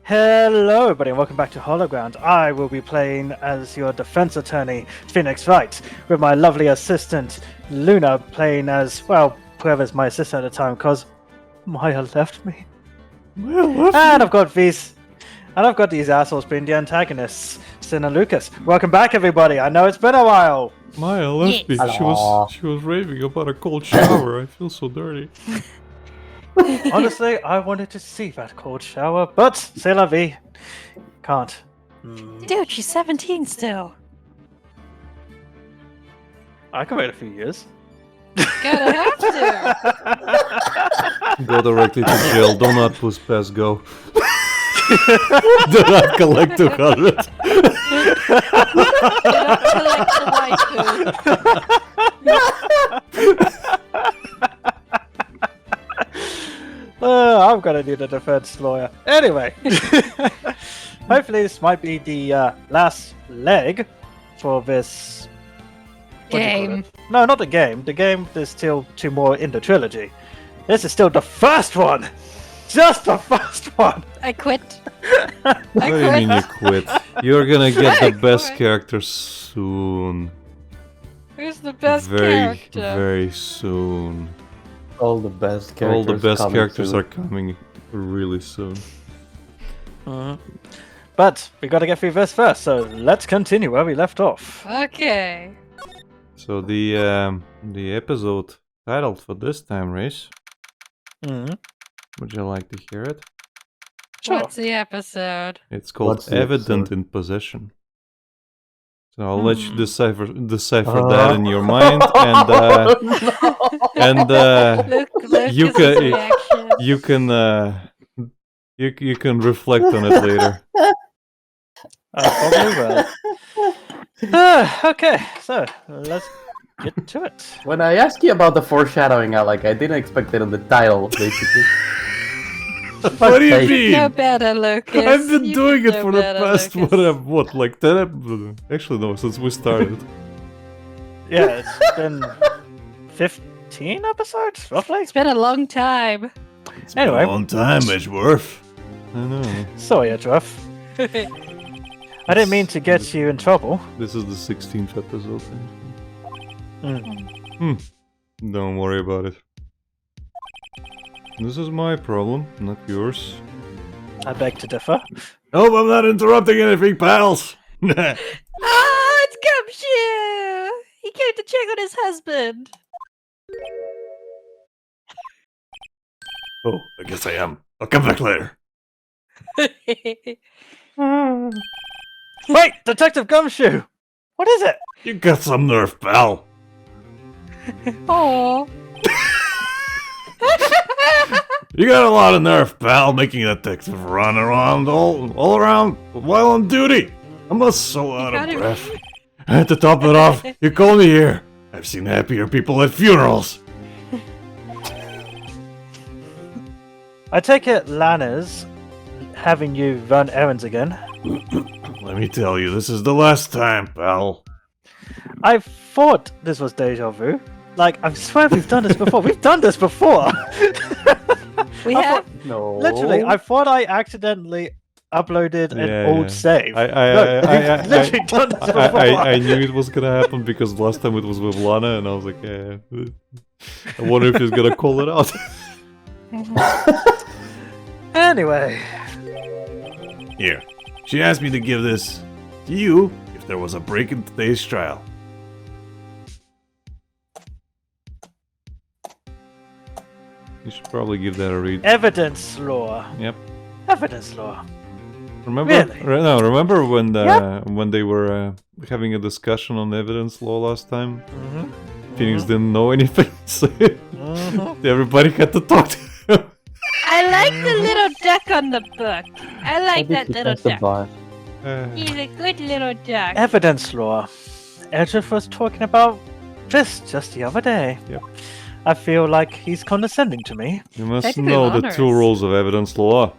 Hello, everybody, and welcome back to Hologround. I will be playing as your defense attorney, Phoenix Wright, with my lovely assistant, Luna, playing as, well, whoever's my assistant at the time, because Maya left me. And I've got Rhys, and I've got these assholes being the antagonists, Sin and Lucas. Welcome back, everybody. I know it's been a while. Maya left me. Hello. She was raving about a cold shower. I feel so dirty. Honestly, I wanted to see that cold shower, but c'est la vie. Can't. Dude, she's 17 still. I can wait a few years. Gotta have to. Go directly to jail. Do not push past go. Do not collect 200. You don't collect the white food. I'm gonna need a defense lawyer. Anyway, hopefully this might be the last leg for this what do you call Game. it? No, not the game. The game, there's still 2 more in the trilogy. This is still the first one. Just the first one. I quit. What do you mean you quit? You're gonna get the best character soon. Who's the best very, character? very soon. All the best characters. All the best coming characters soon. are coming really soon. But we gotta get through this first, so let's continue where we left off. Okay. So the episode title for this time, Rhys. Mhm. Would you like to hear it? Sure. What's the episode? It's called What's the Evident episode? in Possession. So I'll let you decipher that in your mind, and you Lucas's can reaction. you can reflect on it later. Probably will. Okay, so let's get to it. When I asked you about the foreshadowing, I didn't expect it on the title, basically. What do you Hey. mean? No better, Lucas. I've been You doing know it for the better, past Lucas. like 10 episodes? Actually, no, since we started. Yeah, it's been 15 episodes, roughly. It's been a long time. It's Anyway. been a long time, Edgeworth. I know. Sorry, Edgeworth. I didn't mean to get you in trouble. This is the 16th episode. Mm. Don't worry about it. This is my problem, not yours. I beg to differ. Oh, I'm not interrupting anything, pals! Ah, it's Gumshoe! He came to check on his husband. Oh, I guess I am. I'll come back later. Wait, Detective Gumshoe! What is it? You got some nerve, pal. Oh. You got a lot of nerve, pal, making a detective run around all around while on duty. I'm so out of got it. breath. And to top it off, you call me here. I've seen happier people at funerals. I take it Lana's having you run errands again. Let me tell you, this is the last time, pal. I thought this was deja vu. Like, I swear we've done this before. We've done this before! We I have. No. Literally, I thought I accidentally uploaded an old save. We've literally done this before. I knew it was gonna happen because last time it was with Lana, and I was like, yeah. I wonder if he's gonna call it out. Anyway, Here, she asked me to give this to you if there was a break in today's trial. You should probably give that a read. evidence law. Yep. Evidence law. Remember? Really? No, remember when Yep. when they were having a discussion on evidence law last time? Mm-hmm. Phoenix didn't know anything, so Mm-hmm. everybody had to talk to him. I like the little duck on the book. I like that little duck. He's a good little duck. Evidence law. Edgeworth was talking about this just the other day. Yep. I feel like he's condescending to me. You must Technically know the onerous. 2 rules of evidence law.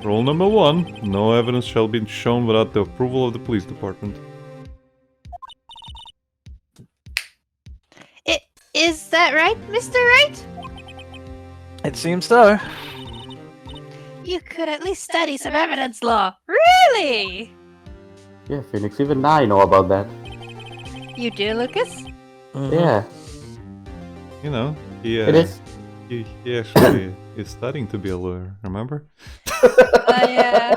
Rule number 1: no evidence shall be shown without the approval of the police department. Is that right, Mr. Wright? It seems so. You could at least study some evidence law. Really? Yeah, Phoenix, even I know about that. You do, Lucas? Mhm. Yeah, You know, he it is. he actually is studying to be a lawyer. Remember? Yeah.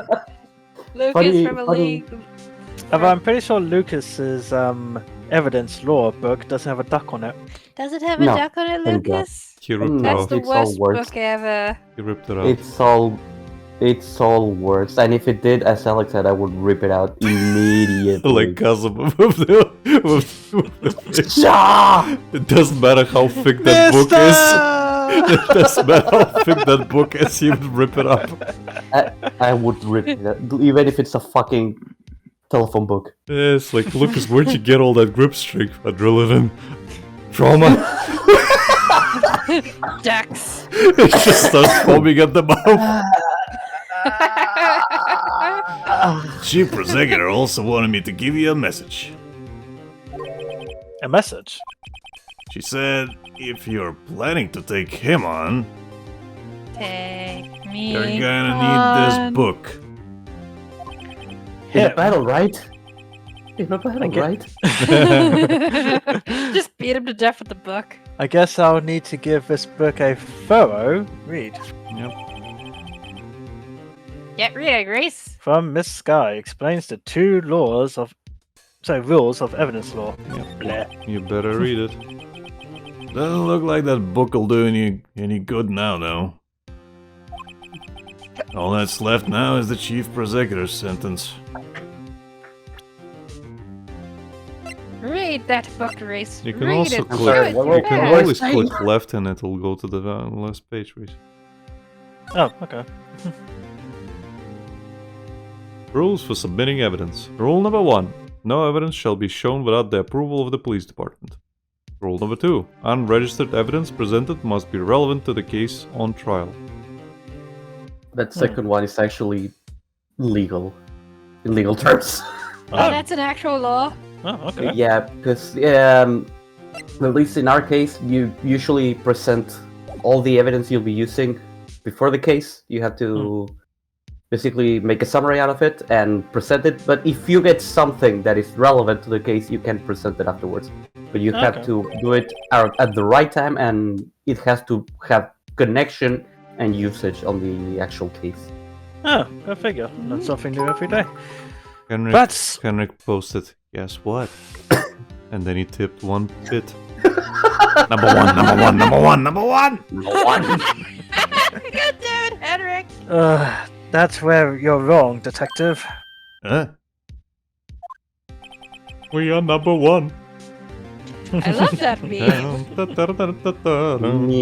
Lucas Funny- from a funny- league. Although I'm pretty sure Lucas's evidence law book doesn't have a duck on it. Does it have a No, duck on it, thank God. Lucas? He ripped it That's off. the It's all worst words. book ever. He ripped it off. It's all words. And if it did, as Alex said, I would rip it out immediately. Like Kazup of the Ja! It doesn't matter how thick that book is. It doesn't matter how thick that book is, he would rip it up. I would rip it out, even if it's a fucking telephone book. Yeah, it's like, Lucas, where'd you get all that grip strength? Adrenaline. Trauma. Ducks. It just starts foaming at the mouth. Chief Prosecutor also wanted me to give you a message. A message? She said, if you're planning to take him on, Take me you're gonna need this on. book. In a Him. battle, right? In a battle, get- right? Just beat him to death with the book. I guess I'll need to give this book a thorough read. Yep. Get rid of Rhys. From Miss Sky explains the rules of evidence law. Bleh. You better read it. Doesn't look like that book will do any good now, though. All that's left now is the Chief Prosecutor's sentence. Read that book, Rhys. You can Read also it. click. Show it what- your You can best. what- always click left and it'll go to the last page. Rhys. Oh, okay. Rules for submitting evidence. Rule number 1. No evidence shall be shown without the approval of the police department. Rule number 2. Unregistered evidence presented must be relevant to the case on trial. That second one is actually legal. In legal terms. Oh, that's an actual law. Oh, okay. Yeah, because at least in our case, you usually present all the evidence you'll be using before the case. You have to basically make a summary out of it and present it. But if you get something that is relevant to the case, you can present it afterwards. But you have Okay. to do it at the right time, and it has to have connection and usage on the actual case. Oh, go figure. Learn something new every day. Henrik posted, guess what? And then he tipped 1 bit. Number one. Good dude, Henrik. That's where you're wrong, detective. Huh? We are number 1. I love that meme.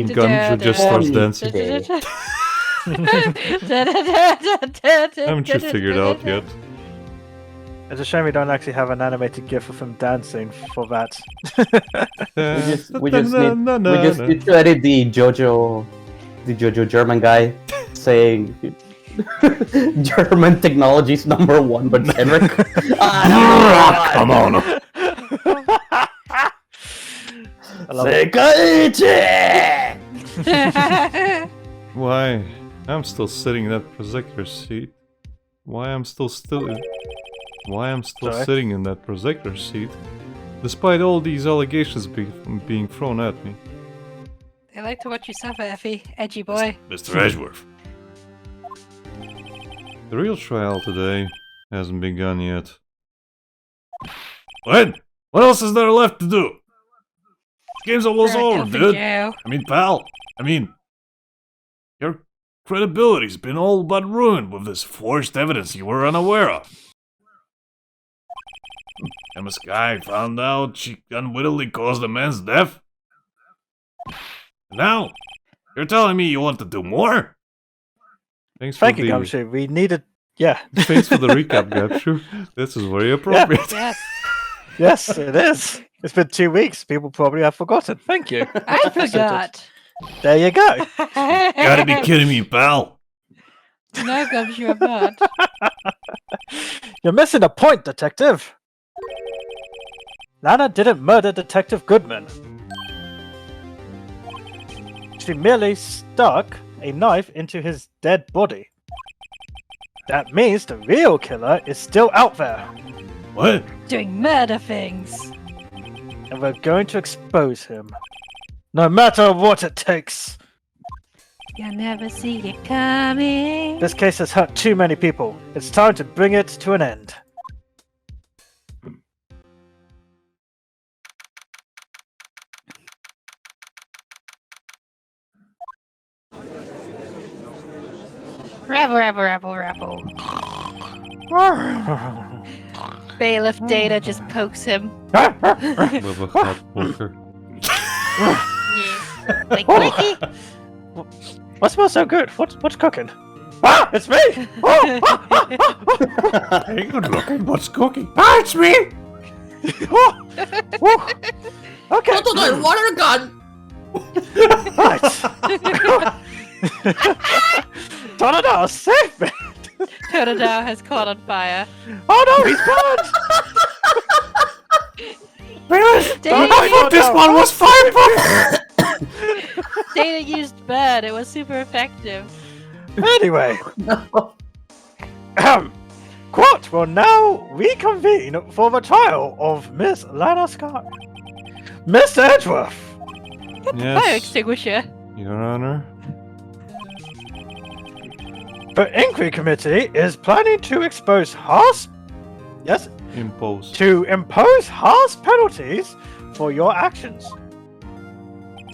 Gunja just starts dancing. Haven't you figured out yet? It's a shame we don't actually have an animated GIF of him dancing for that. We just need to edit the JoJo German guy saying German technology's number 1, but Henrik. Come on. I love it. Why? I'm still sitting in that prosecutor's seat. Why I'm still Sorry? sitting in that prosecutor's seat, despite all these allegations being thrown at me. I like to watch you suffer, Effie. Edgy boy. Mr. Edgeworth. The real trial today hasn't begun yet. What? What else is there left to do? Game's almost Right, over, up in dude. jail. I mean, pal. Your credibility's been all but ruined with this forged evidence you were unaware of. Emma Sky found out she unwittingly caused a man's death. And now, you're telling me you want to do more? Thank Thank you, Gumshoe. We needed... Yeah. Thanks for the recap, Gumshoe. This is very appropriate. Yes. Yes, it is. It's been 2 weeks. People probably have forgotten. Thank you. I forgot. There you go. Gotta be kidding me, pal. No, Gumshoe, I'm not. You're missing a point, detective. Lana didn't murder Detective Goodman. She merely stuck a knife into his dead body. That means the real killer is still out there. What? Doing murder things. And we're going to expose him. No matter what it takes. You'll never see it coming. This case has hurt too many people. It's time to bring it to an end. Rabble. Bailiff Data just pokes him. With a hot poker. Yeah. Like, clicky. What smells so good? What's cooking? Ah, it's me! Hey, good looking. What's cooking? Ah, it's me! Okay. Water gun! Right. Donadar, save me! Totodile has caught on fire. Oh no, he's burned! Data, I thought this one was fireproof! Data used bird. It was super effective. Anyway, court will now reconvene for the trial of Miss Lana Scott. Mr. Edgeworth! Fire Yes, extinguisher. Your Honor. The inquiry committee is planning to expose harsh... Yes? Impose. To impose harsh penalties for your actions.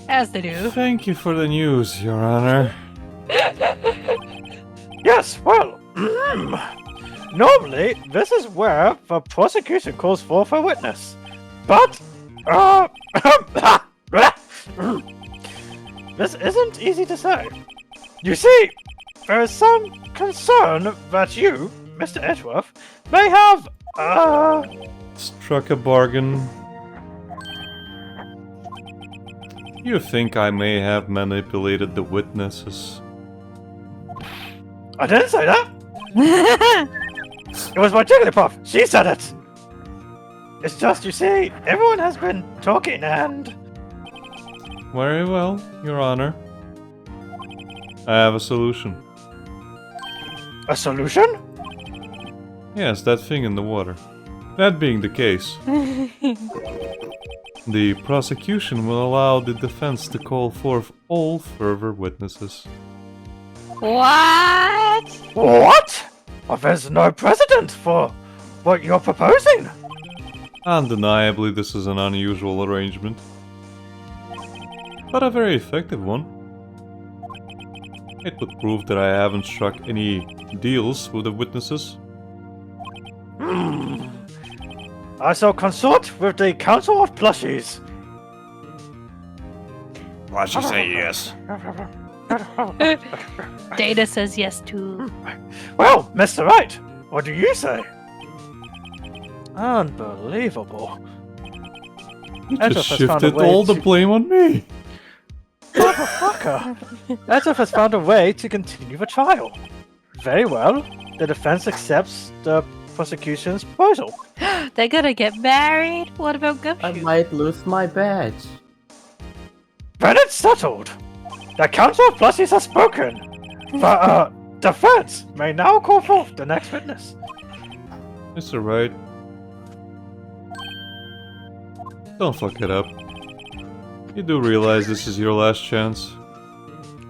As they do. Thank you for the news, Your Honor. Yes, well... normally, this is where the prosecution calls for a witness. But... this isn't easy to say. You see, there is some concern that you, Mr. Edgeworth, may have, Struck a bargain. You think I may have manipulated the witnesses? I didn't say that! It was my Jigglypuff! She said it! It's just, you see, everyone has been talking and... Very well, Your Honor. I have a solution. A solution? Yes, that thing in the water. That being the case, the prosecution will allow the defense to call forth all further witnesses. What? What? Well, there's no precedent for what you're proposing. Undeniably, this is an unusual arrangement, but a very effective one. It would prove that I haven't struck any deals with the witnesses. I shall consort with the Council of Plushies. I should say yes. Data says yes too. Well, Mr. Wright, what do you say? Unbelievable. You Edgeworth just has found a shifted way all the to- blame on me. Motherfucker! Edgeworth has found a way to continue the trial. Very well. The defense accepts the prosecution's proposal. They're gonna get married? What about I Gumshoe? might lose my badge. Then it's settled. The Council of Plushies has spoken. The defense may now call forth the next witness. Mr. Wright. Don't fuck it up. You do realize this is your last chance.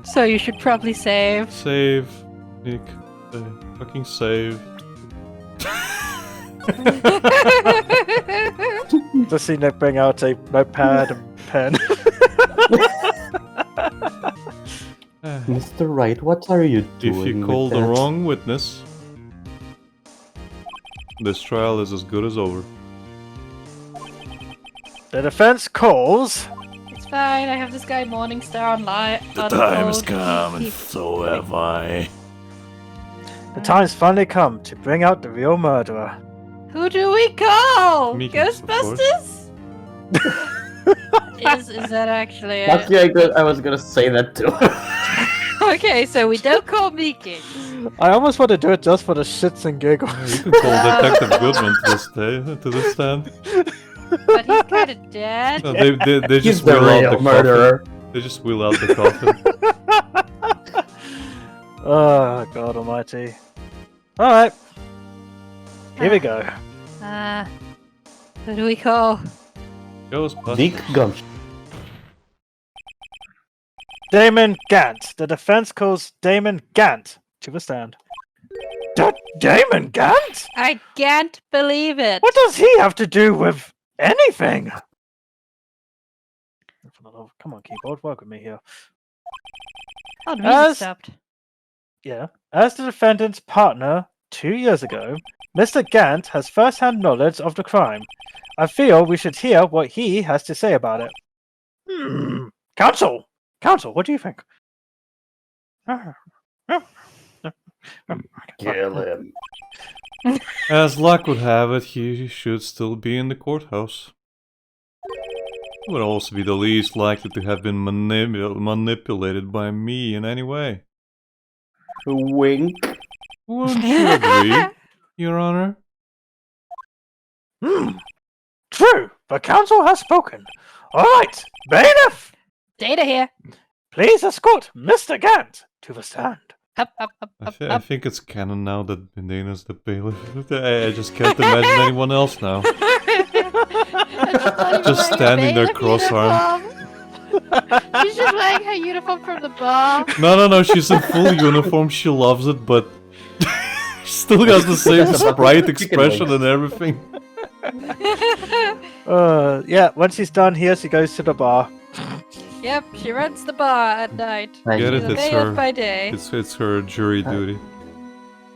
So you should probably save. Save, Nick. Fucking save. Just see Nick bring out a notepad and pen. Mr. Wright, what are you doing? If you with call the that? wrong witness, this trial is as good as over. The defense calls. It's fine, I have this guy Morningstar online. The time has come, and so have I. The time's finally come to bring out the real murderer. Who do we call? Meekins, of course. Ghostbusters? is that actually it? Actually, I was gonna say that too. Okay, so we don't call Meekins. I almost want to do it just for the shits and giggles. You can call Detective Goodman to this stand. But he's kind of dead. No, they He's just the wheel out real the murderer. coffin. They just wheel out the coffin. Oh, God almighty. Alright. Here we go. Who do we call? Dick Gum. Damon Gant. The defense calls Damon Gant to the stand. Damon Gant? I can't believe it. What does he have to do with anything? Come on, keyboard, work with me here. Oh, the music As- stopped. Yeah. As the defendant's partner 2 years ago, Mr. Gant has first-hand knowledge of the crime. I feel we should hear what he has to say about it. Counsel! Counsel, what do you think? Kill him. As luck would have it, he should still be in the courthouse. He would also be the least likely to have been manipulated by me in any way. Wink. Wouldn't you agree, Your Honor? True, the counsel has spoken. All right, bailiff, Data here. please escort Mr. Gant to the stand. Up. I think it's canon now that Bendena's the bailiff. I just can't imagine anyone else now. Just standing there cross-armed. She's just wearing her uniform from the bar. No, she's in full uniform, she loves it, but still has the same sprite expression and everything. Yeah, once he's done here, she goes to the bar. Yep, she runs the bar at night. Get it? She's a It's bailiff her. by day. It's her jury duty.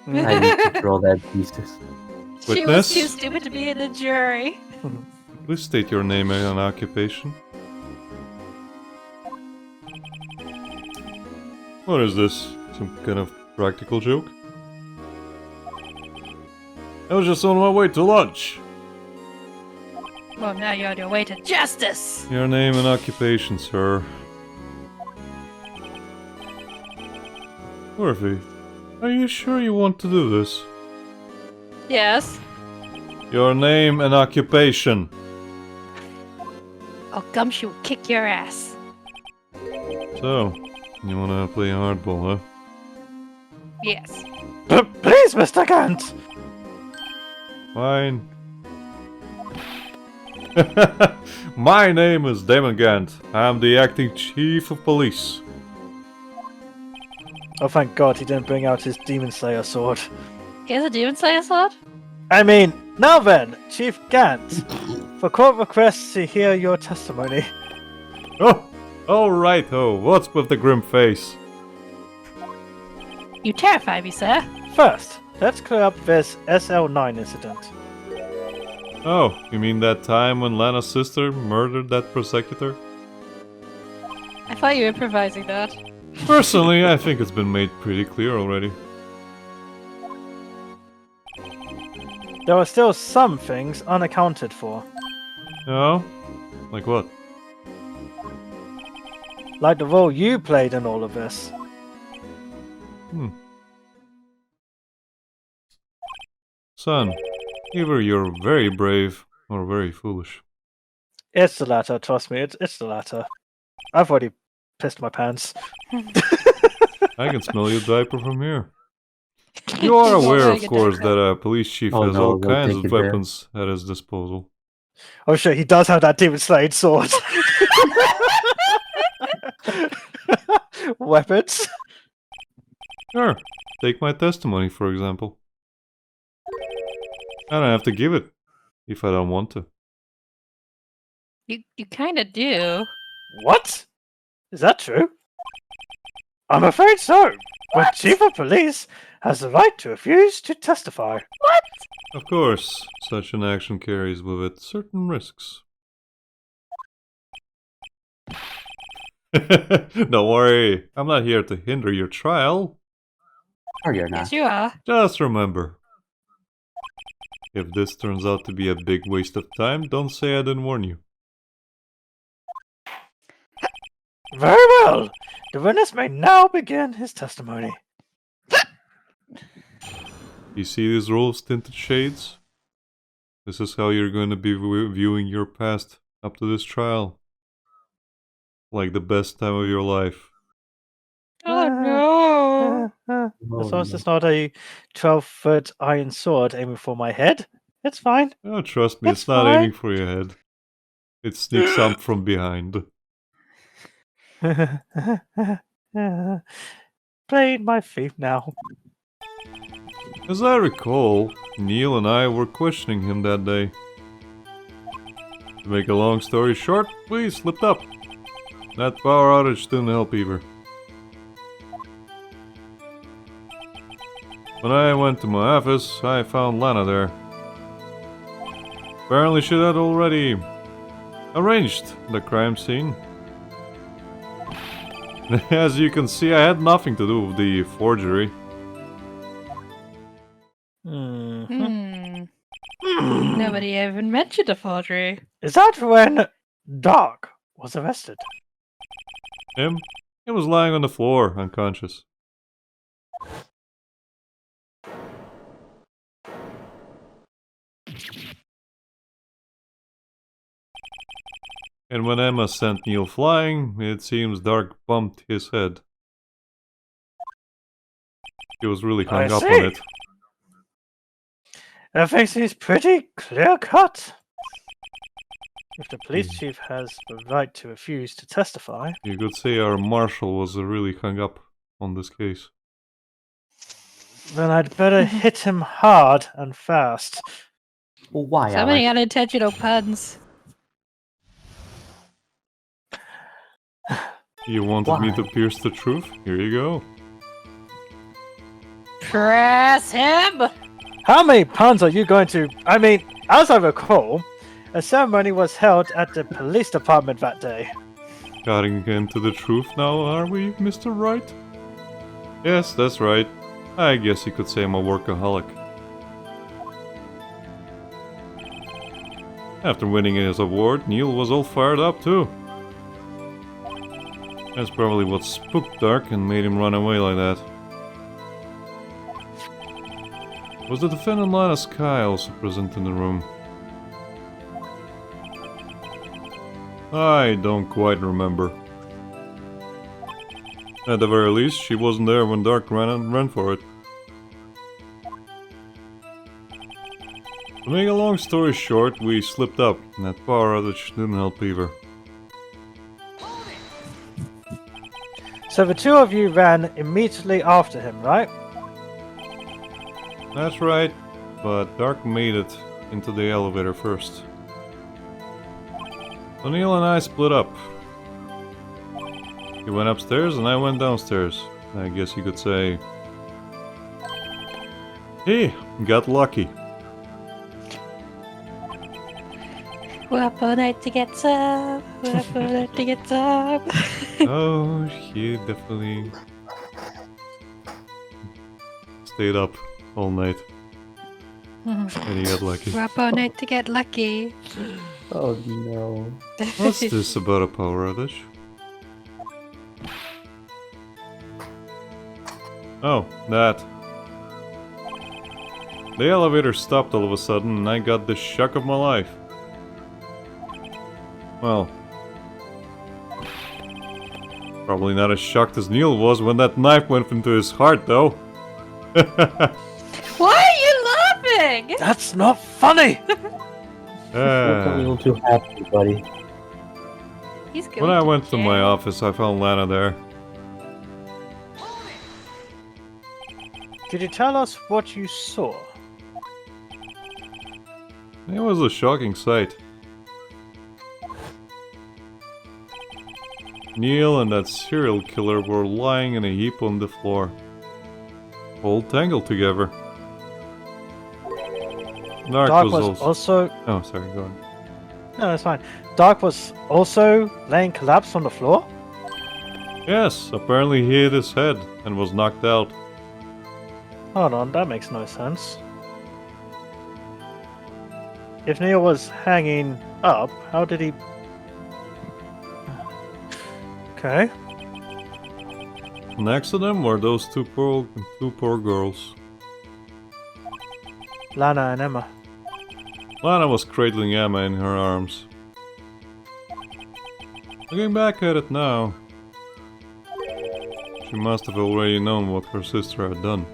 I need to draw that pieces. She was Witness? too stupid to be in the jury. Please state your name and occupation. What is this? Some kind of practical joke? I was just on my way to lunch. Well, now you're on your way to justice. Your name and occupation, sir. Murphy, are you sure you want to do this? Yes. Your name and occupation. Oh, Gumshoe will kick your ass. So, you wanna play hardball, huh? Yes. Please, Mr. Gant. Fine. My name is Damon Gant. I'm the acting chief of police. Oh, thank God he didn't bring out his Demon Slayer sword. He has a Demon Slayer sword? I mean, now then, Chief Gant, the court requests to hear your testimony. Oh, righto. What's with the grim face? You terrify me, sir. First, let's clear up this SL9 incident. Oh, you mean that time when Lana's sister murdered that prosecutor? I thought you were improvising that. Personally, I think it's been made pretty clear already. There are still some things unaccounted for, Oh? Like what? like the role you played in all of this. Son, either you're very brave or very foolish. It's the latter, trust me, it's the latter. I've already pissed my pants. I can smell your diaper from here. You are aware, of course, that a police chief Oh has no, all don't kinds take of it there. weapons at his disposal. Oh shit, he does have that Demon Slayer sword. Weapons? Sure, take my testimony, for example. I don't have to give it, if I don't want to. You kinda do. What? Is that true? I'm afraid so. But Chief of Police has the right to refuse to testify. Of course, such an action carries with it certain risks. Don't worry, I'm not here to hinder your trial. Or you're not. Yes, you are. Just remember, if this turns out to be a big waste of time, don't say I didn't warn you. Very well. The witness may now begin his testimony. You see these rose-tinted shades? This is how you're going to be viewing your past up to this trial. Like the best time of your life. Oh no. As long as it's not a 12-foot iron sword aiming for my head, it's fine. Oh, trust me, It's it's not fine. aiming for your head. It sneaks up from behind. Playing my thief now. As I recall, Neil and I were questioning him that day. To make a long story short, we slipped up. That power outage didn't help either. When I went to my office, I found Lana there. Apparently she had already arranged the crime scene. As you can see, I had nothing to do with the forgery. Nobody even mentioned a forgery. Is that when Doc was arrested? Him? He was lying on the floor, unconscious. And when Emma sent Neil flying, it seems Dark bumped his head. He was really hung up on it. Everything seems pretty clear-cut. If the police chief has the right to refuse to testify... You could say our marshal was really hung up on this case. Then I'd better hit him hard and fast. Well, why, So many Alec? unintentional puns. You wanted me Why? to pierce the truth? Here you go. Press him! How many puns are you going to... I mean, as I recall, a ceremony was held at the police department that day. Cutting into the truth now, are we, Mr. Wright? Yes, that's right. I guess you could say I'm a workaholic. After winning his award, Neil was all fired up too. That's probably what spooked Dark and made him run away like that. Was the defendant Lana Sky also present in the room? I don't quite remember. At the very least, she wasn't there when Dark ran for it. To make a long story short, we slipped up, and that power outage didn't help either. So the two of you ran immediately after him, right? That's right, but Dark made it into the elevator first. So Neil and I split up. He went upstairs and I went downstairs. I guess you could say... He got lucky. We're up all night to get some. We're up all night to get some. Oh, he definitely stayed up all night. And he got lucky. We're up all night to get lucky. Oh no. What's this about a power outage? Oh, that. The elevator stopped all of a sudden and I got the shock of my life. Well, probably not as shocked as Neil was when that knife went into his heart, though. Why are you laughing? That's not funny! Look a little too happy, buddy. He's going When I went to jail. my office, I found Lana there. Could you tell us what you saw? It was a shocking sight. Neil and that serial killer were lying in a heap on the floor. All tangled together. Dark was also... Oh, sorry, go on. No, that's fine. Dark was also laying collapsed on the floor? Yes, apparently he hit his head and was knocked out. Hold on, that makes no sense. If Neil was hanging up, how did he... Okay. Next to them were those two poor girls. Lana and Emma. Lana was cradling Emma in her arms. Looking back at it now, She must have already known what her sister had done.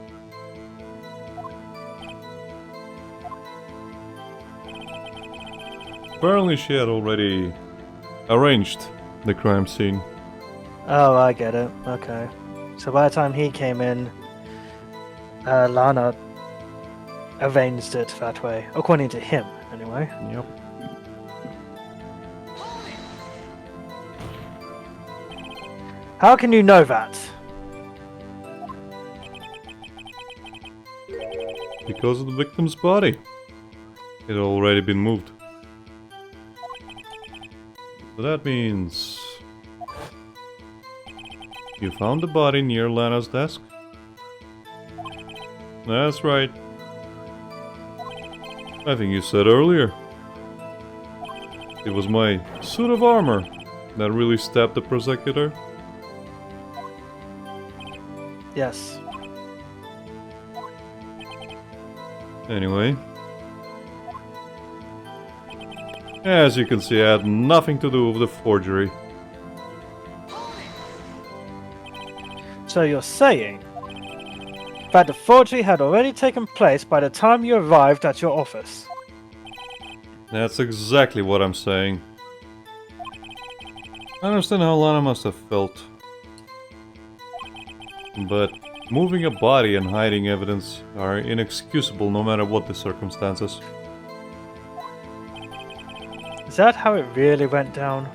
Apparently she had already arranged the crime scene. Oh, I get it. Okay. So by the time he came in, Lana arranged it that way, according to him, anyway. Yep. How can you know that? Because of the victim's body. It had already been moved. So that means... You found the body near Lana's desk? That's right. I think you said earlier. It was my suit of armor that really stabbed the prosecutor. Yes. Anyway. As you can see, I had nothing to do with the forgery. So you're saying that the forgery had already taken place by the time you arrived at your office? That's exactly what I'm saying. I understand how Lana must have felt. But moving a body and hiding evidence are inexcusable no matter what the circumstances. Is that how it really went down?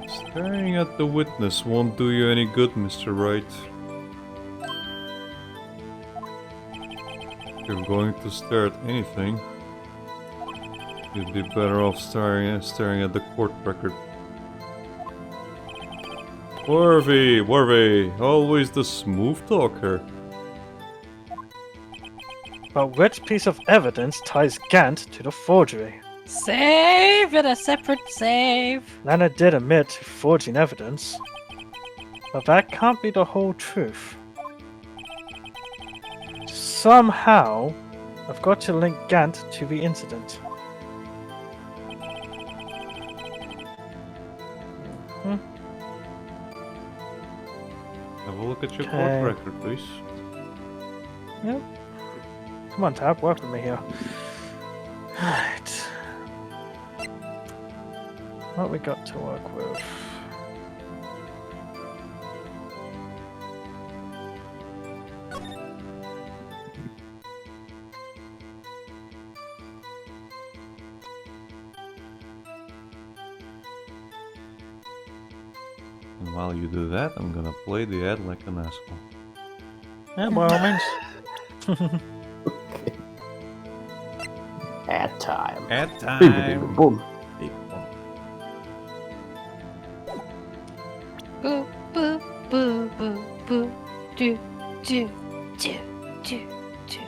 Staring at the witness won't do you any good, Mr. Wright. If you're going to stare at anything, you'd be better off staring at the court record. Worthy, always the smooth talker. But which piece of evidence ties Gant to the forgery? Save in a separate save. Lana did admit to forging evidence, but that can't be the whole truth. Somehow, I've got to link Gant to the incident. Have a look at your Okay. court record, please. Yep. Come on, Tab, work with me here. Right. What we got to work with? And while you do that, I'm gonna play the ad like an asshole. Yeah, by all means. At time. Ad Boom, boom, boom. Boo, boo, boo, boo, boo. Do, do, do, do, do.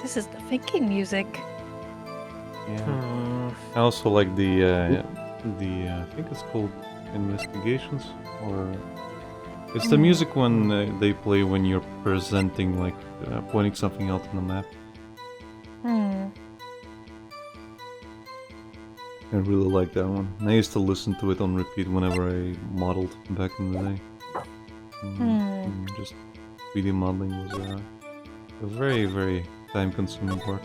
This is the thinking music. Yeah. I also like the I think it's called Investigations, or it's the music when they play when you're presenting, like pointing something out on the map. I really like that one. I used to listen to it on repeat whenever I modeled back in the day. Just 3D modeling was a very, very time-consuming part.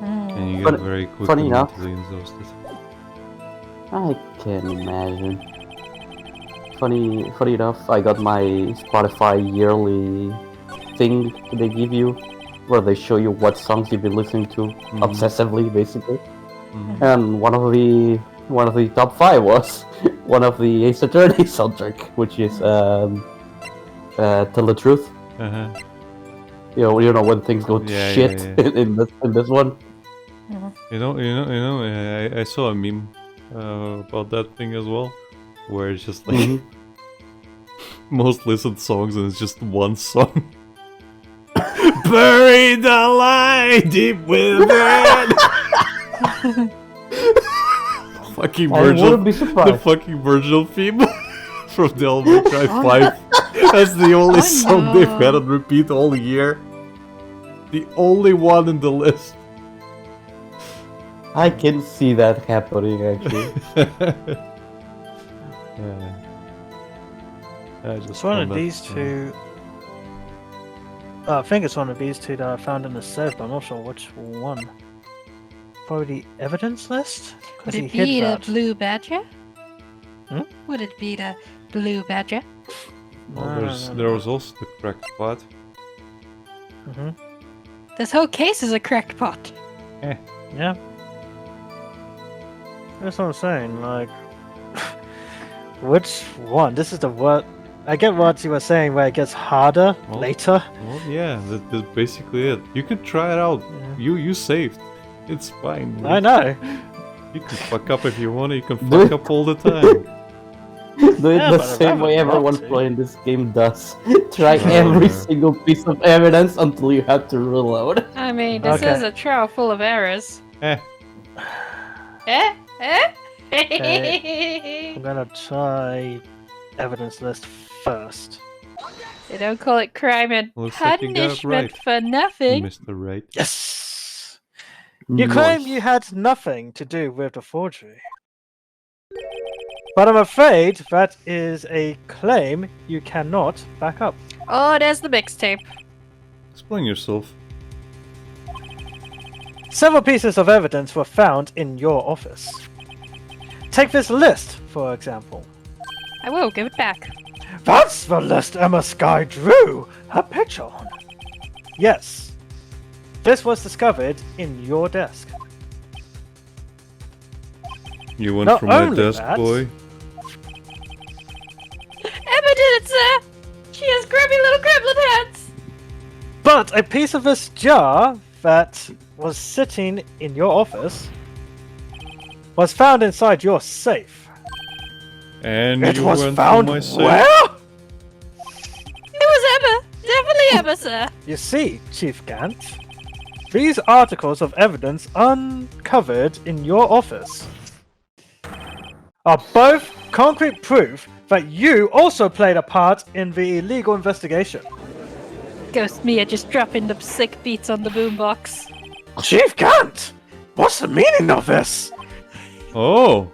And you get very quickly funny enough. mentally exhausted. I can imagine. Funny enough, I got my Spotify yearly thing they give you, where they show you what songs you've been listening to obsessively, basically. And one of the top 5 was one of the Ace Attorney soundtrack, which is Tell the Truth. You know when things go shit. In this one. I saw a meme about that thing as well, where it's just like most listened songs and it's just one song. Buried alive deep within. Fucking Virgil, the fucking Virgil theme from Devil May Cry 5. That's the only song they've had on repeat all year. The only one in the list. I can see that happening, actually. I just It's one found of that, these two. I think it's one of these two that I found in the safe, but I'm not sure which one. Probably the evidence list? 'Cause Would he it hid be the that. blue badger? Hmm? Would it be the blue badger? Well, No, there was also the crackpot. Mm-hmm. This whole case is a crackpot. Yeah. That's what I'm saying. Like, which one? This is the word. I get what you were saying, where it gets harder Well, later. Well, yeah, that's basically it. You can try it out. Yeah. You saved. It's fine. I know. You can fuck up if you want. You can fuck up all the time. Do it Yeah, the but I same way rather everyone not to. playing this game does. Try Oh, every yeah. single piece of evidence until you have to reload. I mean, this Okay. is a trial full of errors. Eh. Eh? Eh? I'm gonna try evidence list first. They don't call it crime and Looks like you got it punishment right, for nothing. Mr. Wright. Yes! You claim you had nothing to do with the forgery. But I'm afraid that is a claim you cannot back up. Oh, there's the mixtape. Explain yourself. Several pieces of evidence were found in your office. Take this list, for example. I will give it back. That's the list Emma Sky drew her picture on. Yes. This was discovered in your desk. You went Not from my only desk, that- boy. Emma did it, sir! She has grubby little gremlin hands! But a piece of this jar that was sitting in your office was found inside your safe. And It you was went found from my safe. where? It was Emma! Definitely Emma, sir! You see, Chief Gant, these articles of evidence uncovered in your office are both concrete proof that you also played a part in the illegal investigation. Ghost Mia just dropping the sick beats on the boombox. Chief Gant, what's the meaning of this? Oh,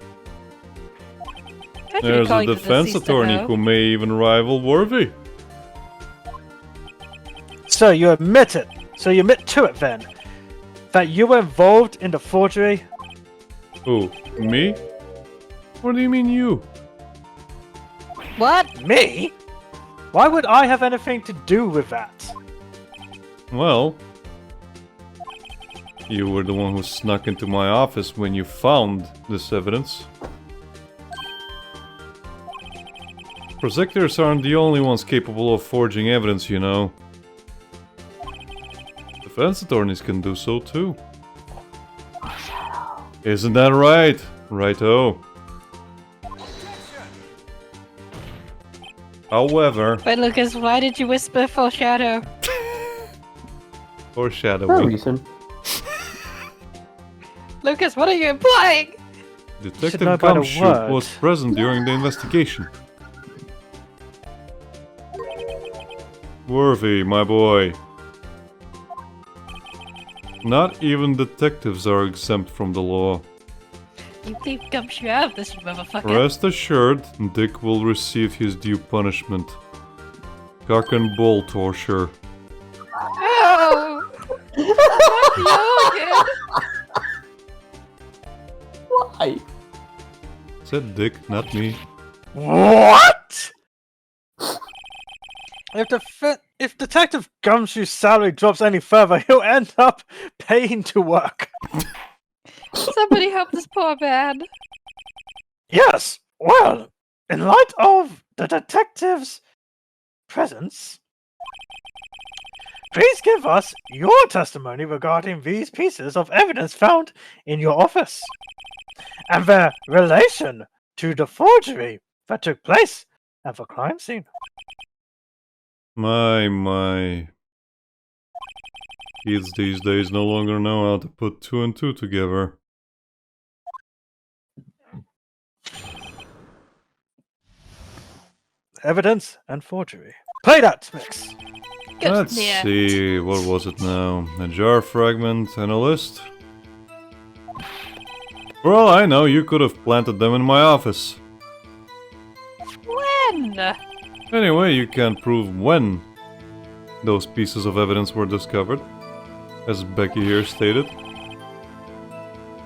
Don't you there's call a you the defense deceased attorney hoe? who may even rival Worthy. So you admit it. So you admit to it then, that you were involved in the forgery. Who? Me? What do you mean you? What? Me? Why would I have anything to do with that? Well, you were the one who snuck into my office when you found this evidence. Prosecutors aren't the only ones capable of forging evidence, you know. Defense attorneys can do so too. Isn't that right? Righto. However, Wait, Lucas, why did you whisper foreshadow? No foreshadowing. reason. Lucas, what are you implying? know Detective by the Gumshoe word. was present during the investigation. Worthy, my boy. Not even detectives are exempt from the law. You keep Gumshoe out of this, motherfucker. Rest assured, Dick will receive his due punishment. Cock and ball torture. Oh! Not you again. Why? Said Dick, not me. What? If Detective Gumshoe's salary drops any further, he'll end up paying to work. Somebody help this poor man. Yes. Well, in light of the detective's presence, please give us your testimony regarding these pieces of evidence found in your office and their relation to the forgery that took place at the crime scene. My. Kids these days no longer know how to put two and two together. Evidence and forgery. Play that, Mix. Ghost Let's Mia. see, what was it now? A jar fragment and a list? For all I know, you could have planted them in my office. When? Anyway, you can't prove when those pieces of evidence were discovered, as Becky here stated.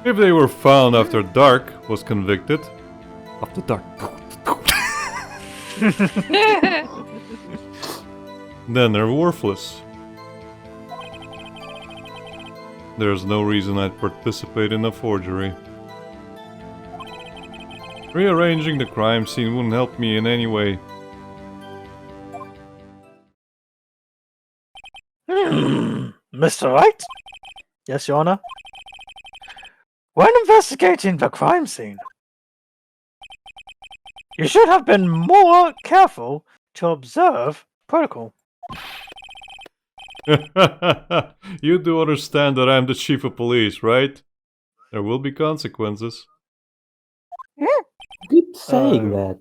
If they were found after Dark was convicted... After Dark... then they're worthless. There's no reason I'd participate in a forgery. Rearranging the crime scene wouldn't help me in any way. Mr. Wright? Yes, Your Honor? When investigating the crime scene, you should have been more careful to observe protocol. You do understand that I'm the chief of police, right? There will be consequences. Keep saying that.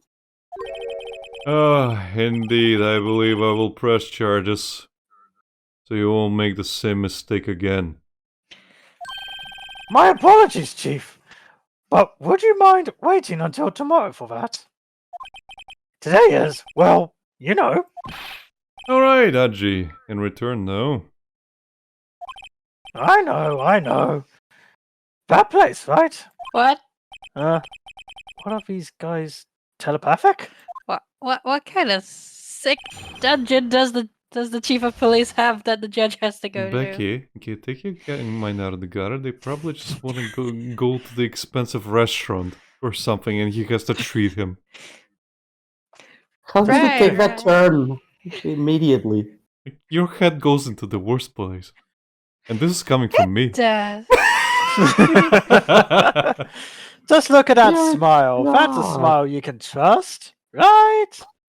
Ah, indeed, I believe I will press charges. So you won't make the same mistake again. My apologies, Chief, but would you mind waiting until tomorrow for that? Today is, well, you know. Alright, Aji. In return, no. I know. That place, right? What? What are these guys, telepathic? What kind of sick dungeon does the chief of police have that the judge has to go to? Becky, okay, take your mind out of the gutter. They probably just want to go to the expensive restaurant or something, and he has to treat him. How did it take that Right. turn immediately? Your head goes into the worst place. And this is coming from me. Does. Just look at that Yeah, smile. That's a no. smile you can trust, right?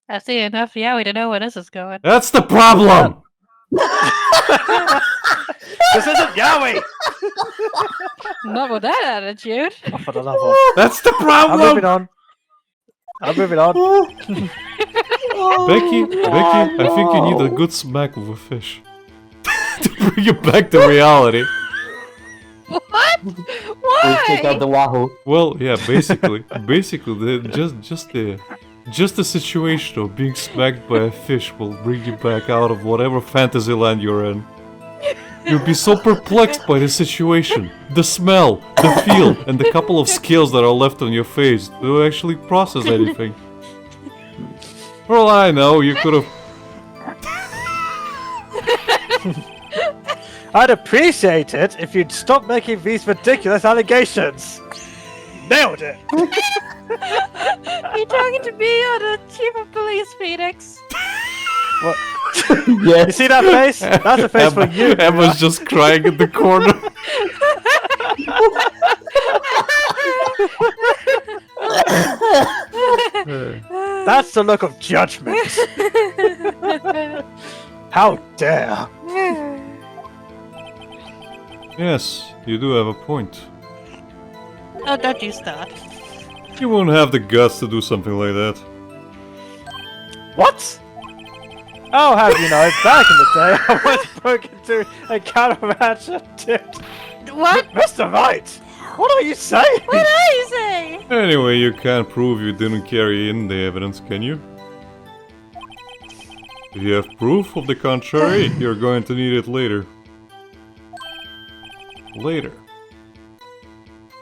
I see enough Yowie to know where this is going. That's the problem! This isn't Yowie! Not with that attitude. Oh, for the love of... That's the I'm moving problem! on. Becky, I think you need a good smack with a fish. To bring you back to reality. What? Please take out Why? the Wahoo. Well, yeah, basically, just the situation of being smacked by a fish will bring you back out of whatever fantasy land you're in. You'll be so perplexed by the situation, the smell, the feel, and the couple of scales that are left on your face to actually process anything. For all I know, you could have... I'd appreciate it if you'd stop making these ridiculous allegations. Nailed it. You talking to me or the chief of police, Phoenix? What? You Yes. see that face? That's a face for you. Emma's just crying in the corner. That's the look of judgment. How dare. Yes, you do have a point. Oh, don't you start. You won't have the guts to do something like that. What? I'll have you know, back in the day, I once broke into a caravan tipped. What? Mr. Wright, what are you saying? What are you saying? Anyway, you can't prove you didn't carry in the evidence, can you? If you have proof of the contrary, you're going to need it later. Later?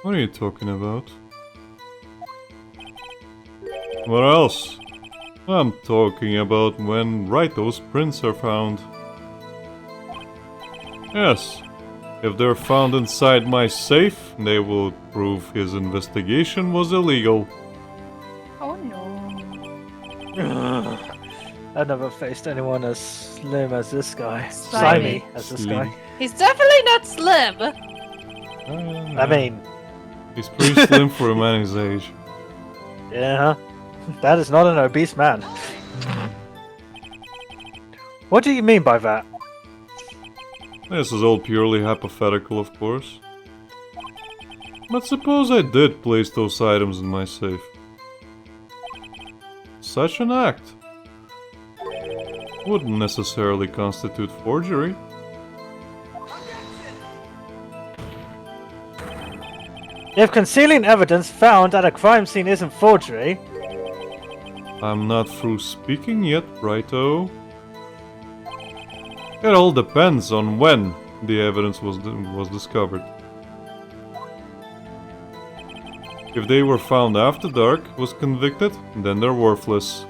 What are you talking about? What else? I'm talking about when Wright's prints are found. Yes. If they're found inside my safe, they will prove his investigation was illegal. Oh no. I've never faced anyone as slim as this guy. Slimy. As this guy. He's definitely not slim. I mean, He's pretty slim for a man his age. yeah, that is not an obese man. What do you mean by that? This is all purely hypothetical, of course. But suppose I did place those items in my safe. Such an act wouldn't necessarily constitute forgery. If concealing evidence found at a crime scene isn't forgery, I'm not through speaking yet, righto? It all depends on when the evidence was discovered. If they were found after dark, was convicted, then they're worthless.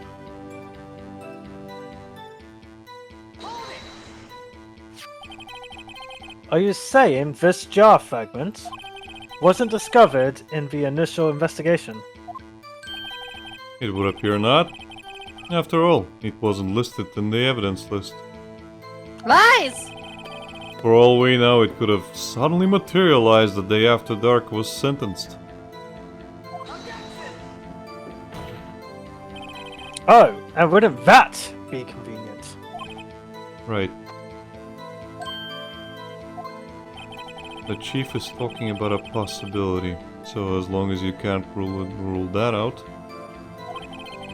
Are you saying this jar fragment wasn't discovered in the initial investigation? It would appear not. After all, it wasn't listed in the evidence list. Lies! For all we know, it could have suddenly materialized the day after Dark was sentenced. Oh, and wouldn't that be convenient? Right. The chief is talking about a possibility, so as long as you can't rule that out.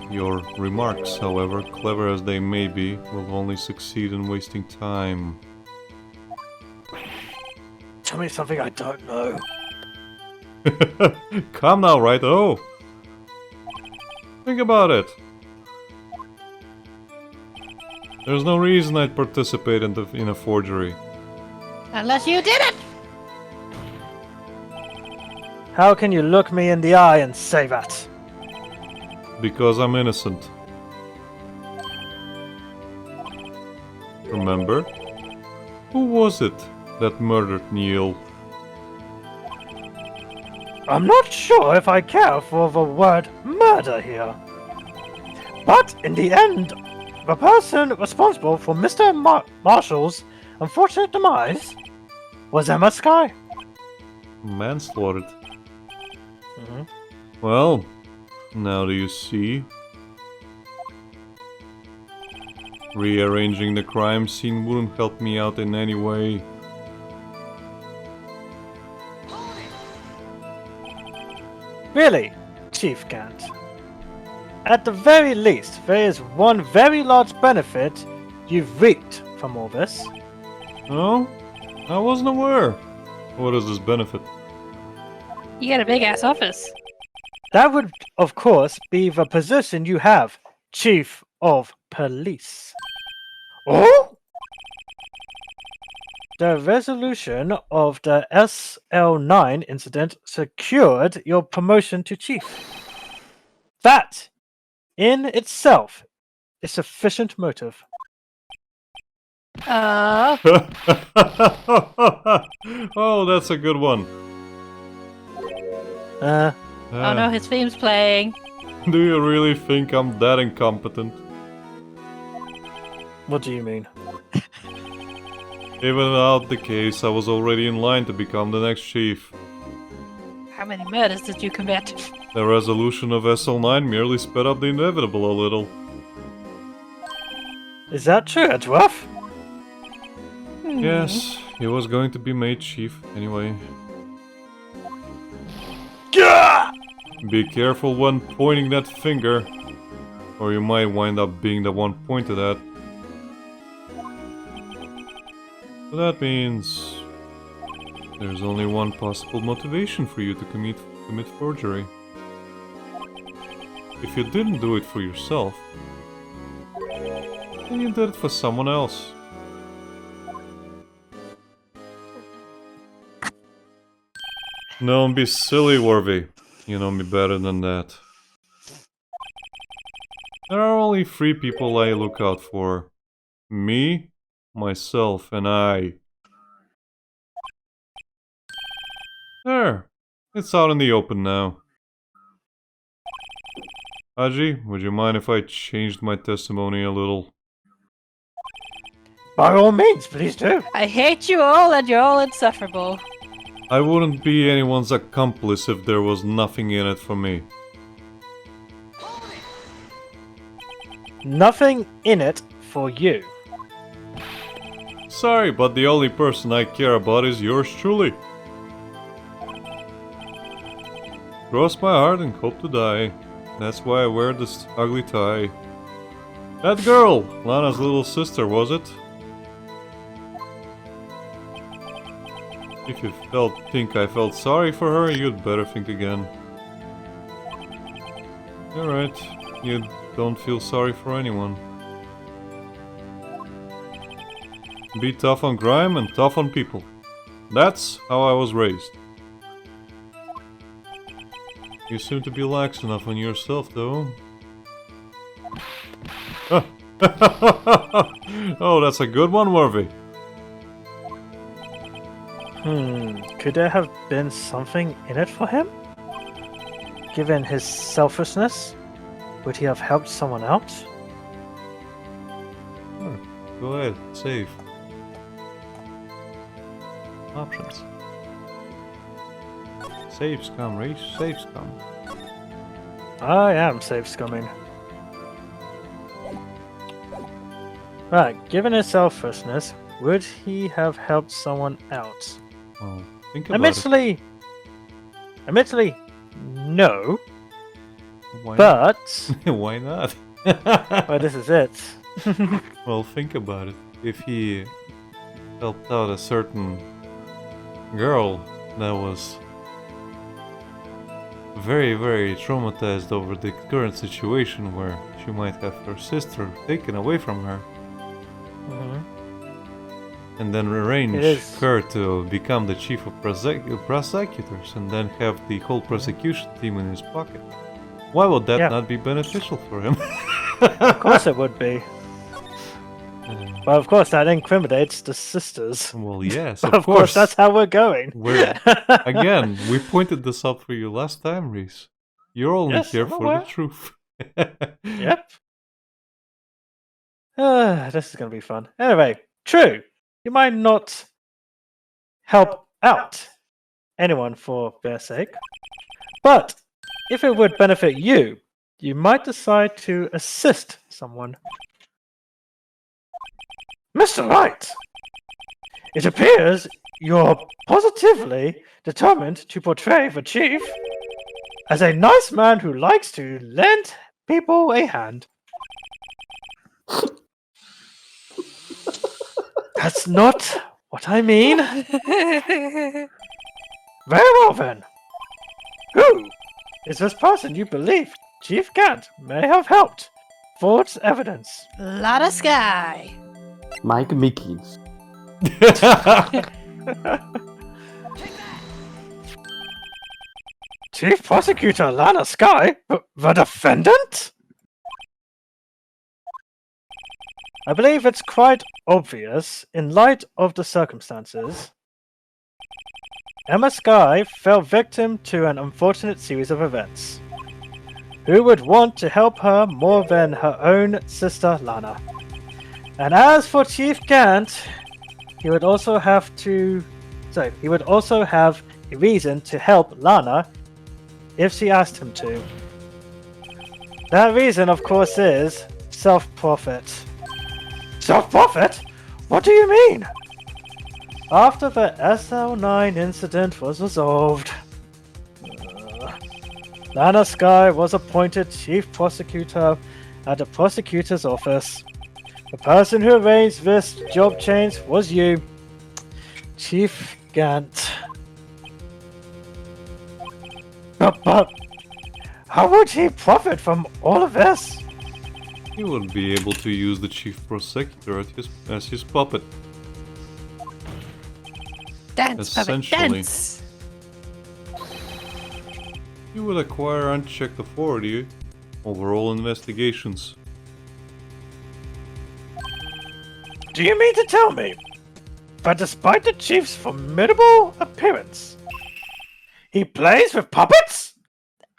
Your remarks, however clever as they may be, will only succeed in wasting time. Tell me something I don't know. Come now, righto! Think about it. There's no reason I'd participate in a forgery. Unless you did it! How can you look me in the eye and say that? Because I'm innocent. Remember? Who was it that murdered Neil? I'm not sure if I care for the word murder here. But in the end, the person responsible for Mr. Marshall's unfortunate demise was Emma Skye. Manslaughtered. Mm-hmm. Well, now do you see? Rearranging the crime scene wouldn't help me out in any way. Really, Chief Gant. At the very least, there is one very large benefit you've reaped from all this. Oh? I wasn't aware. What is this benefit? You got a big ass office. That would, of course, be the position you have, Chief of Police. Oh? The resolution of the SL9 incident secured your promotion to Chief. That, in itself, is sufficient motive. Oh, Oh, that's a good one. oh no, his theme's playing. Do you really think I'm that incompetent? What do you mean? Even without the case, I was already in line to become the next chief. How many murders did you commit? The resolution of SL9 merely sped up the inevitable a little. Is that true, Edgeworth? Yes, he was going to be made chief anyway. Gah! Be careful when pointing that finger, or you might wind up being the one pointed at. So that means there's only one possible motivation for you to commit forgery. If you didn't do it for yourself, then you did it for someone else. Don't be silly, Worthy. You know me better than that. There are only 3 people I look out for. Me, myself, and I. There. It's out in the open now. Haji, would you mind if I changed my testimony a little? By all means, please do. I hate you all and you're all insufferable. I wouldn't be anyone's accomplice if there was nothing in it for me. Nothing in it for you. Sorry, but the only person I care about is yours truly. Cross my heart and hope to die. That's why I wear this ugly tie. That girl! Lana's little sister, was it? If you think I felt sorry for her, you'd better think again. Alright, you don't feel sorry for anyone. Be tough on crime and tough on people. That's how I was raised. You seem to be lax enough on yourself, though. Oh, that's a good one, Worthy. Could there have been something in it for him? Given his selfishness, would he have helped someone out? Go ahead, save. Options. Saves come, Rhys. Saves come. I am safe scumming. Right, given his selfishness, would he have helped someone out? Oh, think about it. Admittedly, no. Why But not? Why not? well, this is it. Well, think about it. If he helped out a certain girl that was very, very traumatized over the current situation where she might have her sister taken away from her, and then arrange her to become the chief of prosecutors and then have the whole prosecution team in his pocket. Why would that not be beneficial for him? Of course it would be. Well, of course that incriminates the sisters. Well, yes, Of course, that's how we're going. Again, we pointed this out for you last time, Rhys. You're only here for the truth. Yep. This is going to be fun. Anyway, true. You might not help out anyone for their sake, but if it would benefit you, you might decide to assist someone. Mr. Wright, it appears you're positively determined to portray the chief as a nice man who likes to lend people a hand. That's not what I mean. Very well then. Who is this person you believe Chief Gant may have helped? Forge evidence. Lotta Sky. Mike Mickey's. Chief Prosecutor Lana Sky? The defendant? I believe it's quite obvious, in light of the circumstances. Emma Sky fell victim to an unfortunate series of events. Who would want to help her more than her own sister Lana? And as for Chief Gant, he would also have a reason to help Lana if she asked him to. That reason, of course, is self-profit. Self-profit? What do you mean? After the SL9 incident was resolved, Lana Sky was appointed chief prosecutor at the prosecutor's office. The person who arranged this job change was you, Chief Gant. But how would he profit from all of this? He wouldn't be able to use the chief prosecutor as his puppet. Dance, puppet, Essentially. dance! He would acquire unchecked authority over all investigations. Do you mean to tell me that despite the chief's formidable appearance, he plays with puppets?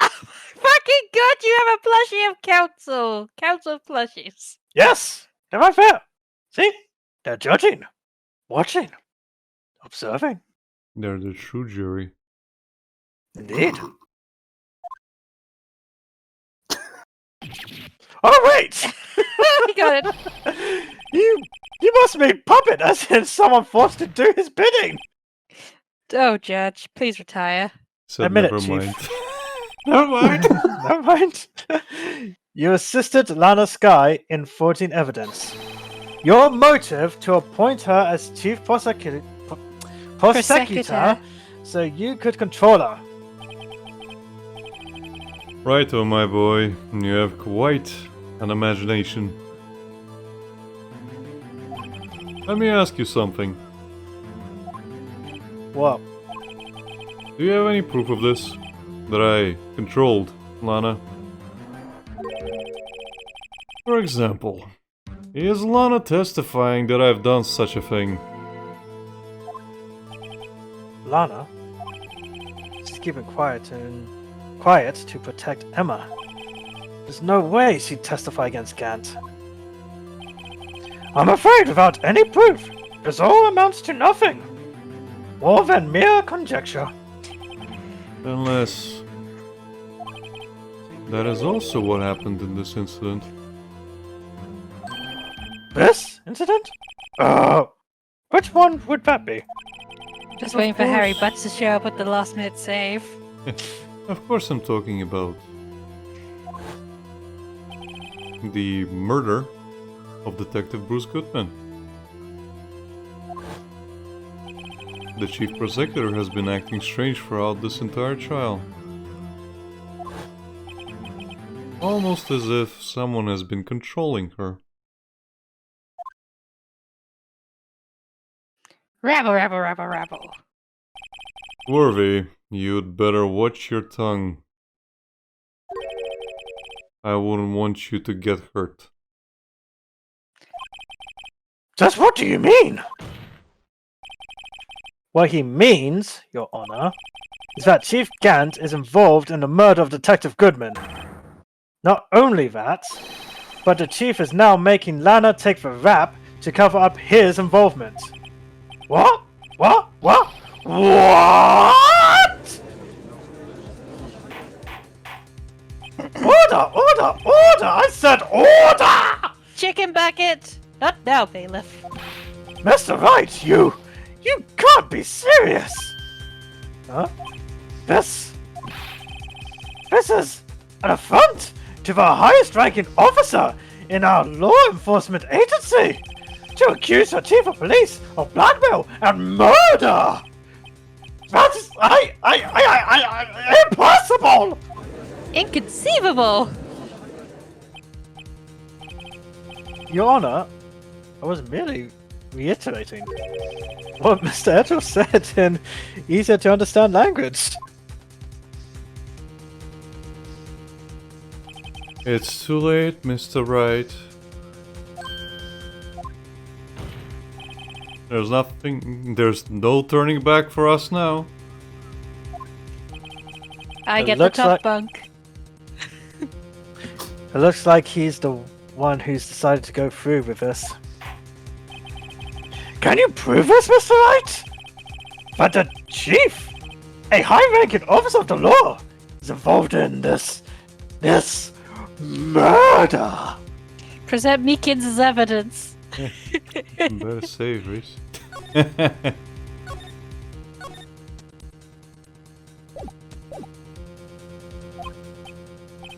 Fucking god, you have a plushie of Council! Council plushies. Yes, they're right there. See? They're judging, watching, observing. They're the true jury. Indeed. Oh, wait! I got it. You must mean puppet, as in someone forced to do his bidding. Oh, Judge, please retire. Said Admit it, never Chief. mind. Never mind. Never mind. You assisted Lana Sky in forging evidence. Your motive to appoint her as chief prosecutor so you could control her. Right, oh my boy, you have quite and imagination. Let me ask you something. What? Do you have any proof of this? That I controlled Lana? For example, is Lana testifying that I've done such a thing? Lana? She's keeping quiet to protect Emma. There's no way she'd testify against Gant. I'm afraid without any proof, this all amounts to nothing. More than mere conjecture. Unless... that is also what happened in this incident. This incident? Which one would that be? Just waiting for Harry Butts to show up with the last minute save. Of course I'm talking about the murder of Detective Bruce Goodman. The Chief Prosecutor has been acting strange throughout this entire trial. Almost as if someone has been controlling her. Rabble, rabble, rabble, rabble. Worthy, you'd better watch your tongue. I wouldn't want you to get hurt. Just what do you mean? What he means, Your Honor, is that Chief Gant is involved in the murder of Detective Goodman. Not only that, but the Chief is now making Lana take the rap to cover up his involvement. What? What? What? What? Order! Order! Order! I said order! Chicken bucket! Not now, bailiff. Mr. Wright, you can't be serious! Huh? This is an affront to the highest ranking officer in our law enforcement agency! To accuse the chief of police of blackmail and murder! That is, impossible! Inconceivable! Your Honor, I was merely reiterating what Mr. Edgell said in easier to understand language. It's too late, Mr. Wright. There's no turning back for us now. I It get the looks top like- bunk. It looks like he's the one who's decided to go through with this. Can you prove this, Mr. Wright? That the chief, a high-ranking officer of the law, is involved in this murder? Present me kids as evidence. Better save, Rhys.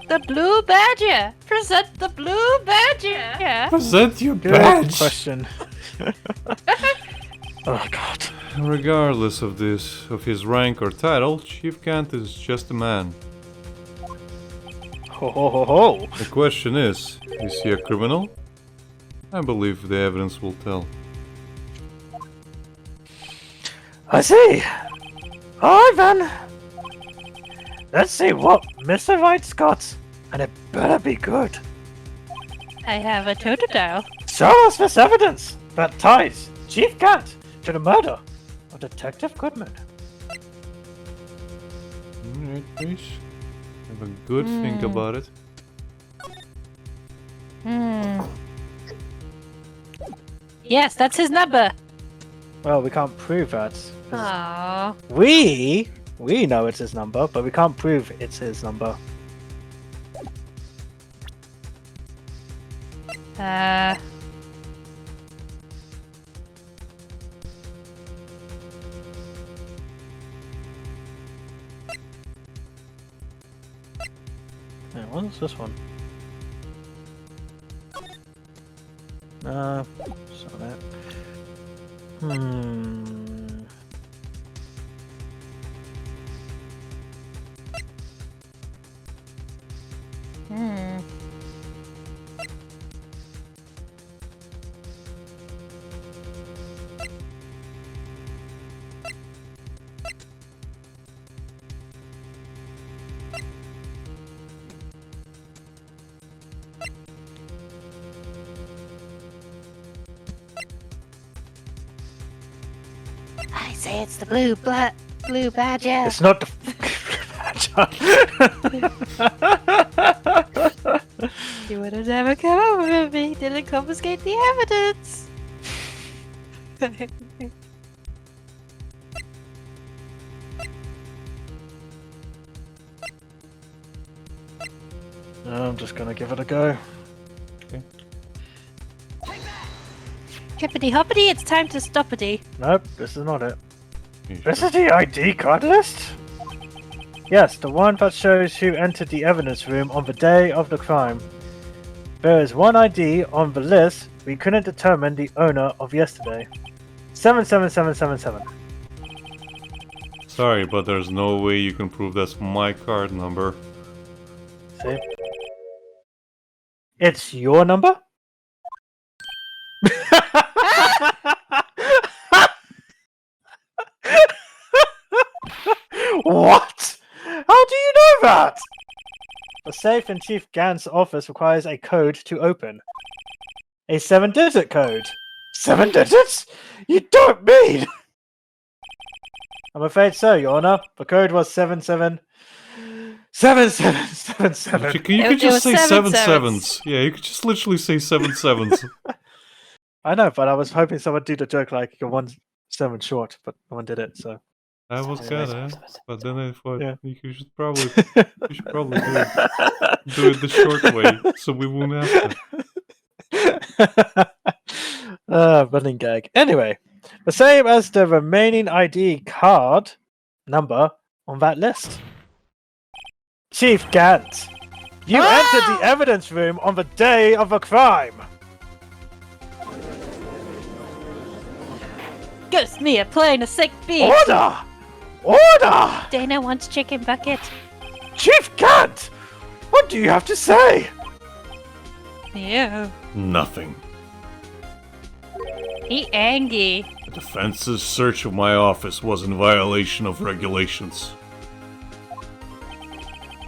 The blue badger! Present the blue badger! Yeah. Present your Good badge! question. Oh God. Regardless of his rank or title, Chief Gant is just a man. Ho ho ho ho. The question is he a criminal? I believe the evidence will tell. I see. Alright then. Let's see what Mr. Wright's got, and it better be good. I have a totodile. Show us this evidence that ties Chief Gant to the murder of Detective Goodman. Alright, Rhys. Have a good think about it. Yes, that's his number. Well, we can't prove that. 'Cause Aww. we know it's his number, but we can't prove it's his number. Yeah, what's this one? So that. I say it's the blue badger. It's not the. You would have never come over with me. Didn't confiscate the evidence. I'm just gonna give it a go. Hippity hoppity, it's time to stoppity. Nope, this is not it. You This sure? is the ID card list? Yes, the one that shows who entered the evidence room on the day of the crime. There is one ID on the list we couldn't determine the owner of yesterday. 77777. Sorry, but there's no way you can prove that's my card number. See? It's your number? What? How do you know that? The safe in Chief Gant's office requires a code to open. A 7-digit code. 7 digits? You don't mean! I'm afraid so, Your Honor. The code was 777777. You could It just was say 7 7 sevens. Yeah, you could just literally say 7 sevens. I know, but I was hoping someone would do the joke like you're 1 7 short, but no one did it, so. I was gonna, but then I thought Yeah. you should probably do it the short way, so we won't have to. Running gag. Anyway, the same as the remaining ID card number on that list. Chief Gant, you entered the evidence room on the day of the crime. Ghost me playing a sick beat. Order! Order! Dana wants chicken bucket. Chief Gant, what do you have to say? Yeah. Nothing. He angry. The defense's search of my office was in violation of regulations.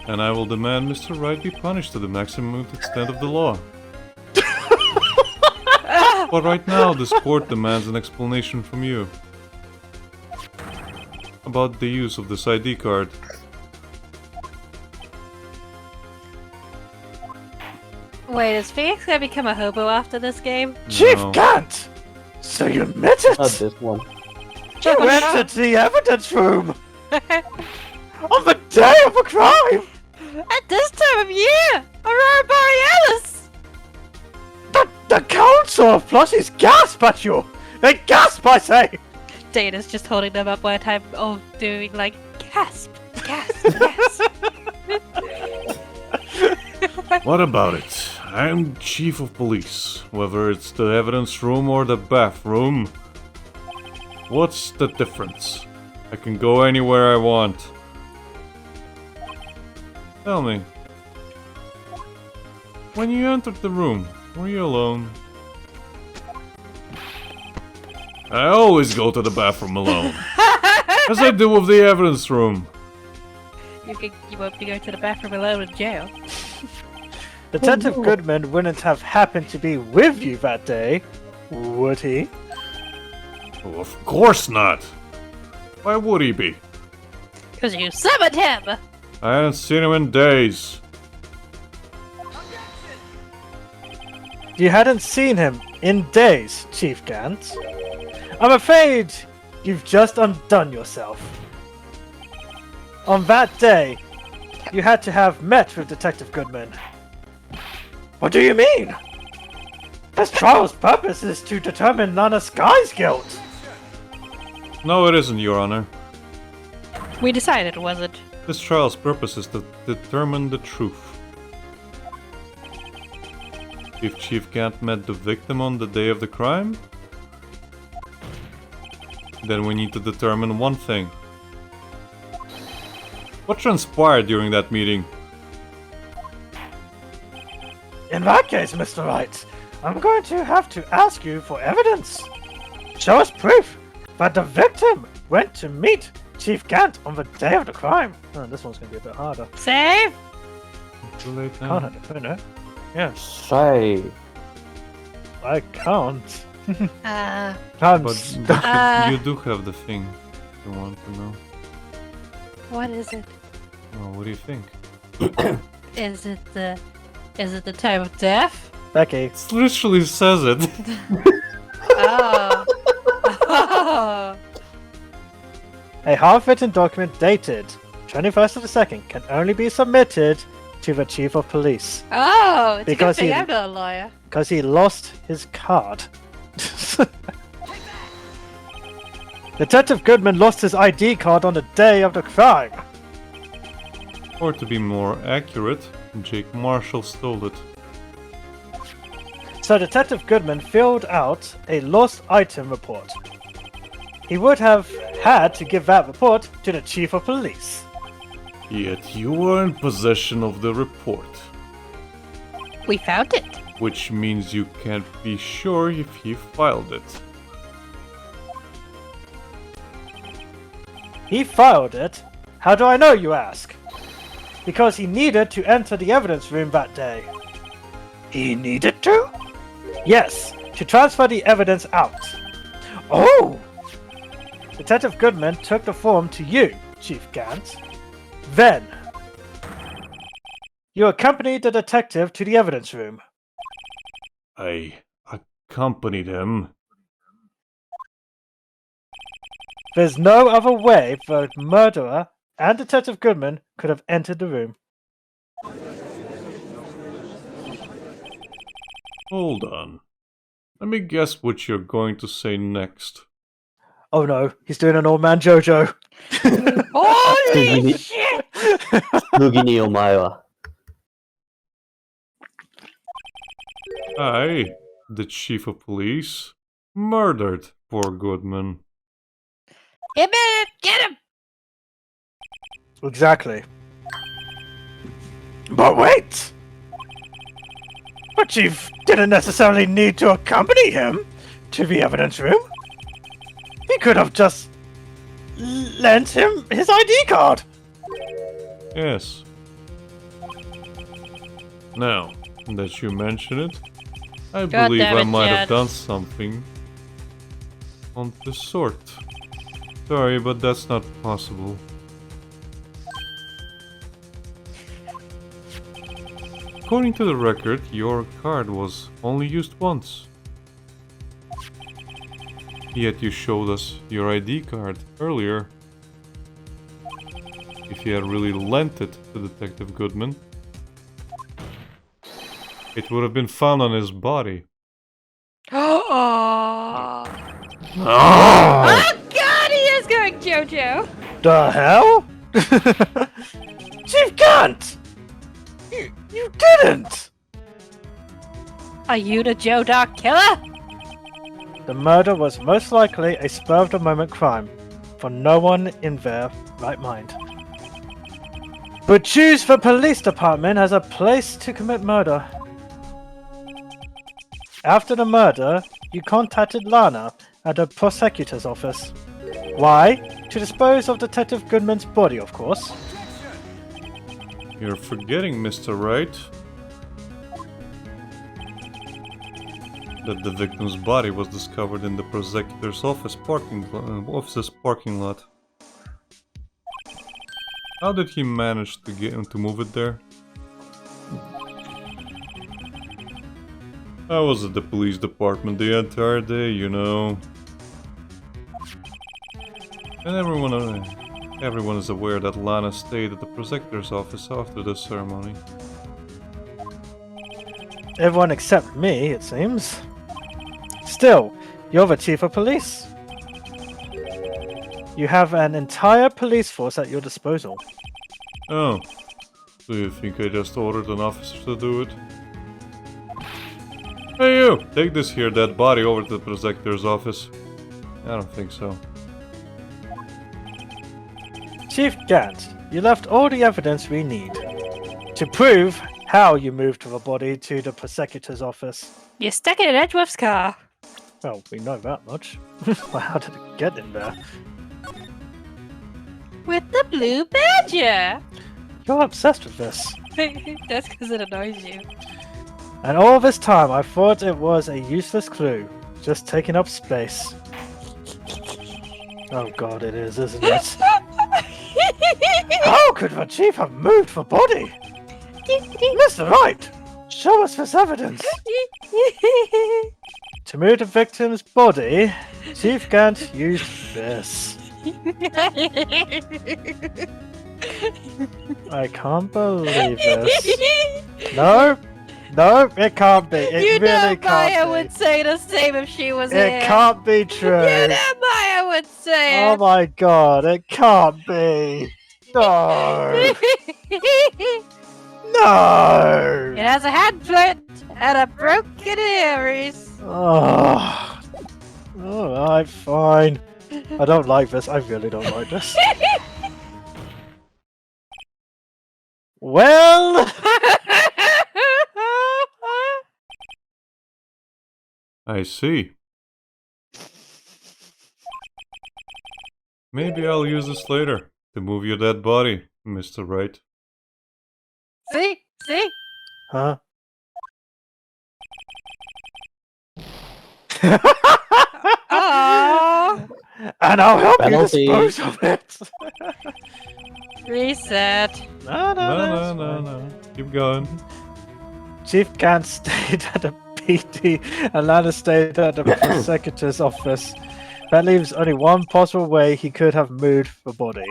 And I will demand Mr. Wright be punished to the maximum extent of the law. But right now, this court demands an explanation from you. About the use of this ID card. Wait, is Phoenix gonna become a hobo after this game? Chief No. Gant, so you admit it? Not this one. You entered the evidence room on the day of the crime. At this time of year! Aurora Borealis! The council of plushies gasp at you. They gasp, I say. Dana's just holding them up one time, doing like gasp, gasp, gasp. What about it? I'm chief of police. Whether it's the evidence room or the bathroom. What's the difference? I can go anywhere I want. Tell me. When you entered the room, were you alone? I always go to the bathroom alone. As I do with the evidence room. You won't be going to the bathroom alone in jail. Detective Goodman wouldn't have happened to be with you that day, would he? Oh, of course not. Why would he be? Because you summoned him! I hadn't seen him in days. You hadn't seen him in days, Chief Gant. I'm afraid you've just undone yourself. On that day, you had to have met with Detective Goodman. What do you mean? This trial's purpose is to determine Nana Sky's guilt. No, it isn't, Your Honor. We decided it wasn't. This trial's purpose is to determine the truth. If Chief Gant met the victim on the day of the crime, then we need to determine one thing. What transpired during that meeting? In that case, Mr. Wright, I'm going to have to ask you for evidence. Show us proof that the victim went to meet Chief Gant on the day of the crime. Oh, this one's going to be a bit harder. Save! Too late Can't now. I? No. Yeah, Say. I can't. Uh, I'm But stuck. you do have the thing. If you want to know. what is it? Well, what do you think? Is it the time of death? Becky, It literally says it. Oh. Oh. a half-written document dated 21st of the 2nd can only be submitted to the Chief of Police Oh, it's Because a good thing he- I'm not a lawyer. because he lost his card. Detective Goodman lost his ID card on the day of the crime. Or to be more accurate, Jake Marshall stole it. So Detective Goodman filled out a lost item report. He would have had to give that report to the Chief of Police. Yet you were in possession of the report, We found it. which means you can't be sure if he filed it. He filed it. How do I know, you ask? Because he needed to enter the evidence room that day. He needed to? Yes, to transfer the evidence out. Oh! Detective Goodman took the form to you, Chief Gant. Then, you accompanied the detective to the evidence room. I accompanied him. There's no other way the murderer and Detective Goodman could have entered the room. Hold on. Let me guess what you're going to say next. Oh no, he's doing an old man JoJo. Holy shit! Nugini Omawa. I, the chief of police, murdered poor Goodman. Hit it! Get him! Exactly. But wait! But Chief didn't necessarily need to accompany him to the evidence room. He could have just lent him his ID card. Yes. Now that you mention it, I God believe damn I it, might have Chad. done something on the sort. Sorry, but that's not possible. According to the record, your card was only used once. Yet you showed us your ID card earlier. If you had really lent it to Detective Goodman, it would have been found on his body. Oh. Oh! Oh god, he is going JoJo! The hell? Chief Gant! You didn't! Are you the Joe Dark killer? The murder was most likely a spur-of-the-moment crime, for no one in their right mind would choose the police department as a place to commit murder. After the murder, you contacted Lana at the prosecutor's office. Why? To dispose of Detective Goodman's body, of course. You're forgetting, Mr. Wright, that the victim's body was discovered in the prosecutor's office's parking lot. How did he manage to get him to move it there? I was at the police department the entire day, you know. And everyone is aware that Lana stayed at the prosecutor's office after the ceremony. Everyone except me, it seems. Still, you're the chief of police. You have an entire police force at your disposal. Oh, do you think I just ordered an officer to do it? Hey you! Take this here dead body over to the prosecutor's office. I don't think so. Chief Gant, you left all the evidence we need to prove how you moved the body to the prosecutor's office. You stuck it in Edgeworth's car. Well, we know that much. Well, how did it get in there? With the blue badger! You're obsessed with this. That's because it annoys you. And all this time I thought it was a useless clue. Just taking up space. Oh god, it is, isn't it? How could the chief have moved the body? Mr. Wright, show us this evidence. To move the victim's body, Chief Gant used this. I can't believe this. No, it can't be. It You really know can't Maya be. would say the same if she was It here. can't be true. You know Maya would say Oh it. my god, it can't be. No. No. It has a hand flint and a broken ear, Rhys. Oh. Alright, fine. I don't like this. I really don't like this. Well, I see. Maybe I'll use this later to move your dead body, Mr. Wright. See? huh? Oh, And I'll help Penalty. you dispose of it. reset. No, that's fine. No. Keep going. Chief Gant stayed at the PD and Lana stayed at the prosecutor's office. That leaves only one possible way he could have moved the body.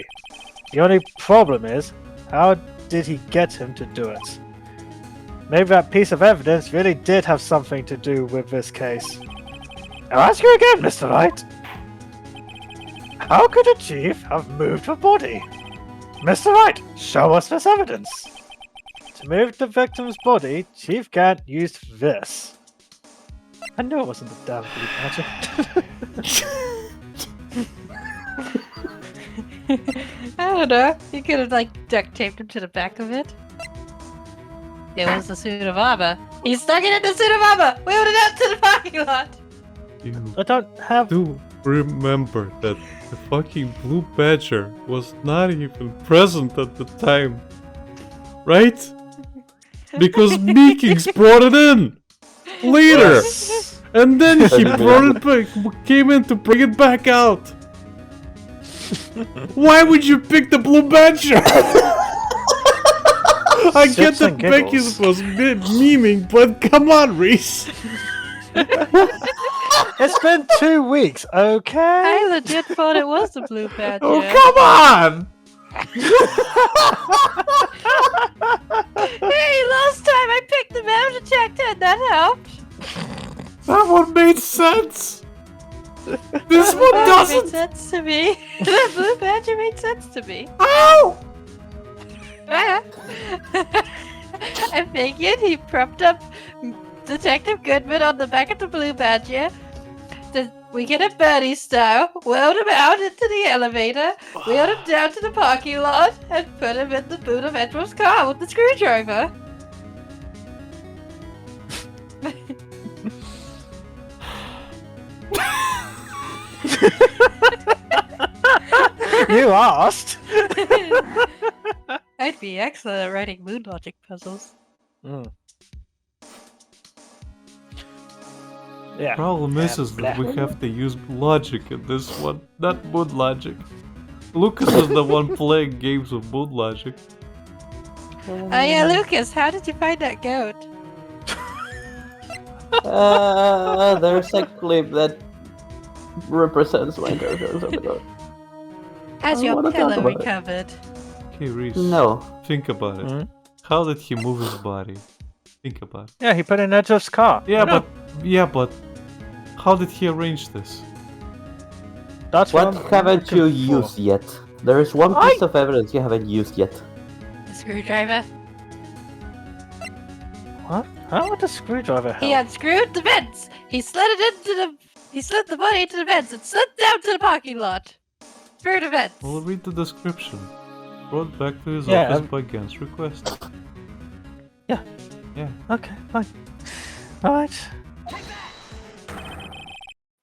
The only problem is, how did he get him to do it? Maybe that piece of evidence really did have something to do with this case. I'll ask you again, Mr. Wright. How could a chief have moved the body? Mr. Wright, show us this evidence. To move the victim's body, Chief Gant used this. I knew it wasn't the damn blue magic. I don't know. You could have like duct taped him to the back of it. It was the suit of armor. He stuck it in the suit of armor. Wheeled it out to the parking lot. You I don't have. do remember that the fucking Blue Badger was not even present at the time. Right? Because Meekings brought it in later. And then he brought it back, came in to bring it back out. Why would you pick the Blue Badger? I get Shits that and Becky giggles. was memeing, but come on, Rhys. It's been 2 weeks, okay? I legit thought it was the blue badger. Oh, come on! Hey, last time I picked the metal detector and that helped. That one made sense. This one That made doesn't. sense to me. The blue badger made sense to me. Ow! I figured he propped up Detective Goodman on the back of the blue badger. We get a birdie style, wheeled him out into the elevator, wheeled him down to the parking lot, and put him in the boot of Edward's car with the screwdriver. You asked. I'd be excellent at writing moon logic puzzles. Mm. Yeah. Problem is that we have to use logic in this one, not mood logic. Lucas is the one playing games with mood logic. Oh yeah, Lucas, how did you find that goat? There's a clip that represents my characters of the god. Has I your wanna talk pillow about it. recovered? Okay, Rhys. No. Think about it. Mhm. How did he move his body? Think about it. Yeah, he put in Edge's car. Yeah, I know. but how did he arrange this? That's What I'm haven't you looking for. used yet? There is one piece of evidence you haven't used yet. The screwdriver? What? How would the screwdriver help? He unscrewed the vents! He slid the body into the vents and slid down to the parking lot. Through the vents. We'll read the description. Brought back to his Yeah, office by Gant's request. Yeah. Yeah. Okay, fine. Alright.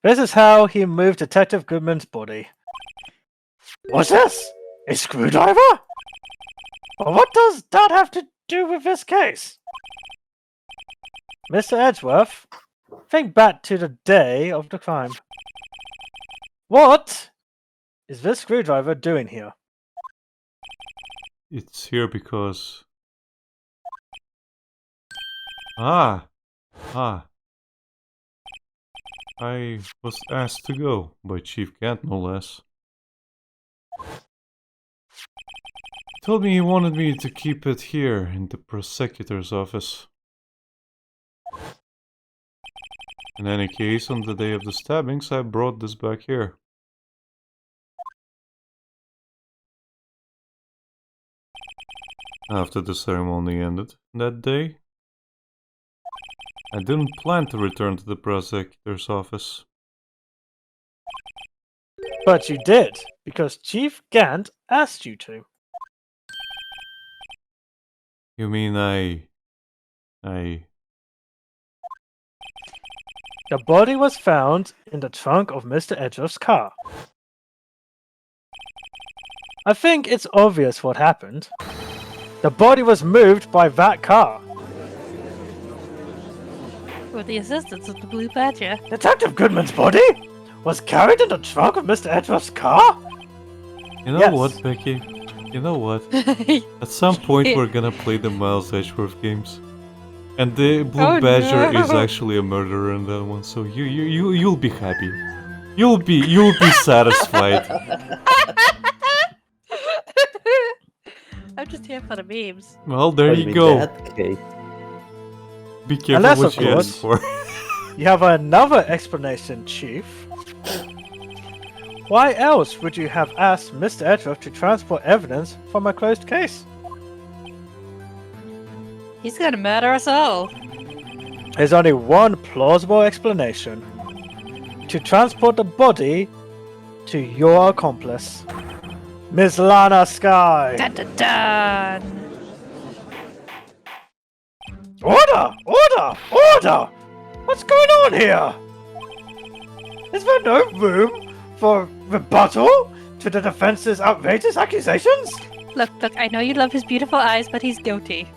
This is how he moved Detective Goodman's body. What's this? A screwdriver? Well, what does that have to do with this case? Mr. Edgeworth, Think back to the day of the crime. What is this screwdriver doing here? It's here because... Ah! I was asked to go by Chief Gant, no less. He told me he wanted me to keep it here in the prosecutor's office. In any case, on the day of the stabbings, I brought this back here. After the ceremony ended that day, I didn't plan to return to the prosecutor's office. But you did, because Chief Gant asked you to. You mean The body was found in the trunk of Mr. Edgeworth's car. I think it's obvious what happened. The body was moved by that car. With the assistance of the Blue Badger. Detective Goodman's body was carried in the trunk of Mr. Edgeworth's car? You know Yes. what, Becky? You know what? At some point we're gonna play the Miles Edgeworth games. And the Blue Oh, Badger no. is actually a murderer in that one, so you'll be happy. You'll be satisfied. I'm just here for the memes. Well, there But you in go. that case, Be careful Unless, what of you ask for. You have another explanation, Chief. Why else would you have asked Mr. Edgeworth to transport evidence from a closed case? He's gonna murder us all. There's only one plausible explanation. To transport the body to your accomplice, Miss Lana Sky. Dun dun dun! Order! Order! Order! What's going on here? Is there no room for rebuttal to the defense's outrageous accusations? Look, I know you love his beautiful eyes, but he's guilty.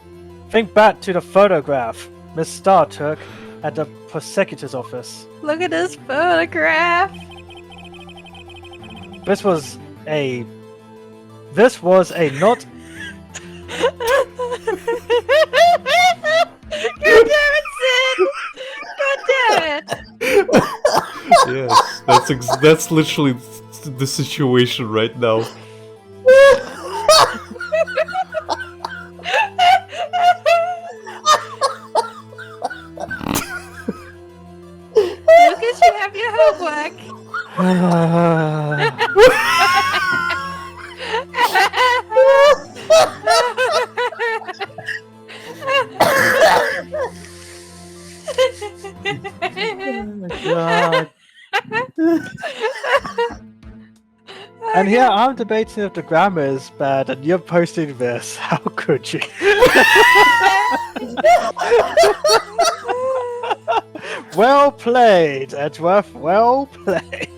Think back to the photograph Miss Starr took at the prosecutor's office. Look at this photograph! This was a not. God damn it, Sid! God damn it! Yes, that's literally the situation right now. Lucas, you have your homework. God. And here I'm debating if the grammar is bad, and you're posting this. How could you? Well played, Edgeworth. Well played.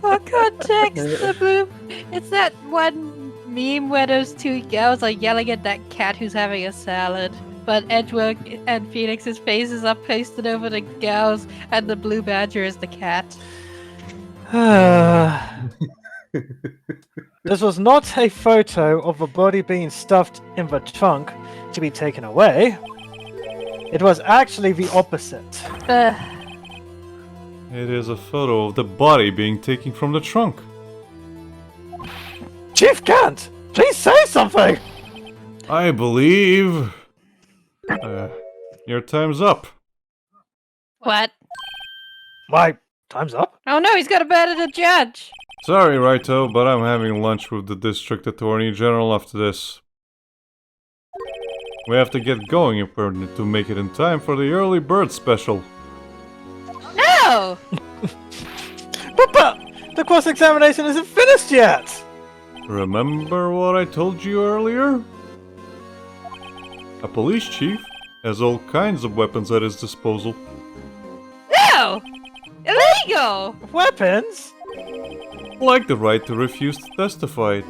For context, the blue. It's that one meme where those two girls are yelling at that cat who's having a salad. But Edgeworth and Phoenix's faces are pasted over the girls, and the blue badger is the cat. This was not a photo of a body being stuffed in the trunk to be taken away. It was actually the opposite. It is a photo of the body being taken from the trunk. Chief Gant, please say something! I believe... your time's up. What? My time's up? Oh no, he's got to murder the judge! Sorry, Righto, but I'm having lunch with the District Attorney General after this. We have to get going if we're to make it in time for the early bird special. No! But the cross-examination isn't finished yet! Remember what I told you earlier? A police chief has all kinds of weapons at his disposal. No! Illegal! Weapons? Like the right to refuse to testify.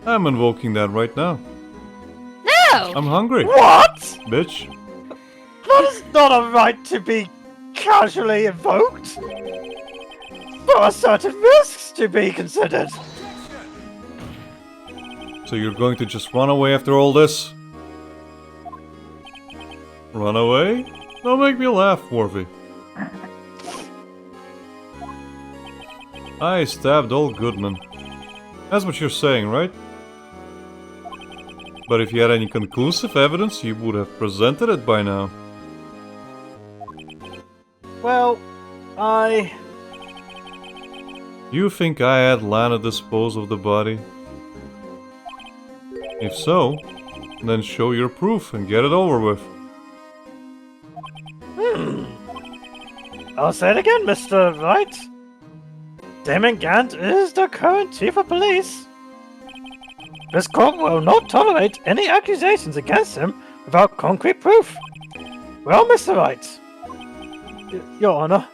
I'm invoking that right now. No! I'm hungry, What? bitch. That is not a right to be casually invoked for certain risks to be considered. So you're going to just run away after all this? Run away? Don't make me laugh, Morphy. I stabbed old Goodman. That's what you're saying, right? But if you had any conclusive evidence, you would have presented it by now. Well, You think I had Lana dispose of the body? If so, then show your proof and get it over with. I'll say it again, Mr. Wright. Damon Gant is the current chief of police. This court will not tolerate any accusations against him without concrete proof. Well, Mr. Wright, Your Honor.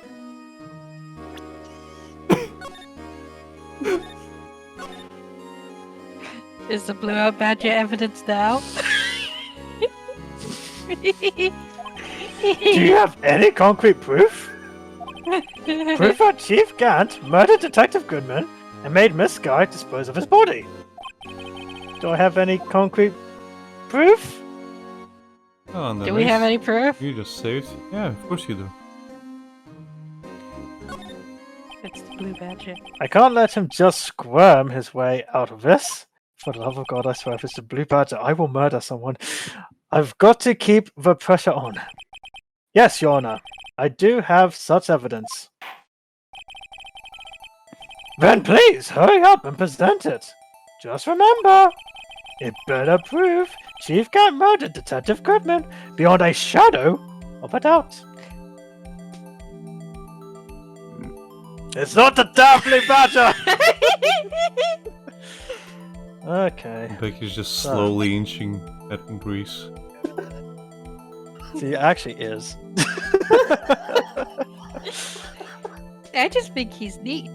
Is the blue out badger evidence now? Do you have any concrete proof? Proof that Chief Gant murdered Detective Goodman and made Miss Guy dispose of his body. Do I have any concrete proof? Oh, and Do we have any proof? You just saved? Yeah, of course you do. It's the blue badger. I can't let him just squirm his way out of this. For the love of God, I swear, if it's the blue badger, I will murder someone. I've got to keep the pressure on. Yes, Your Honor, I do have such evidence. Then please, hurry up and present it. Just remember, it better prove Chief Gant murdered Detective Goodman beyond a shadow of a doubt. It's not the damn blue badger! Okay. Becky's just slowly inching at Rhys. See, it actually is. I just think he's neat.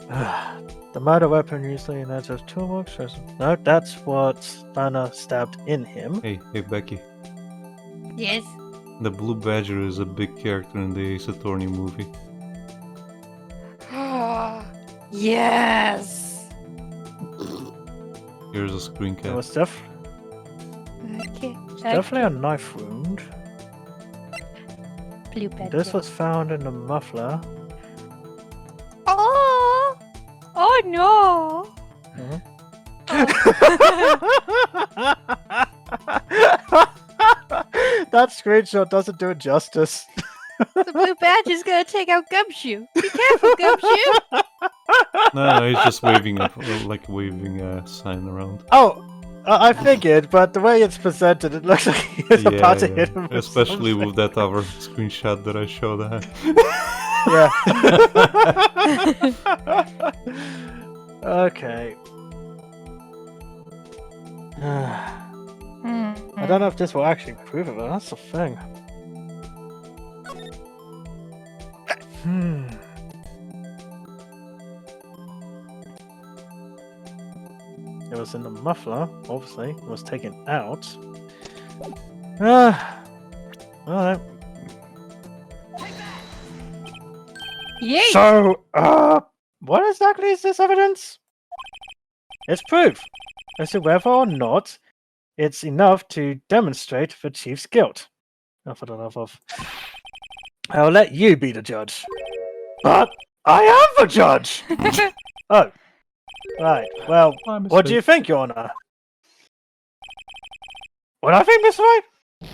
The murder weapon usually in edge of toolbox. No, that's what Lana stabbed in him. Hey, Becky. Yes. The Blue Badger is a big character in the Ace Attorney movie. Yes. Here's a screen It cap. was Okay. definitely a knife wound. Blue badger. This was found in the muffler. Oh! Oh no! That screenshot doesn't do it justice. The blue badger's gonna take out Gumshoe. Be careful, Gumshoe! No, he's just waving a sign around. Oh, I figured, but the way it's presented, it looks like he's about to hit him. With Especially something. with that other screenshot that I showed. Yeah. Okay. I don't know if this will actually prove it, but that's the thing. It was in the muffler, obviously. It was taken out. Alright. Yay! So, what exactly is this evidence? It's proof as to whether or not it's enough to demonstrate the chief's guilt. Oh, for the love of... I'll let you be the judge. But I am the judge! Oh. Right, well, what do you think, Your Honor? What I think, Miss Wright,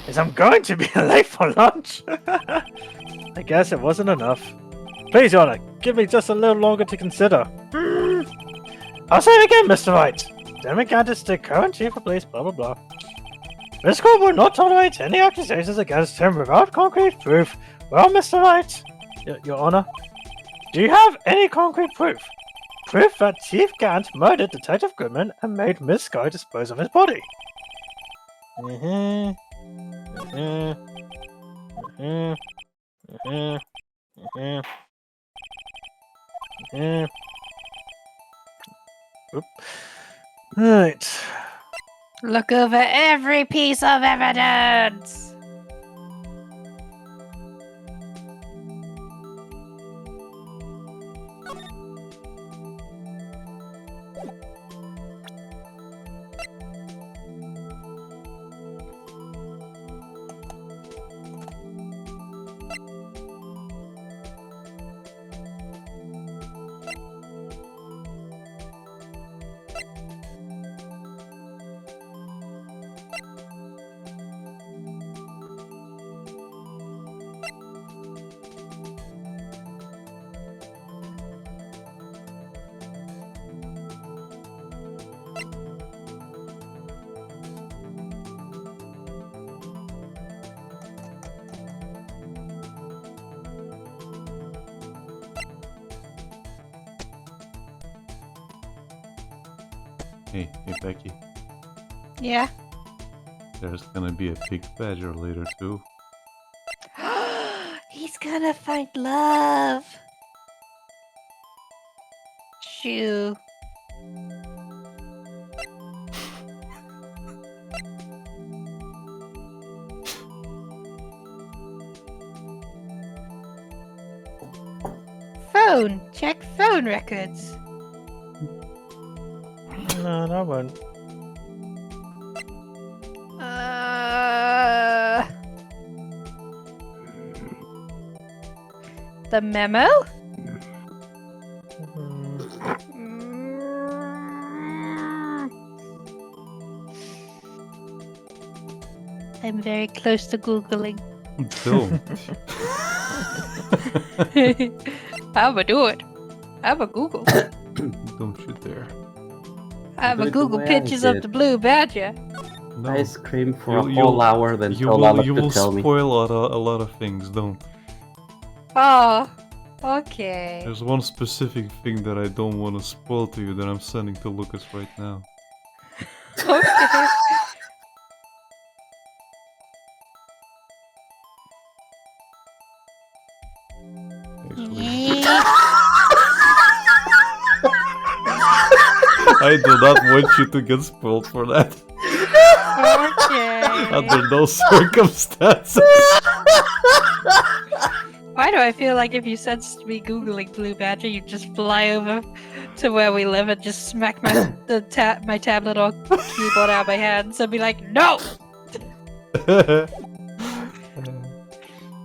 is I'm going to be late for lunch. I guess it wasn't enough. Please, Your Honor, give me just a little longer to consider. I'll say it again, Mr. Wright. Damon Gant is the current chief of police, blah blah blah. This court will not tolerate any accusations against him without concrete proof. Well, Mr. Wright, Your Honor, do you have any concrete proof? Proof that Chief Gant murdered Detective Goodman and made Miss Sky dispose of his body. Right. Look over every piece of evidence! Hey, Becky. Yeah. There's gonna be a big badger later too. He's gonna find love. Shoo. Phone. Check phone records. No, that won't. The memo? I'm very close to Googling. Don't. I'ma do it. I'ma Google. Don't you dare. I'ma Do it the Google way I pictures of did. the blue badger. No. I scream for a You- whole hour, then You tell will, Alec you to will tell me. spoil a lot of things, don't. Oh, okay. There's one specific thing that I don't want to spoil to you that I'm sending to Lucas right now. Okay. Actually, I do not want you to get spoiled for that. Okay. Under no circumstances. Why do I feel like if you said me Googling blue badger, you'd just fly over to where we live and just smack my my tablet or keyboard out of my hands and be like, no!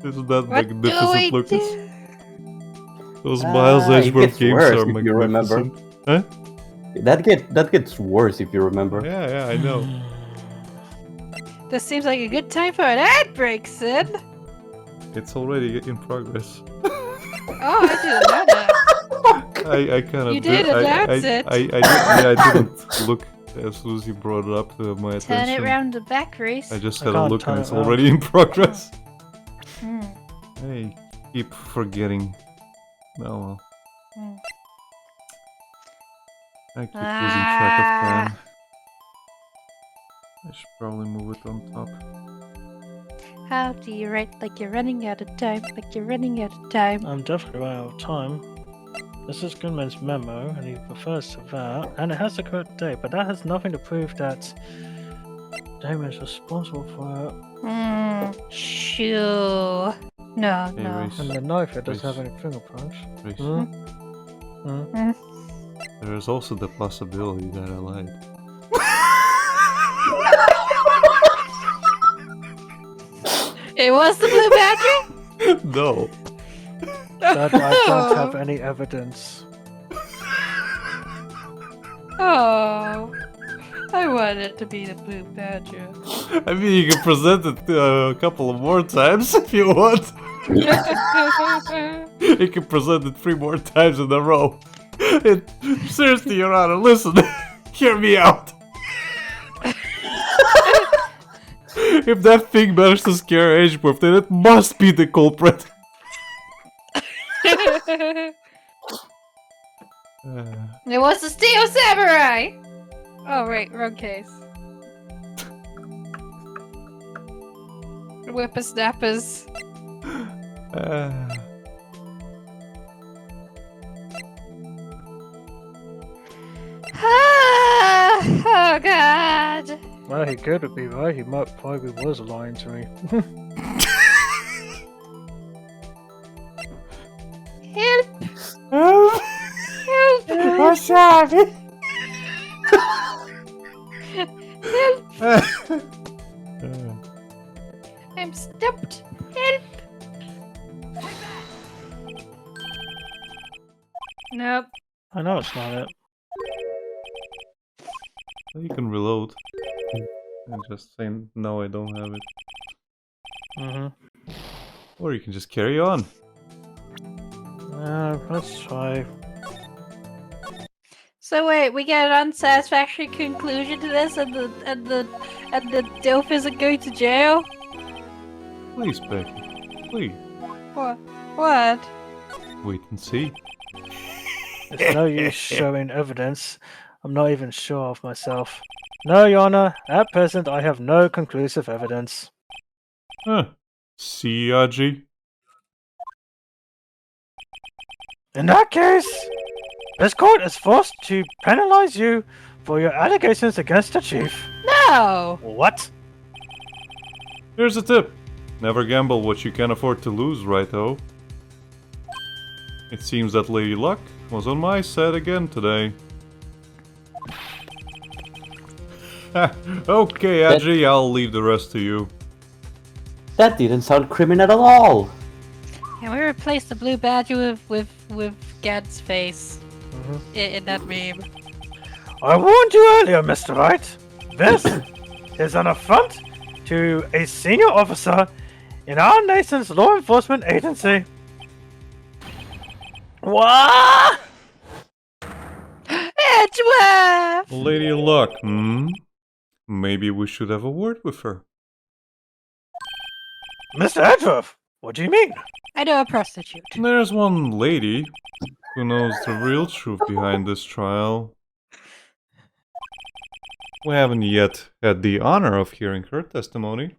Isn't that What do magnificent, we Lucas? do? Those Miles It Edgeworth gets games worse are if you remember. magnificent. Huh? That gets worse if you remember. Yeah, I know. This seems like a good time for an ad break, Sid. It's already in progress. Oh, I didn't know that. I kind of You did announce it. I didn't look as soon as you brought it up to my Turn attention. it round the back, Rhys. I just I had a can't look turn and it it's round. already in progress. Hmm. I keep forgetting. Oh well. Hmm. I keep losing track of Ah. time. I should probably move it on top. How do you write like you're running out of time? Like you're running out of time. I'm definitely running out of time. This is Goodman's memo, and he refers to that, and it has the correct date, but that has nothing to prove that Damon is responsible for it. Shoo. No, Hey, no. Rhys, And the knife, it doesn't Rhys. have any fingerprints. Rhys, Hmm? there is also the possibility that I lied. It was the blue badger? No. That I don't have any evidence. Oh. I want it to be the blue badger. I mean, you can present it a couple of more times if you want. You can present it 3 more times in a row. Seriously, Your Honor, listen. Hear me out. If that thing managed to scare Edgeworth, then it must be the culprit. It was the Steel Samurai! Oh, right, wrong case. Whippersnappers. Oh, God. Well, he could be right. He might probably was lying to me. Help! Help! What's that? Help! I'm stumped. Help! Nope. I know it's not it. You can reload. And just say, no, I don't have it. Mm-hmm. Or you can just carry on. Let's try. So wait, we get an unsatisfactory conclusion to this, and the Dilf isn't going to jail. Please, Becky. Please. What? What? Wait and see. It's no use showing evidence I'm not even sure of myself. No, Your Honor, at present I have no conclusive evidence. Huh. See, Aji? In that case, this court is forced to penalize you for your allegations against the chief. No! What? Here's a tip. Never gamble what you can afford to lose, Righto. It seems that Lady Luck was on my side again today. Okay, Aji, I'll leave the rest to you. That didn't sound criminal at all. Can we replace the blue badger with Gad's face in that meme? I warned you earlier, Mr. Wright. This is an affront to a senior officer in our nation's law enforcement agency. What? Edgeworth! Lady Luck, Maybe we should have a word with her. Mr. Edgeworth, what do you mean? I know a prostitute. There's one lady who knows the real truth behind this trial. We haven't yet had the honor of hearing her testimony.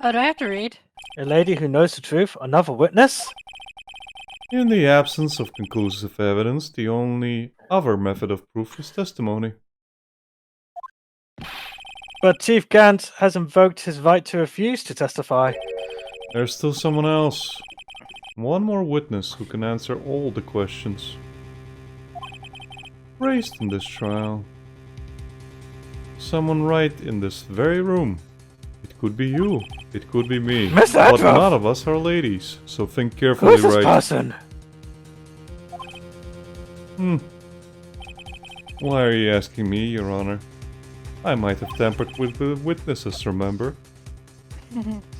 Oh, do I have to read? A lady who knows the truth, another witness? In the absence of conclusive evidence, the only other method of proof is testimony. But Chief Gant has invoked his right to refuse to testify. There's still someone else. One more witness who can answer all the questions raised in this trial. Someone right in this very room. It could be you. It could be me. Mr. But Edgeworth! none of us are ladies, so think carefully, Who's this Wright. person? Why are you asking me, Your Honor? I might have tampered with the witnesses, remember?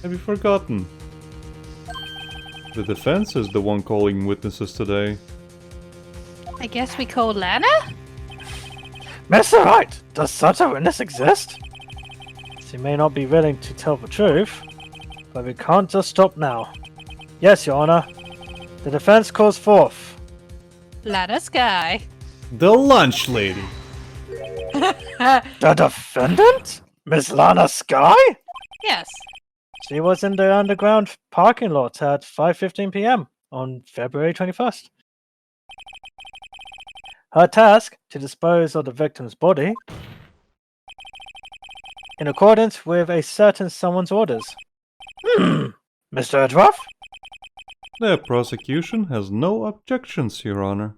Have you forgotten? The defense is the one calling witnesses today. I guess we call Lana? Mr. Wright, does such a witness exist? She may not be willing to tell the truth, but we can't just stop now. Yes, Your Honor. The defense calls forth. Lana Sky. The lunch lady! The defendant? Miss Lana Sky? Yes. She was in the underground parking lot at 5:15 p.m. on February 21st. Her task, to dispose of the victim's body, in accordance with a certain someone's orders. Mr. Edgeworth? The prosecution has no objections, Your Honor.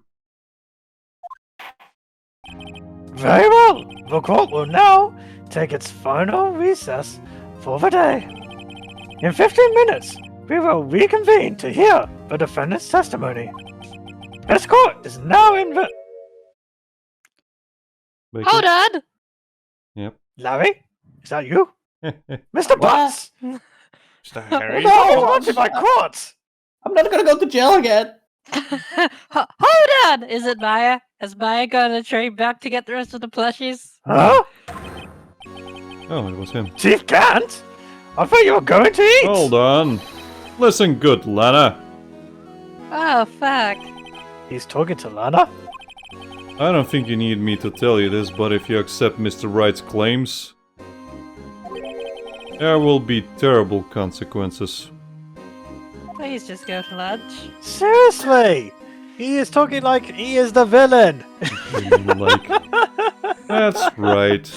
Very well. The court will now take its final recess for the day. In 15 minutes, we will reconvene to hear the defendant's testimony. This court is now in the... Becky? Hold on! Yep. Larry? Is that you? Mr. Mr. Butts! Harry? No! Watching my court! I'm not gonna go to jail again. Hold on! Is it Maya? Is Maya going to train back to get the rest of the plushies? Huh? Oh, it was him. Chief Gant? I thought you were going to eat! Hold on. Listen good, Lana. Oh, fuck. He's talking to Lana? I don't think you need me to tell you this, but if you accept Mr. Wright's claims, there will be terrible consequences. Please just go to lunch. Seriously! He is talking like he is the villain! That's right.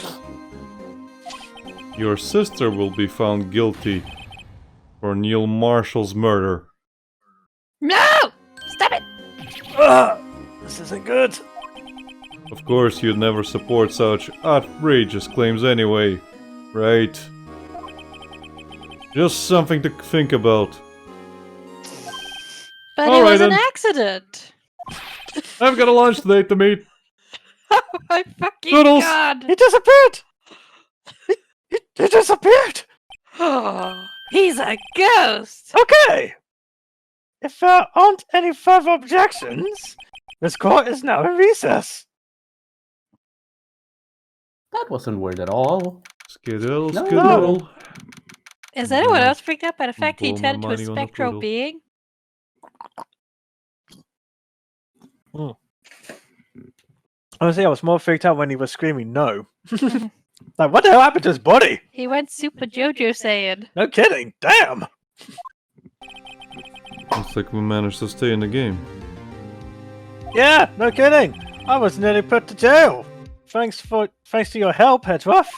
Your sister will be found guilty for Neil Marshall's murder. No! Stop it! This isn't good. Of course, you'd never support such outrageous claims anyway, right? Just something to think about. But All it right, was an then. accident! I've got a lunch date to meet. Oh my fucking Toodles. god! He disappeared! He disappeared! Oh, he's a ghost! Okay! If there aren't any further objections, this court is now in recess. That wasn't weird at all. Skiddle, No. skiddle. Is anyone else freaked out by the fact he Blow my turned into a money on the spectral poodle. being? Honestly, I was more freaked out when he was screaming no. Like, what the hell happened to his body? He went Super JoJo Saiyan. No kidding. Damn. Looks like we managed to stay in the game. Yeah, no kidding. I was nearly put to jail. Thanks to your help, Hedgeroth.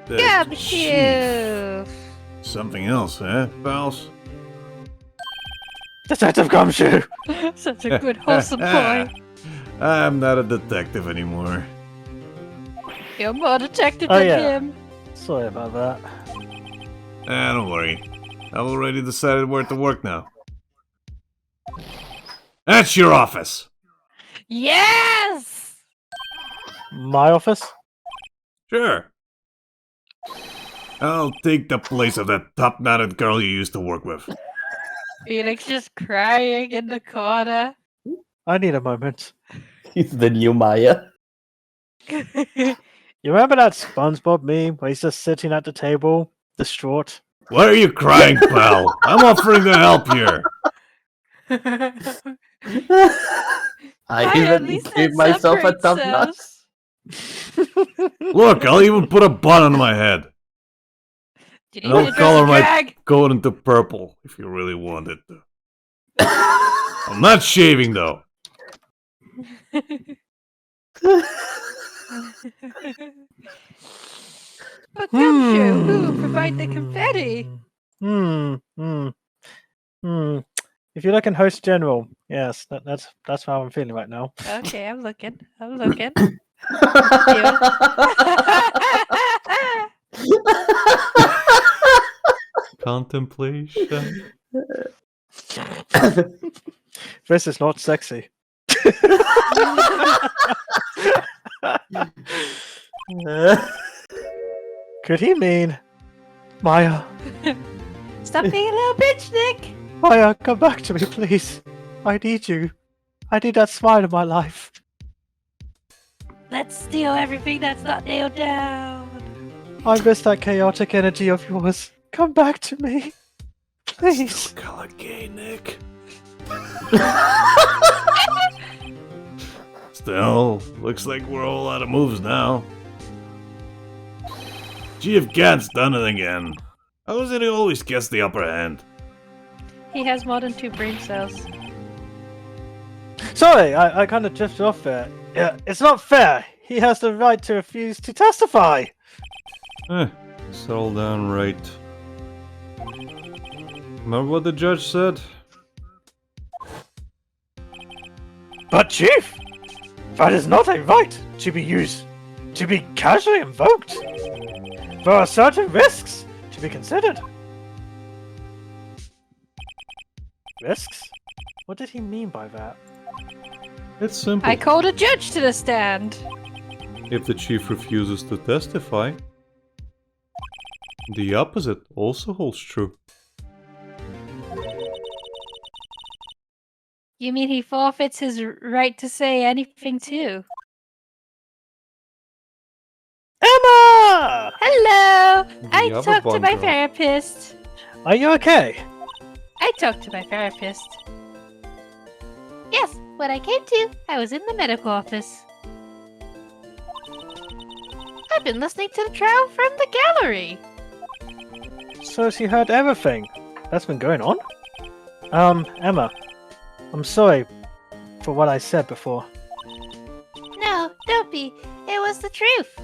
Gumshoe! Something else, eh, pals? Detective Gumshoe. Such a good, wholesome boy. I'm not a detective anymore. You're more detective Oh, than yeah. him. Sorry about that. Don't worry. I've already decided where to work now. That's your office! Yes! My office? Sure. I'll take the place of that top-knotted girl you used to work with. Felix just crying in the corner. I need a moment. He's the new Maya. You remember that SpongeBob meme where he's just sitting at the table, distraught? Why are you crying, pal? I'm offering to help here. I at even least gave had myself a some top brain knot. cells. Look, I'll even put a bun on my head. Did And you I'll need to color dress a my drag? coat into purple if you really want it. I'm not shaving though. But Gumshoe, who provide the confetti? Hmm. If you look in Host General, yes, that's how I'm feeling right now. Okay, I'm looking. I'm looking. Contemplation. This is not sexy. Could he mean Maya? Stop being a little bitch, Nick. Maya, come back to me, please. I need you. I need that smile in my life. Let's steal everything that's not nailed down. I miss that chaotic energy of yours. Come back to me. Please. Color gay, Nick. Still, looks like we're all out of moves now. Chief Cat's done it again. How is it he always gets the upper hand? He has more than 2 brain cells. Sorry, I kind of drifted off there. Yeah, it's not fair. He has the right to refuse to testify. Settle down, Wright. Remember what the judge said? But Chief, that is not a right to be used, to be casually invoked. There are certain risks to be considered. Risks? What did he mean by that? It's simple. I called a judge to the stand. If the chief refuses to testify, the opposite also holds true. You mean he forfeits his right to say anything too? Emma! Hello! I other talked to Bond my girl. therapist. Are you okay? I talked to my therapist. Yes, when I came to, I was in the medical office. I've been listening to the trial from the gallery. So she heard everything that's been going on? Emma, I'm sorry for what I said before. No, don't be. It was the truth.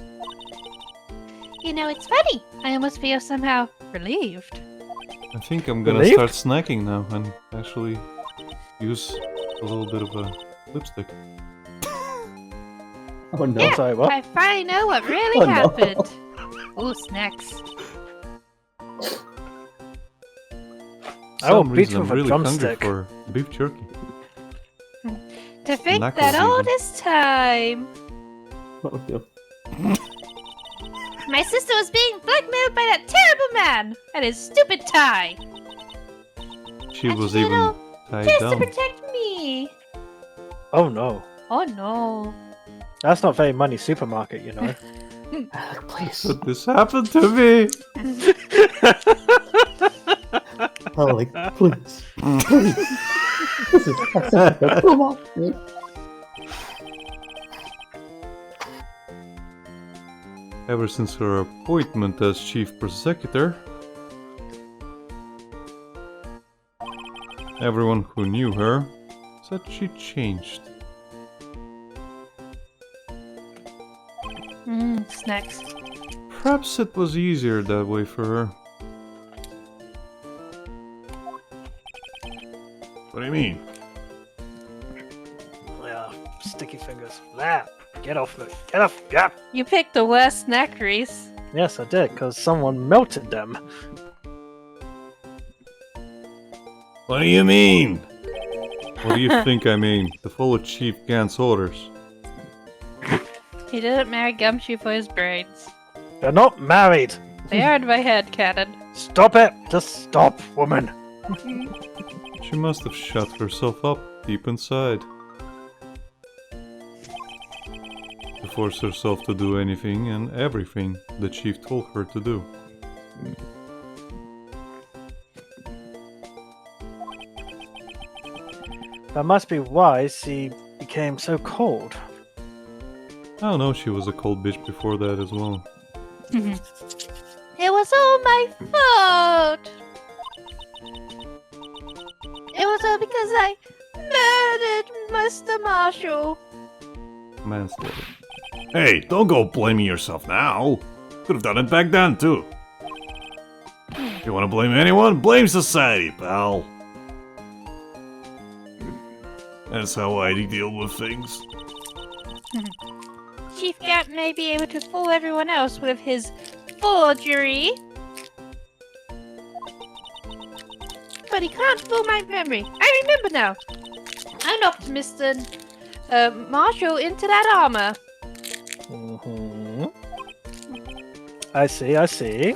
You know, it's funny. I almost feel somehow relieved. I think I'm gonna Relieved? start snacking now and actually use a little bit of a lipstick. Oh no. Yeah. Sorry, what? I finally know what really Oh, no. happened. Ooh, snacks. I will Some beat reason you I'm with a really drumstick. hungry for beef jerky. To think Knuckles that all even. this time, Oh, no. my sister was being blackmailed by that terrible man and his stupid tie. She And was she did even all tied just to down. protect me. Oh no. Oh no. That's not very money supermarket, you know. Please. But this happened to me. Please. Please. This is come on. Ever since her appointment as chief prosecutor, everyone who knew her said she changed. Snacks. Perhaps it was easier that way for her. What do you mean? Yeah, sticky fingers. There. Get off it. Get off. Yeah. You picked the worst snack, Rhys. Yes, I did, because someone melted them. What do you mean? What do you think I mean? To follow Chief Gant's orders. He didn't marry Gumshoe for his braids. They're not married. They are in my head, Cannon. Stop it. Just stop, woman. She must have shut herself up deep inside. To force herself to do anything and everything the chief told her to do. That must be why she became so cold. I don't know, she was a cold bitch before that as well. It was all my fault. It was all because I murdered Mr. Marshall. Manslaughter. Hey, don't go blaming yourself now. Could have done it back then too. You wanna blame anyone? Blame society, pal. That's how I deal with things. Chief Gant may be able to fool everyone else with his forgery, but he can't fool my memory. I remember now. I knocked Mr. Marshall into that armor. Mm-hmm. I see, I see.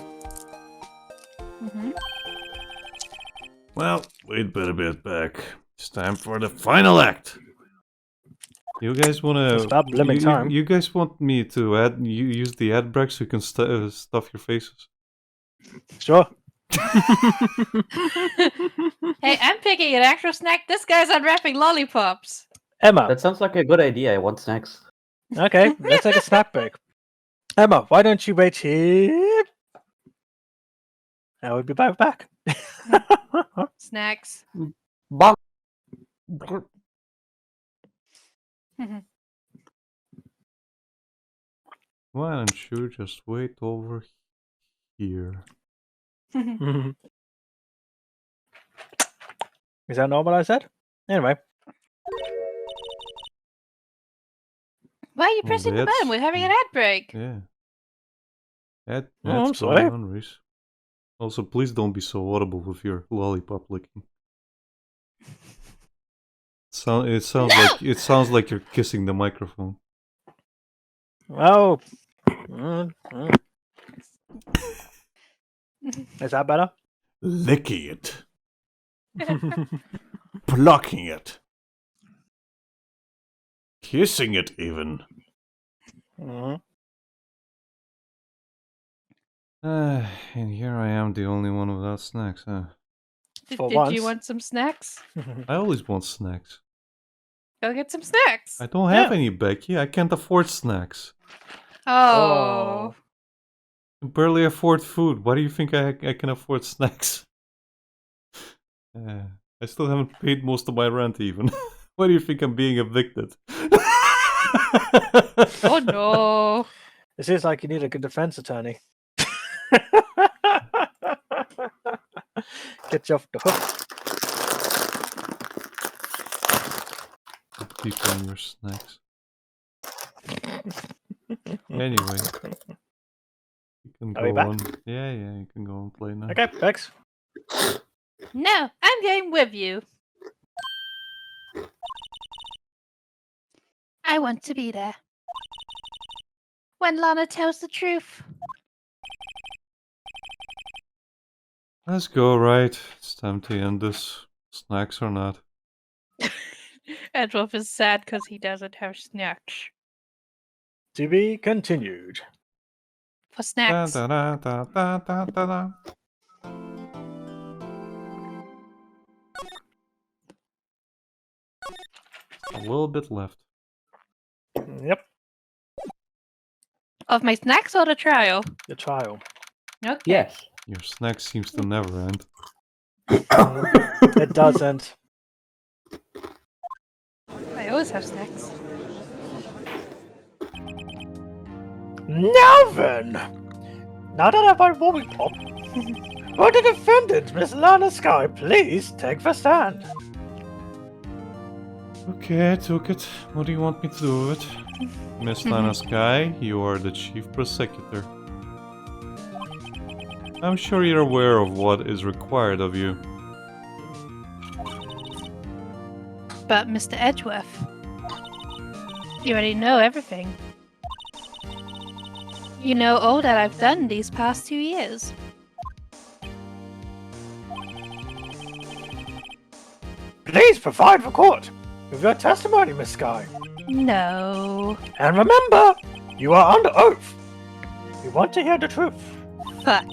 Well, we'd better get back. It's time for the final act. You guys wanna... Stop blaming time. You guys want me to use the ad break so you can stuff your faces? Sure. Hey, I'm picking an actual snack. This guy's unwrapping lollipops. Emma. That sounds like a good idea. I want snacks. Okay, let's take a snack break. Emma, why don't you wait here? And we'll be right back. Snacks. Bonk. Why don't you just wait over here? Is that not what I said? Anyway. Why are you pressing the button? We're having an ad break. Yeah. I'm Ad's sorry. going on, Rhys. Also, please don't be so audible with your lollipop licking. It sounds like you're kissing the microphone. Oh. Is that better? Licking it. Plucking it. Kissing it even. Mhm. And here I am, the only one without snacks, huh? For Did you once. want some snacks? I always want snacks. Go get some snacks. I don't have Yeah. any, Becky. I can't afford snacks. Oh. I barely afford food. Why do you think I can afford snacks? I still haven't paid most of my rent even. Why do you think I'm being evicted? Oh no. It seems like you need a good defense attorney. Get you off the hook. Keep on your snacks. Anyway. You can Are we go back? on. Yeah, you can go and play now. Okay, thanks. No, I'm going with you. I want to be there. When Lana tells the truth. Let's go, Wright. It's time to end this. Snacks or not. Edwulf is sad because he doesn't have snacks. To be continued. For snacks. Da, da, da, da, da, da, da. A little bit left. Yep. Of my snacks or the trial? Your trial. Okay. Yes. Your snack seems to never end. It doesn't. I always have snacks. Now then! Now that I've had warming pop, will the defendant, Miss Lana Sky, please take the stand? Okay, I took it. What do you want me to do with it? Miss Lana Sky, you are the chief prosecutor. I'm sure you're aware of what is required of you. But Mr. Edgeworth, you already know everything. You know all that I've done these past 2 years. Please provide the court with your testimony, Miss Sky. No. And remember, you are under oath. We want to hear the truth. Fuck.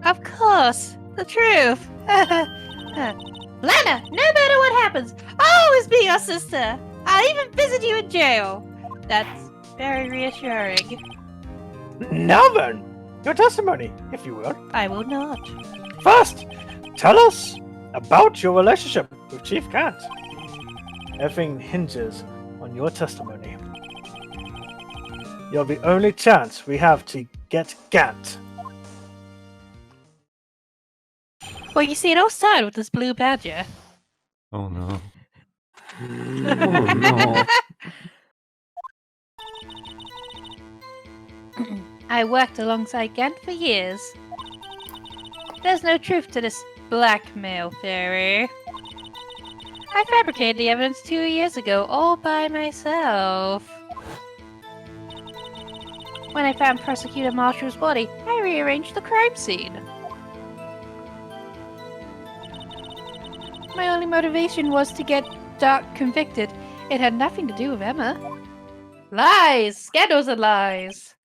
Of course, the truth. Lana, no matter what happens, I'll always be your sister. I'll even visit you in jail. That's very reassuring. Now then, your testimony, if you will. I will not. First, tell us about your relationship with Chief Gant. Everything hinges on your testimony. You're the only chance we have to get Gant. Well, you see, it all started with this blue badger. Oh no. Oh no. I worked alongside Gant for years. There's no truth to this blackmail theory. I fabricated the evidence 2 years ago all by myself. When I found Prosecutor Marshall's body, I rearranged the crime scene. My only motivation was to get Doc convicted. It had nothing to do with Emma. Lies! Scandals and lies!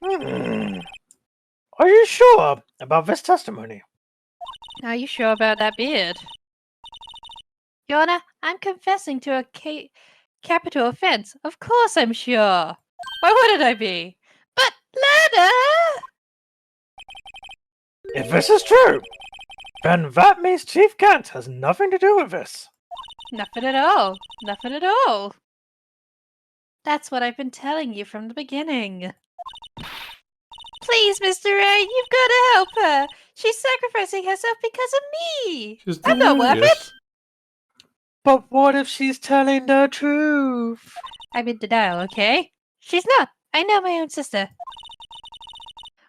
Are you sure about this testimony? Are you sure about that beard? Your Honor, I'm confessing to a capital offense. Of course I'm sure. Why wouldn't I be? But, Lana! If this is true, then that means Chief Gant has nothing to do with this. Nothing at all. Nothing at all. That's what I've been telling you from the beginning. Please, Mr. Wright, you've got to help her. She's sacrificing herself because of me. She's I'm not worth delirious. But what if she's telling the truth? I'm in denial, okay? She's not. I know my own sister.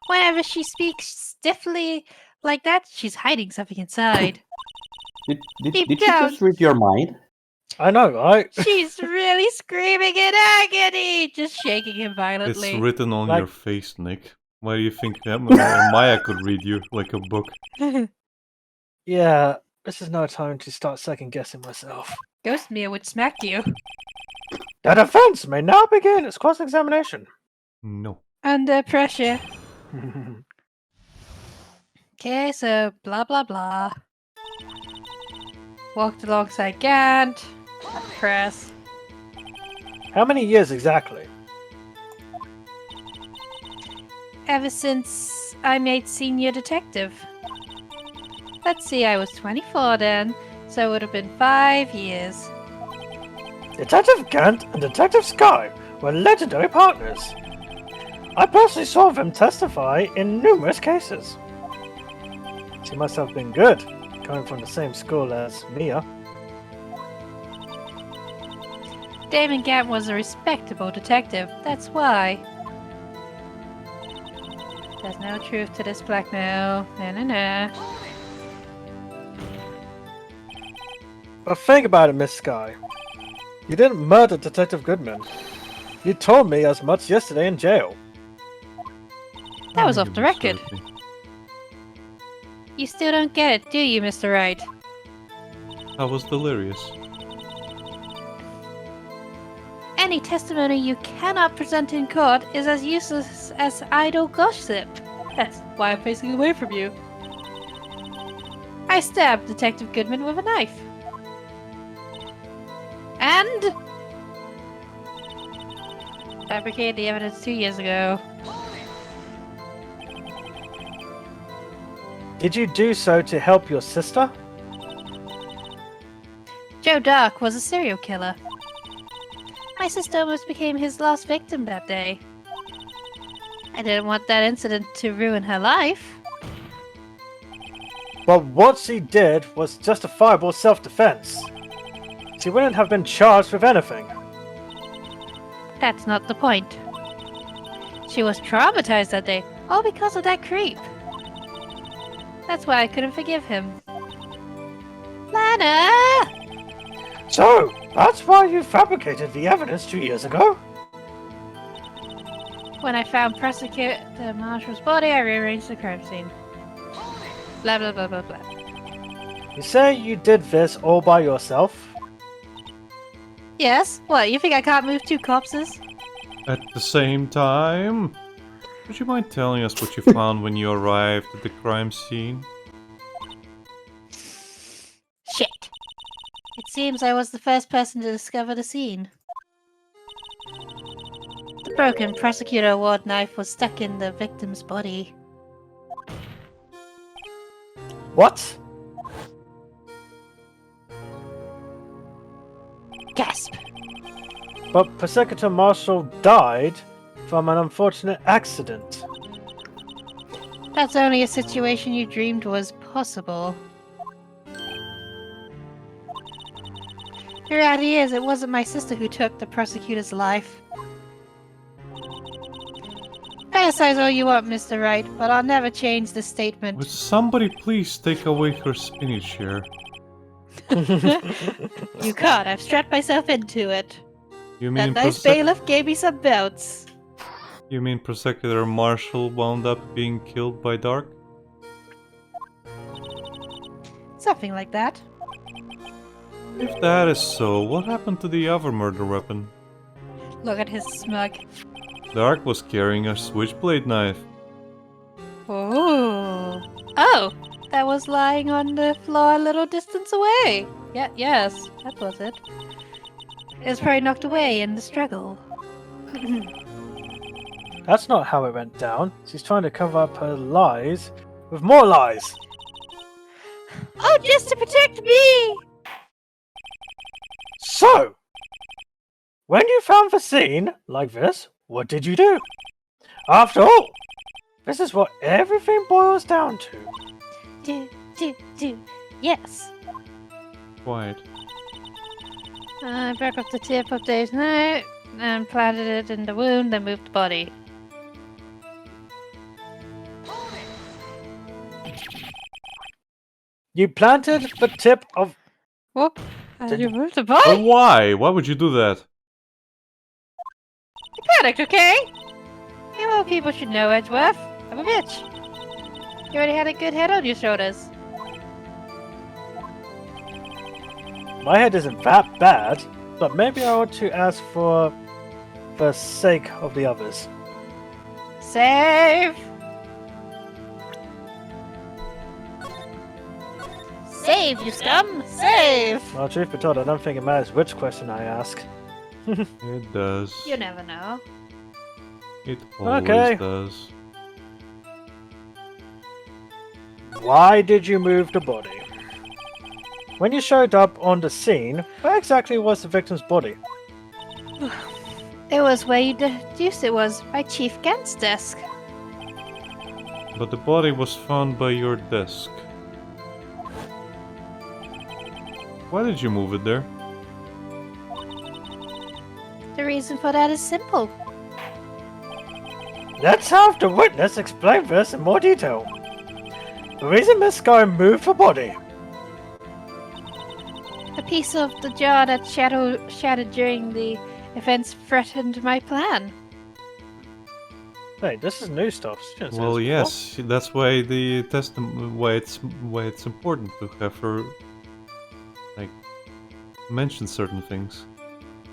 Whenever she speaks stiffly like that, she's hiding something inside. Did Deep you down. just read your mind? I know, right? She's really screaming in agony, just shaking him It's violently. written on Like- your face, Nick. Why do you think Maya could read you like a book? Yeah, this is no time to start second guessing myself. Ghost Mia would smack you. The defense may now begin its cross-examination. No. Under pressure. Okay, so blah blah blah. Walked alongside Gant. Press. How many years exactly? Ever since I made senior detective. Let's see, I was 24 then, so it would have been 5 years. Detective Gant and Detective Sky were legendary partners. I personally saw them testify in numerous cases. She must have been good, coming from the same school as Mia. Damon Gant was a respectable detective, that's why. There's no truth to this blackmail. Nah. But think about it, Miss Sky. You didn't murder Detective Goodman. You told me as much yesterday in jail. That was You off the record. misheard me. You still don't get it, do you, Mr. Wright? I was delirious. Any testimony you cannot present in court is as useless as idle gossip. That's why I'm facing away from you. I stabbed Detective Goodman with a knife. And Fabricated the evidence 2 years ago. Did you do so to help your sister? Joe Dark was a serial killer. My sister almost became his last victim that day. I didn't want that incident to ruin her life. But what she did was justifiable self-defense. She wouldn't have been charged with anything. That's not the point. She was traumatized that day, all because of that creep. That's why I couldn't forgive him. Lana! So, that's why you fabricated the evidence 2 years ago? When I found Prosecutor Marshall's body, I rearranged the crime scene. Blah blah blah blah blah. You say you did this all by yourself? Yes? What, you think I can't move 2 corpses? At the same time, would you mind telling us what you found when you arrived at the crime scene? Shit. It seems I was the first person to discover the scene. The broken Prosecutor Award knife was stuck in the victim's body. What? Gasp! But Prosecutor Marshall died from an unfortunate accident. That's only a situation you dreamed was possible. The reality is, it wasn't my sister who took the prosecutor's life. Criticize all you want, Mr. Wright, but I'll never change this statement. Would somebody please take away her spinach here? You can't. I've strapped myself into it. You That mean nice bailiff gave me some belts. You mean Prosecutor Marshall wound up being killed by Dark? Something like that. If that is so, what happened to the other murder weapon? Look at his smug. Dark was carrying a switchblade knife. Oh. Oh! That was lying on the floor a little distance away. Yes, that was it. It was probably knocked away in the struggle. That's not how it went down. She's trying to cover up her lies with more lies. Oh, just to protect me! So, when you found the scene like this, what did you do? After all, this is what everything boils down to. Yes. Quiet. I broke off the tip of Dave's knife and planted it in the wound, then moved the body. You planted the tip of... Whoop. And Did you you- moved the But body? why? Why would you do that? You panicked, okay? You know people should know, Edgeworth. I'm a bitch. You already had a good head on your shoulders. My head isn't that bad, but maybe I ought to ask for the sake of the others. Save! Save, you scum! Save! Well, truth be told, I don't think it matters which question I ask. It does. You never know. It always Okay. does. Why did you move the body? When you showed up on the scene, where exactly was the victim's body? It was where you deduced it was, by Chief Gant's desk. But the body was found by your desk. Why did you move it there? The reason for that is simple. Let's have the witness explain this in more detail. The reason this guy moved the body. The piece of the jar that shattered during the events threatened my plan. Hey, this is new stuff. She didn't say Well, this yes, that's why the why it's important to have her like mention certain things.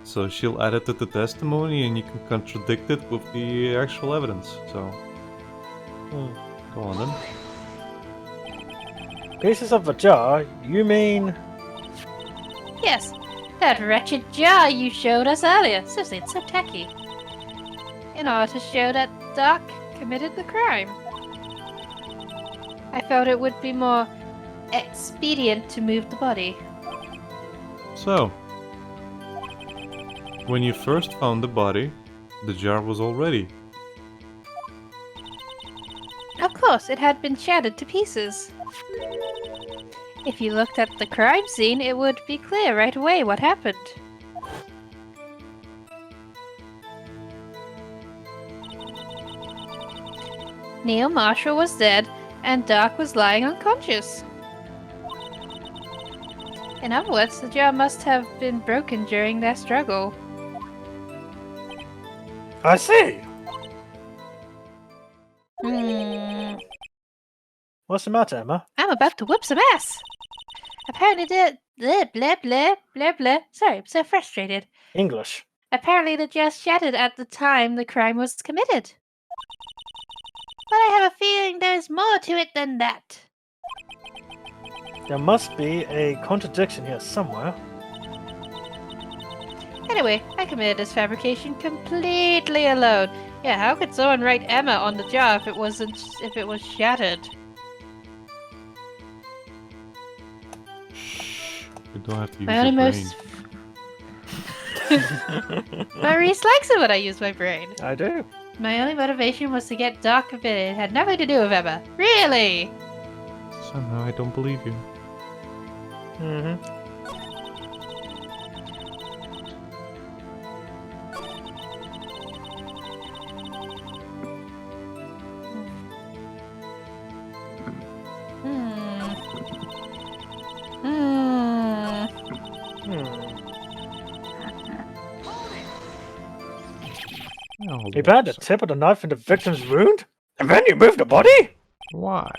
So she'll add it to the testimony, and you can contradict it with the actual evidence. So go on then. before. Pieces of the jar? You mean... Yes, that wretched jar you showed us earlier. Seriously, it's so tacky. in order to show that Doc committed the crime. I felt it would be more expedient to move the body. So, when you first found the body, the jar was all ready. Of course, it had been shattered to pieces. If you looked at the crime scene, it would be clear right away what happened. Neil Marshall was dead, and Doc was lying unconscious. In other words, the jar must have been broken during their struggle. I see. What's the matter, Emma? I'm about to whoop some ass! Apparently blah blah blah blah blah. Sorry, I'm so frustrated. English. Apparently the jar shattered at the time the crime was committed. But I have a feeling there's more to it than that. There must be a contradiction here somewhere. Anyway, I committed this fabrication completely alone. Yeah, how could someone write Emma on the jar if it was shattered? You don't have to use My your only brain. But Rhys likes it when I use my brain. I do. My only motivation was to get Doc committed. It had nothing to do with Emma. Really? Somehow I don't believe you. Mm-hmm. Oh, You buried the tip of the knife in the victim's wound? And then you moved the body? Why?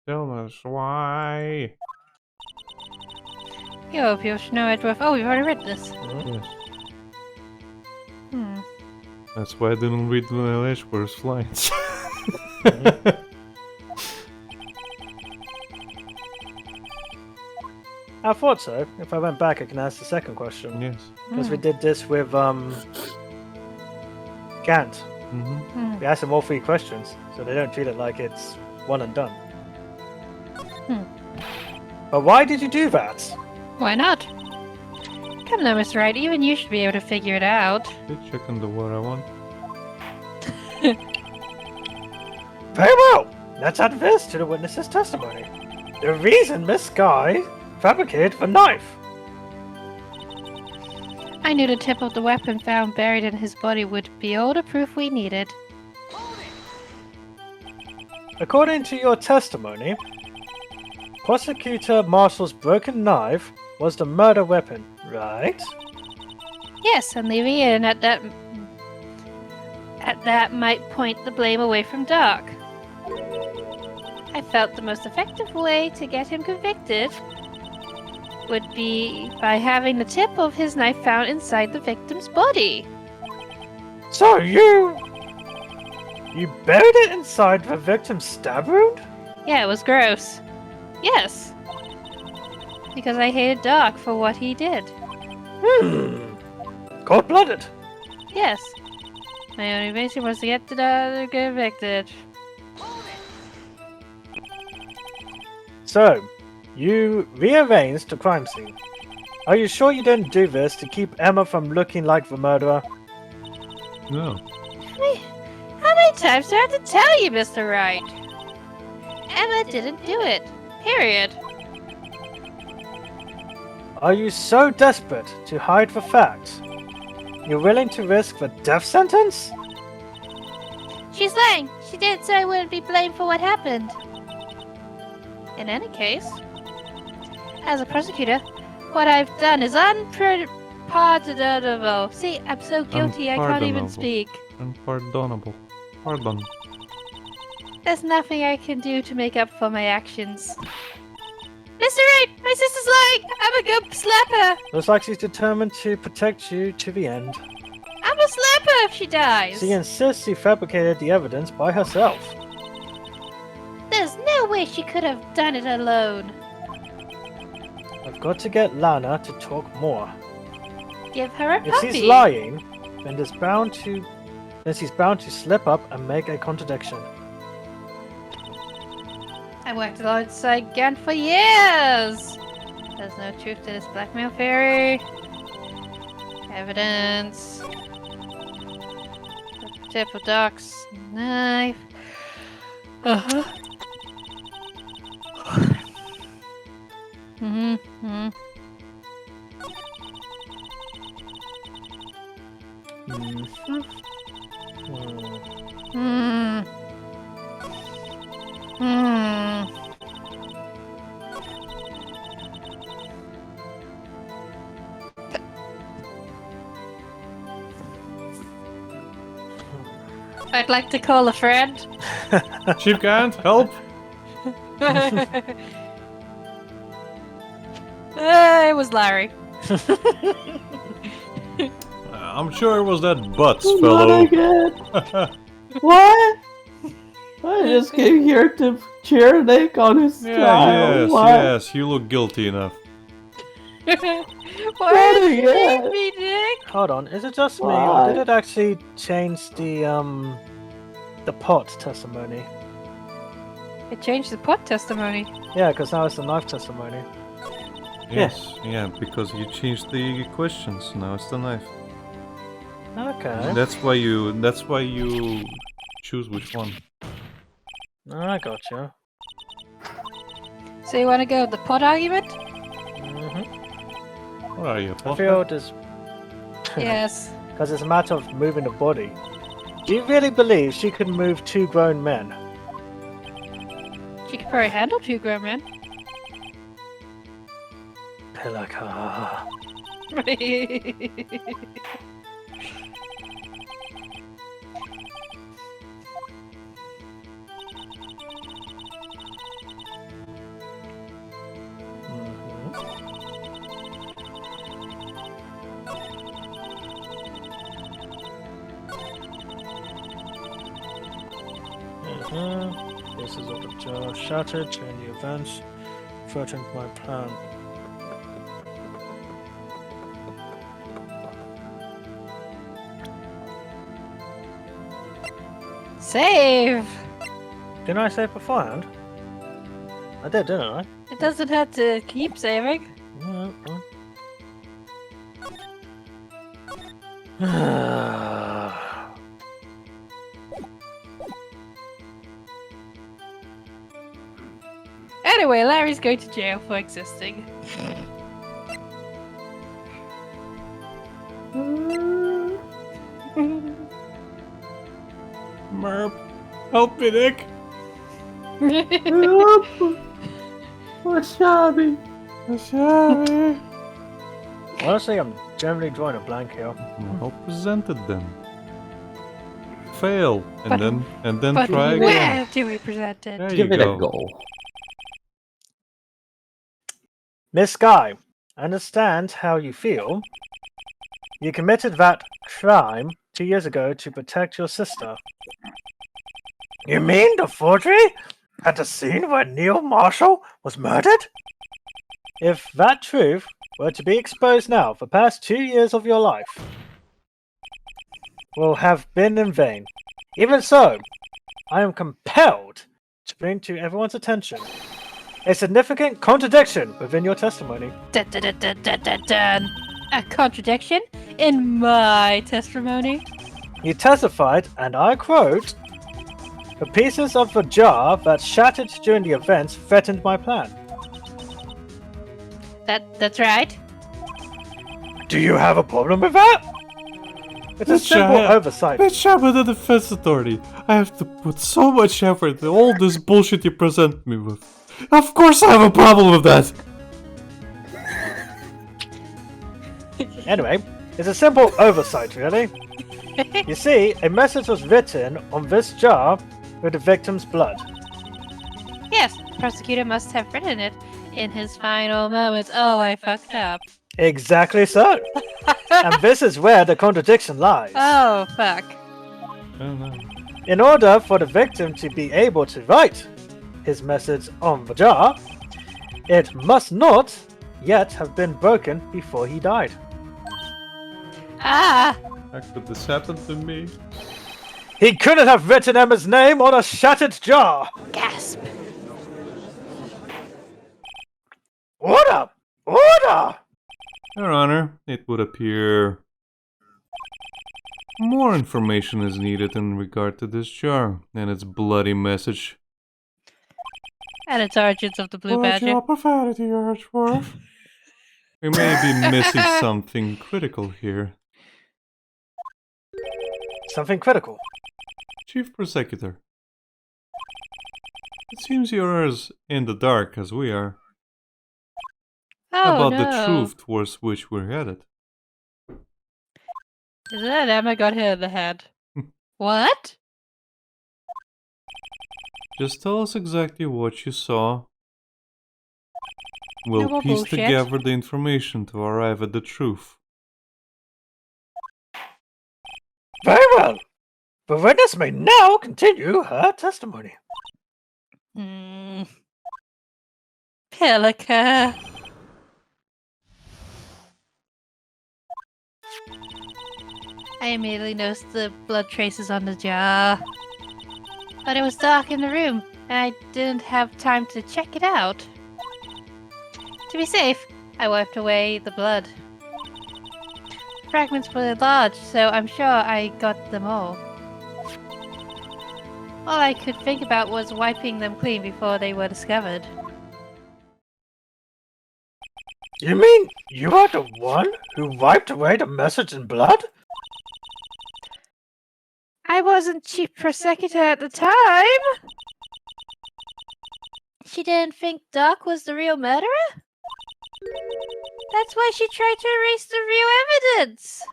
Tell us why. You hope you'll know it with. Oh, we've already read this. Yes. Hmm. That's why I didn't read the Edgeworth's lines. I thought so. If I went back, I can ask the second question. Yes. Because we did this with, Gant. Mm-hmm. We asked them all 3 questions, so they don't treat it like it's one and done. But why did you do that? Why not? Come now, Mr. Wright. Even you should be able to figure it out. Did check on the what I want. Very well. Let's add this to the witness's testimony. The reason Miss Guy fabricated the knife. I knew the tip of the weapon found buried in his body would be all the proof we needed. According to your testimony, Prosecutor Marshall's broken knife was the murder weapon, right? Yes, and leaving it in at that might point the blame away from Doc. I felt the most effective way to get him convicted would be by having the tip of his knife found inside the victim's body. So you buried it inside the victim's stab wound? Yeah, it was gross. Yes. Because I hated Doc for what he did. Cold-blooded. Yes. My only mission was to get the other convicted. So, you rearranged the crime scene. Are you sure you didn't do this to keep Emma from looking like the murderer? No. How many times do I have to tell you, Mr. Wright? Emma didn't do it. Period. Are you so desperate to hide the facts? You're willing to risk the death sentence? She's lying. She did so I wouldn't be blamed for what happened. In any case, as a prosecutor, what I've done is unpardonable. See, I'm so guilty I can't even Unpardonable. speak. Unpardonable. Pardon. There's nothing I can do to make up for my actions. Mr. Wright, my sister's lying! I'm a good slapper! Looks like she's determined to protect you to the end. I'm a slap her if she dies! She insists she fabricated the evidence by herself. There's no way she could have done it alone. I've got to get Lana to talk more. Give her a If puppy. she's lying, then then she's bound to slip up and make a contradiction. I worked alongside Gan for years! There's no truth to this blackmail theory. Evidence. Tip of Doc's knife. Uh-huh. Mm-hmm. Hmm. I'd like to call a friend. Chief can't help. It was Larry. I'm sure it was that Butts Not fellow. again. What? I just came here to cheer Nick on his trial. What? Yes, you look guilty enough. Why Not did you again. leave me, Nick? Hold on, is it just me, Why? or did it actually change the pot testimony? It changed the pot testimony. Yeah, because now it's the knife testimony. Yes, yeah, because you changed the questions. Now it's the knife. Okay, That's why you choose which one. I gotcha. So you want to go with the pot argument? What are you, I Potter? feel this Yes. because it's a matter of moving the body. Do you really believe she could move 2 grown men? She could probably handle 2 grown men. Pilaka. Pieces of the jar shattered during the events, threatened my plan. Save! Didn't I say beforehand? I did, didn't I? It doesn't have to keep saving. Anyway, Larry's going to jail for existing. Merp. Help me, Nick. What's Shabby? Honestly, I'm generally drawing a blank here. Well presented then. Fail, But- and then But try again. where do we present it? There Give you it go. a go. Miss Sky, I understand how you feel. You committed that crime 2 years ago to protect your sister. You mean the forgery at the scene where Neil Marshall was murdered? If that truth were to be exposed now, the past 2 years of your life will have been in vain. Even so, I am compelled to bring to everyone's attention a significant contradiction within your testimony. Dun, dun, dun, dun, dun, dun, dun. A contradiction in my testimony? You testified, and I quote, "The pieces of the jar that shattered during the events threatened my plan." That's right. Do you have a problem with that? It's a Bitch, I simple have- oversight. Bitch, I'm a defense attorney. I have to put so much effort into all this bullshit you present me with. Of course I have a problem with that. Anyway, it's a simple oversight, really. You see, a message was written on this jar with the victim's blood. Yes, the prosecutor must have written it in his final moments. Oh, I fucked up. Exactly so. And this is where the contradiction lies. Oh, fuck. I don't know. In order for the victim to be able to write his message on the jar, it must not yet have been broken before he died. Ah! How could this happen to me? He couldn't have written Emma's name on a shattered jar! Gasp. Order! Order! Your Honor, it would appear more information is needed in regard to this jar and its bloody message. And its origins of the blue Watch badger. your profanity, Archworth. We may be missing something critical here. Something critical. Chief Prosecutor. It seems you're as in the dark as we are Oh, about no. the truth towards which we're headed. Is that Emma got hit in the head? What? Just tell us exactly what you saw. We'll more piece bullshit. together the information to arrive at the truth. Very well. The witness may now continue her testimony. Pelica. I immediately noticed the blood traces on the jar. But it was dark in the room, and I didn't have time to check it out. To be safe, I wiped away the blood. Fragments were large, so I'm sure I got them all. All I could think about was wiping them clean before they were discovered. You mean you are the one who wiped away the message in blood? I wasn't Chief Prosecutor at the time! She didn't think Doc was the real murderer? That's why she tried to erase the real evidence!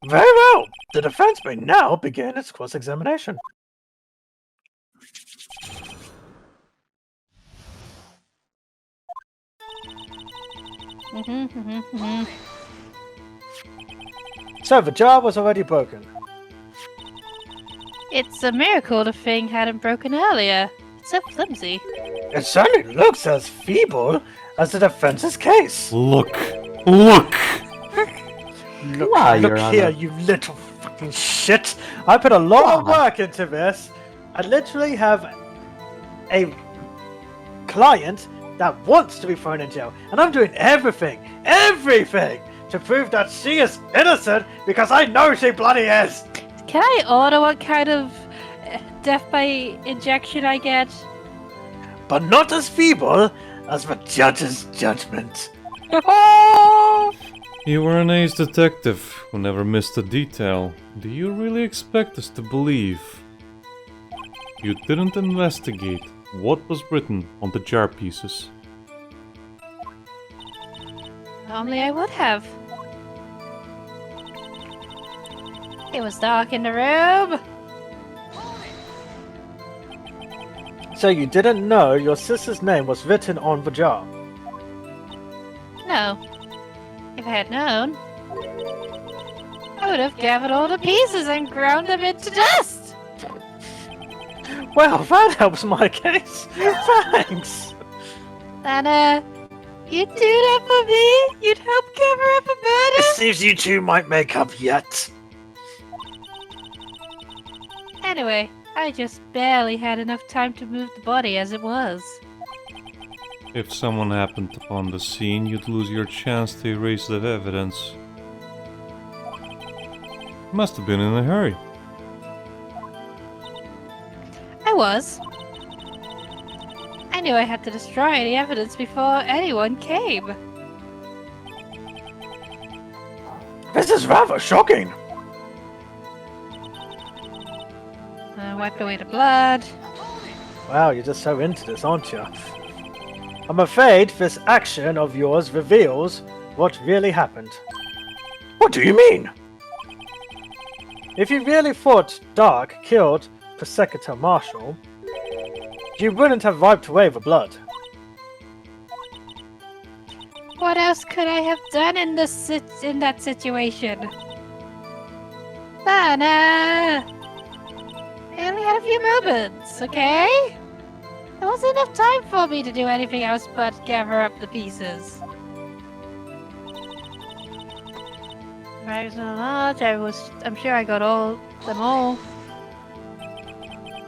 Very well. The defense may now begin its cross-examination. So the jar was already broken. It's a miracle the thing hadn't broken earlier. It's so flimsy. It certainly looks as feeble as the defense's case. Look! Look! Look, Why, look Your here, Honor? you little fucking shit. I put a lot of work into this. I literally have a client that wants to be thrown in jail, and I'm doing everything to prove that she is innocent because I know she bloody is. Can I order what kind of death by injection I get? But not as feeble as the judge's judgment. You were an ace detective who never missed a detail. Do you really expect us to believe you didn't investigate what was written on the jar pieces? Normally I would have. It was dark in the room. So you didn't know your sister's name was written on the jar? No. If I had known, I would have gathered all the pieces and ground them into dust. Well, that helps my case. Thanks. Lana, you'd do that for me? You'd help cover up a It murder? seems you two might make up yet. Anyway, I just barely had enough time to move the body as it was. If someone happened upon the scene, you'd lose your chance to erase that evidence. Must have been in a hurry. I was. I knew I had to destroy any evidence before anyone came. This is rather shocking. I wiped away the blood. Wow, you're just so into this, aren't you? I'm afraid this action of yours reveals what really happened. What do you mean? If you really thought Dark killed Prosecutor Marshall, you wouldn't have wiped away the blood. What else could I have done in that situation? Lana! I only had a few moments, okay? There wasn't enough time for me to do anything else but gather up the pieces. I was large. I'm sure I got all them all.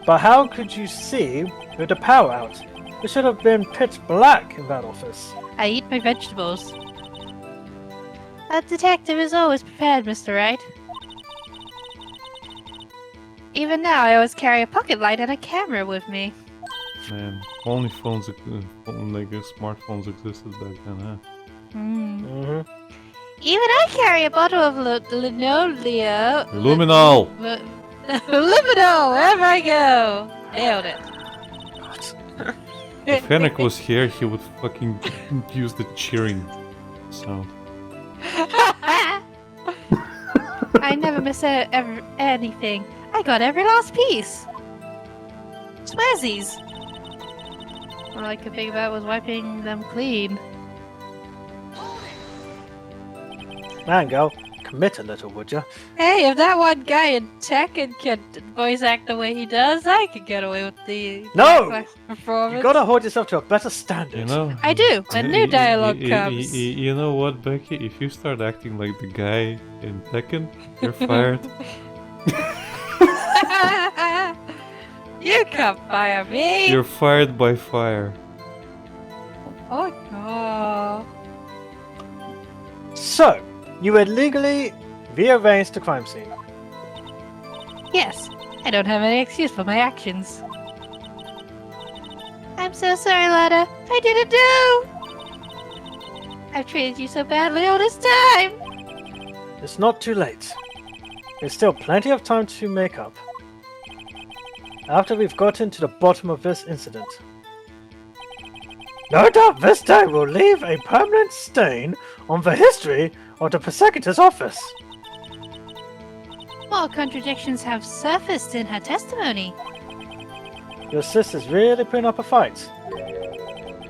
But how could you see with the power out? It should have been pitch black in that office. I eat my vegetables. A detective is always prepared, Mr. Wright. Even now, I always carry a pocket light and a camera with me. Man, only phones, smartphones existed back then, huh? Mm-hmm. Even I carry a bottle of linoleum. Luminol! Luminol, wherever I go. Nailed it. If Henrik was here, he would fucking use the cheering sound. I never miss anything. I got every last piece. Swazzies. All I could think about was wiping them clean. Man, girl, commit a little, would you? Hey, if that one guy in Tekken can voice act the way he does, I could get away with the No! performance. You gotta hold yourself to a better standard. You know? I do. A new dialogue comes. You know what, Becky? If you start acting like the guy in Tekken, you're fired. You can't fire me. You're fired by fire. Oh no. So, you illegally rearranged the crime scene. Yes, I don't have any excuse for my actions. I'm so sorry, Lana. I didn't know. I've treated you so badly all this time. It's not too late. There's still plenty of time to make up. After we've gotten to the bottom of this incident. No doubt this day will leave a permanent stain on the history of the prosecutor's office. More contradictions have surfaced in her testimony. Your sister's really putting up a fight.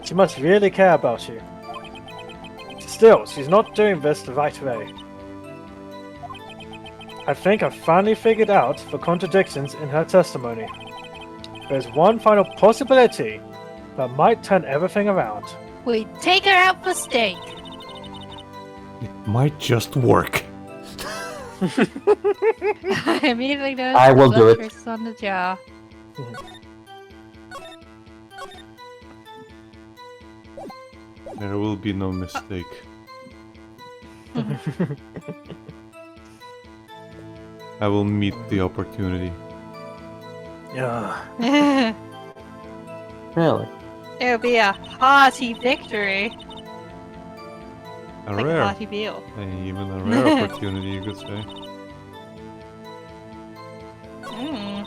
She must really care about you. Still, she's not doing this the right way. I think I've finally figured out the contradictions in her testimony. There's one final possibility that might turn everything around. We take her out for steak. It might just work. I immediately noticed I will the do it. tricks on the jaw. There will be no mistake. I will meet the opportunity. Yeah. Really? It'll be a hearty victory. A Like a rare, hearty meal. even a rare opportunity, you could say. Mm.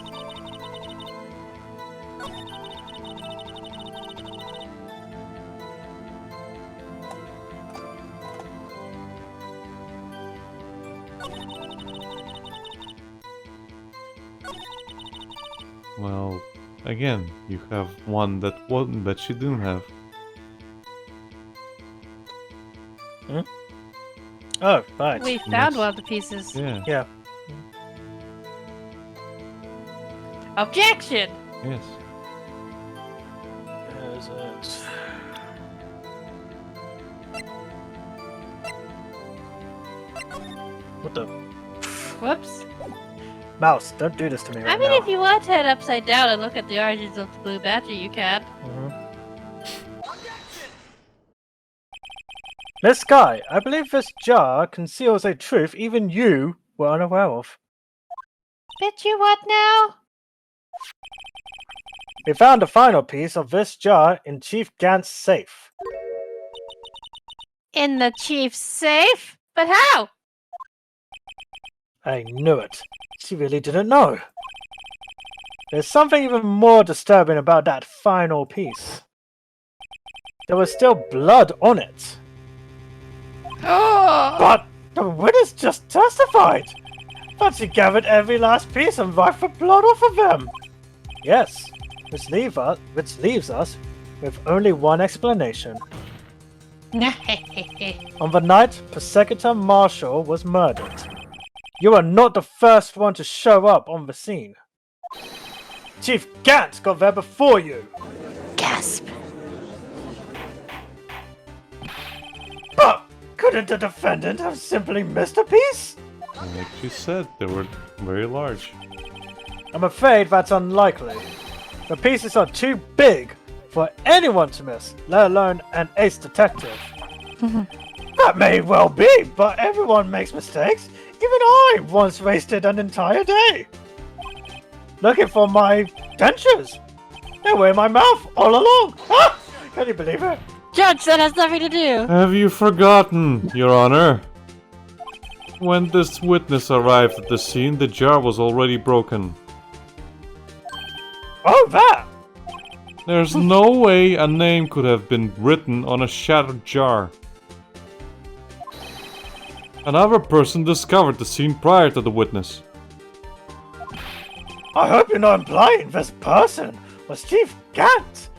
Well, again, you have one that she didn't have. Oh, right. We found Yes. one of the pieces. Yeah. Yeah. Objection! Yes. Is it? What the? Whoops. Mouse, don't do this to me right I mean, now. if you want to turn upside down and look at the origins of the blue badger, you can. Miss Sky, I believe this jar conceals a truth even you were unaware of. Bet you what now? We found the final piece of this jar in Chief Gant's safe. In the chief's safe? But how? I knew it. She really didn't know. There's something even more disturbing about that final piece. There was still blood on it. Oh! But the witness just testified that she gathered every last piece and wiped the blood off of them. Yes, which leaves us with only one explanation. On the night Prosecutor Marshall was murdered, you are not the first one to show up on the scene. Chief Gant got there before you. Gasp. But couldn't the defendant have simply missed a piece? Like she said, they were very large. I'm afraid that's unlikely. The pieces are too big for anyone to miss, let alone an ace detective. That may well be, but everyone makes mistakes. Even I once wasted an entire day looking for my dentures. They were in my mouth all along. Ah! Can you believe it? Judge, that has nothing to do. Have you forgotten, Your Honor? When this witness arrived at the scene, the jar was already broken. Oh, that! There's no way a name could have been written on a shattered jar. Another person discovered the scene prior to the witness. I hope you're not implying this person was Chief Gant.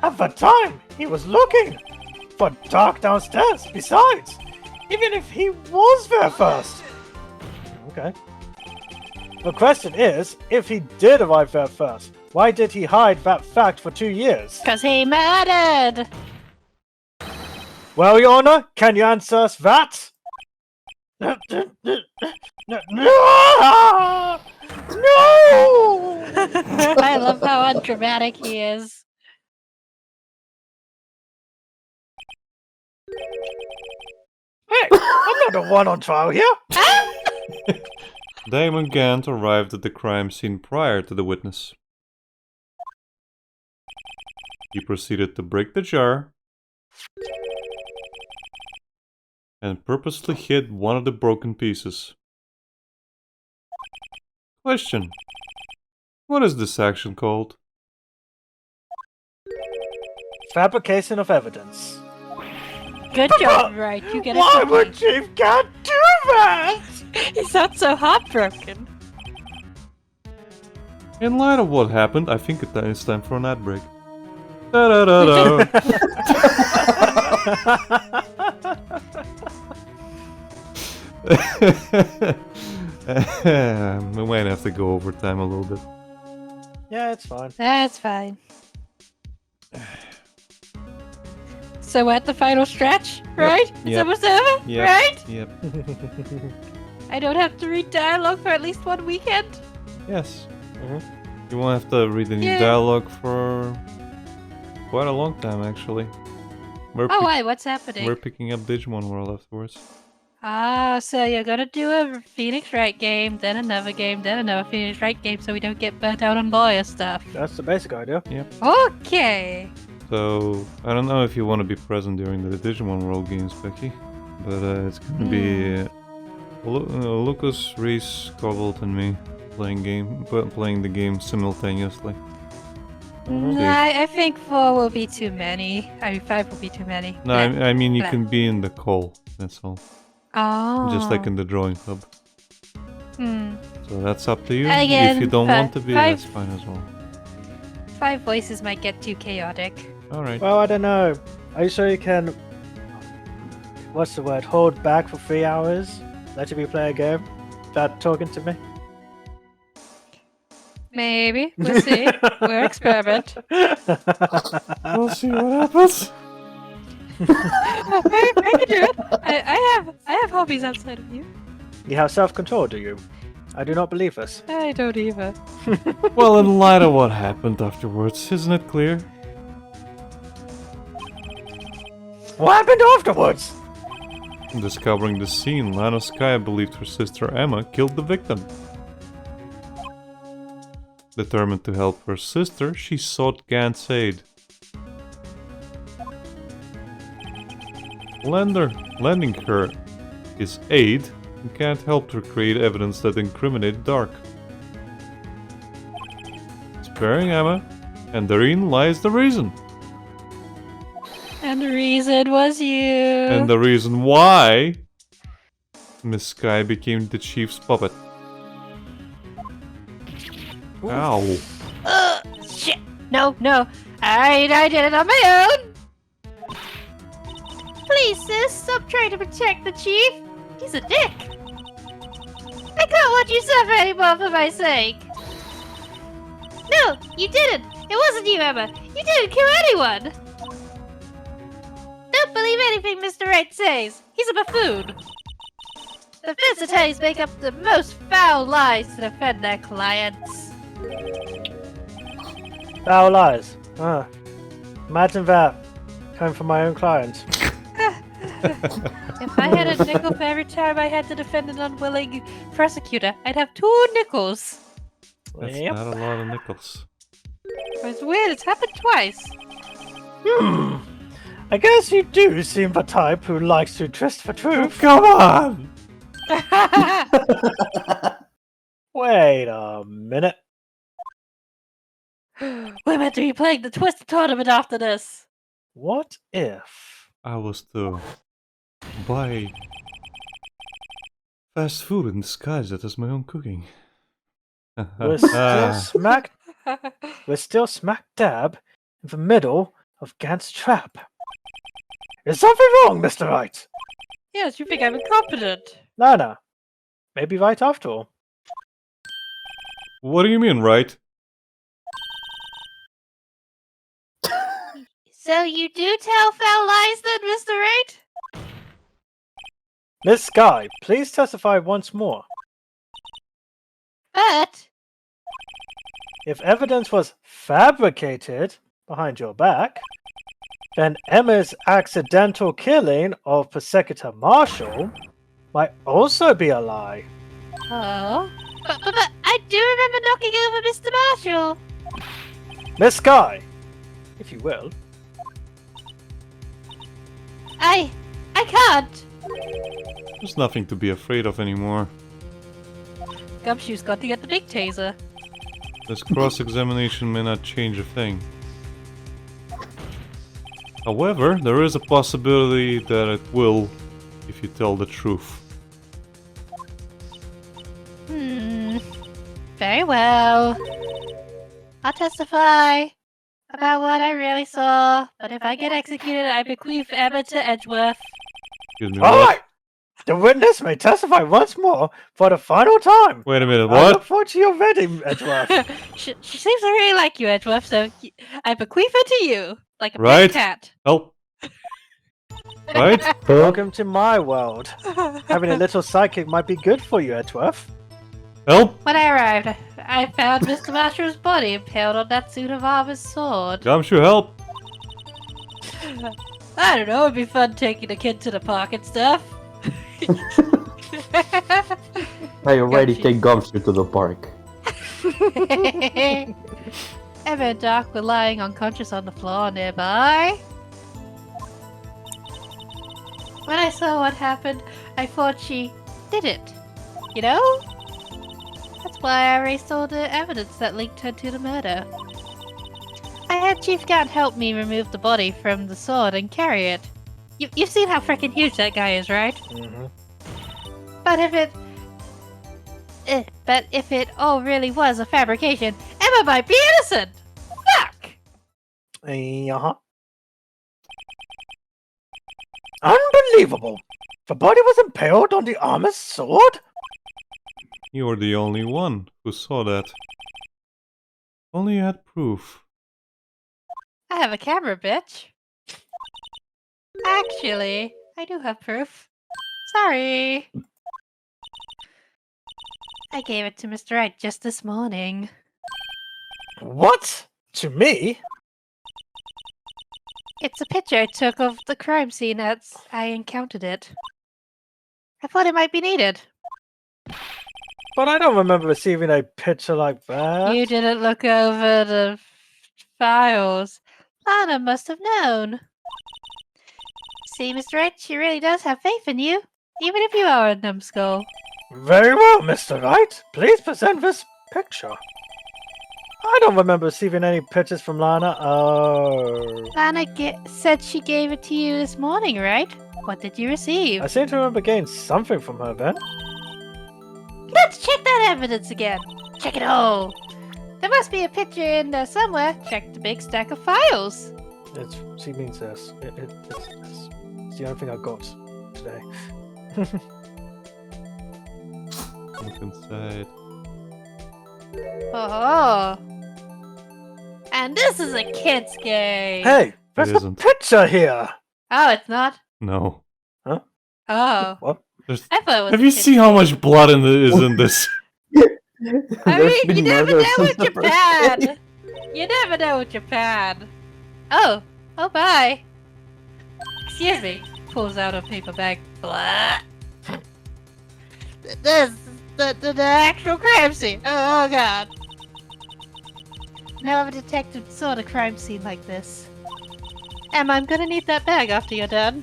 At the time, he was looking for Dark downstairs. Besides, even if he was there first. Okay. The question is, if he did arrive there first, why did he hide that fact for 2 years? Because he murdered. Well, Your Honor, can you answer us that? No! No! I love how undramatic he is. Hey, I'm not the one on trial here. Damon Gant arrived at the crime scene prior to the witness. He proceeded to break the jar and purposely hid one of the broken pieces. Question: what is this action called? Fabrication of evidence. Good job, Wright. You get a Why cookie. would Chief Gant do that? He sounds so heartbroken. In light of what happened, I think it's time for an ad break. Da-da-da-da. We might have to go over time a little bit. Yeah, it's fine. That's fine. So we're at the final stretch, right? It's Yep. almost over, Yep. right? Yep. I don't have to read dialogue for at least one weekend. Yes. Mhm. You won't have to read any Yeah. dialogue for quite a long time, actually. We're, Oh, why? What's happening? we're picking up Digimon World afterwards. Ah, so you're gonna do a Phoenix Wright game, then another game, then another Phoenix Wright game, so we don't get burnt out on lawyer stuff. That's the basic idea. Okay. So, I don't know if you want to be present during the Digimon World games, Becky, but it's gonna be Lucas, Rhys, gavelled, and me playing the game simultaneously. I think 4 will be too many. I mean, 5 will be too many. No, I mean you Blah. can be in the call. That's all. Oh. Just like in the drawing club. Hmm. So that's up to you. Again, If you don't want to be, five- that's fine as well. 5 voices might get too chaotic. Alright. Well, I don't know. Are you sure you can... What's the word? Hold back for 3 hours? Let me play a game? Without talking to me? Maybe. We'll see. We'll experiment. We'll see what happens. I can do it. I have hobbies outside of you. You have self-control, do you? I do not believe this. I don't either. Well, in light of what happened afterwards, isn't it clear? What happened afterwards? Discovering the scene, Lana Sky believed her sister Emma killed the victim. Determined to help her sister, she sought Gant's aid. Lending her his aid, Gant helped her create evidence that incriminated Dark. Sparing Emma, and therein lies the reason. And the reason was you. And the reason why Miss Sky became the chief's puppet. Ow. Shit. No. I did it on my own. Please, sis, stop trying to protect the chief. He's a dick. I can't want you suffer anymore for my sake. No, you didn't. It wasn't you, Emma. You didn't kill anyone. Don't believe anything Mr. Wright says. He's a buffoon. Defense attorneys make up the most foul lies to defend their clients. Foul lies. Imagine that. Coming from my own client. If I had a nickel for every time I had to defend an unwilling prosecutor, I'd have 2 nickels. That's Yep. not a lot of nickels. It's weird, it's happened twice. I guess you do seem the type who likes to twist for truth. Come on! Wait a minute. We're meant to be playing the Twister tournament after this. What if? I was to buy fast food and disguise it as my own cooking. We're still smack dab in the middle of Gant's trap. Is something wrong, Mr. Wright? Yes, you think I'm incompetent. No. Maybe right after all. What do you mean, right? So you do tell foul lies then, Mr. Wright? Miss Sky, please testify once more. But If evidence was fabricated behind your back, then Emma's accidental killing of Prosecutor Marshall might also be a lie. oh, but I do remember knocking over Mr. Marshall. Miss Sky, if you will. I can't. There's nothing to be afraid of anymore. Gumshoe's got to get the big taser. This cross-examination may not change a thing. However, there is a possibility that it will if you tell the truth. Very well. I'll testify about what I really saw, but if I get executed, I bequeath Emma to Edgeworth. Excuse me, All what? right. The witness may testify once more for the final time. Wait a minute, I look what? forward to your wedding, Edgeworth. she seems to really like you, Edgeworth, so I bequeath her to you, like a pet Right. cat. Help! Right? Welcome to my world. Having a little sidekick might be good for you, Edgeworth. Help! When I arrived, I found Mr. Marshall's body impaled on that suit of armor's sword. Gumshoe, help! I don't know, it'd be fun taking a kid to the park and stuff. I already Gotcha. take Gumshoe to the park. Emma and Doc were lying unconscious on the floor nearby. When I saw what happened, I thought she did it. You know? That's why I erased all the evidence that linked her to the murder. I had Chief Gant help me remove the body from the sword and carry it. You've seen how freaking huge that guy is, right? Mm-hmm. But if it all really was a fabrication, Emma might be innocent! Fuck! Uh-huh. Unbelievable! The body was impaled on the armor's sword? You're the only one who saw that. Only you had proof. I have a camera, bitch. Actually, I do have proof. Sorry. I gave it to Mr. Wright just this morning. What? To me? It's a picture I took of the crime scene as I encountered it. I thought it might be needed. But I don't remember receiving a picture like that. You didn't look over the files. Lana must have known. See, Mr. Wright, she really does have faith in you, even if you are a numbskull. Very well, Mr. Wright. Please present this picture. I don't remember receiving any pictures from Lana. Oh. Lana said she gave it to you this morning, right? What did you receive? I seem to remember getting something from her then. Let's check that evidence again. Check it all. There must be a picture in there somewhere. Check the big stack of files. She means this. It's the only thing I got today. Look inside. Oh. And this is a kid's game. Hey, there's a isn't. picture here. Oh, it's not? No. Oh. What? I thought it was Have a you kid's seen how game. much blood is in this? I There's mean, been you never murder know since with the first Japan. day. You never know with Japan. Oh, bye. Excuse me. Pulls out a paper bag. Blah. This the actual crime scene. Oh god. Now a detective saw the crime scene like this. Emma, I'm gonna need that bag after you're done.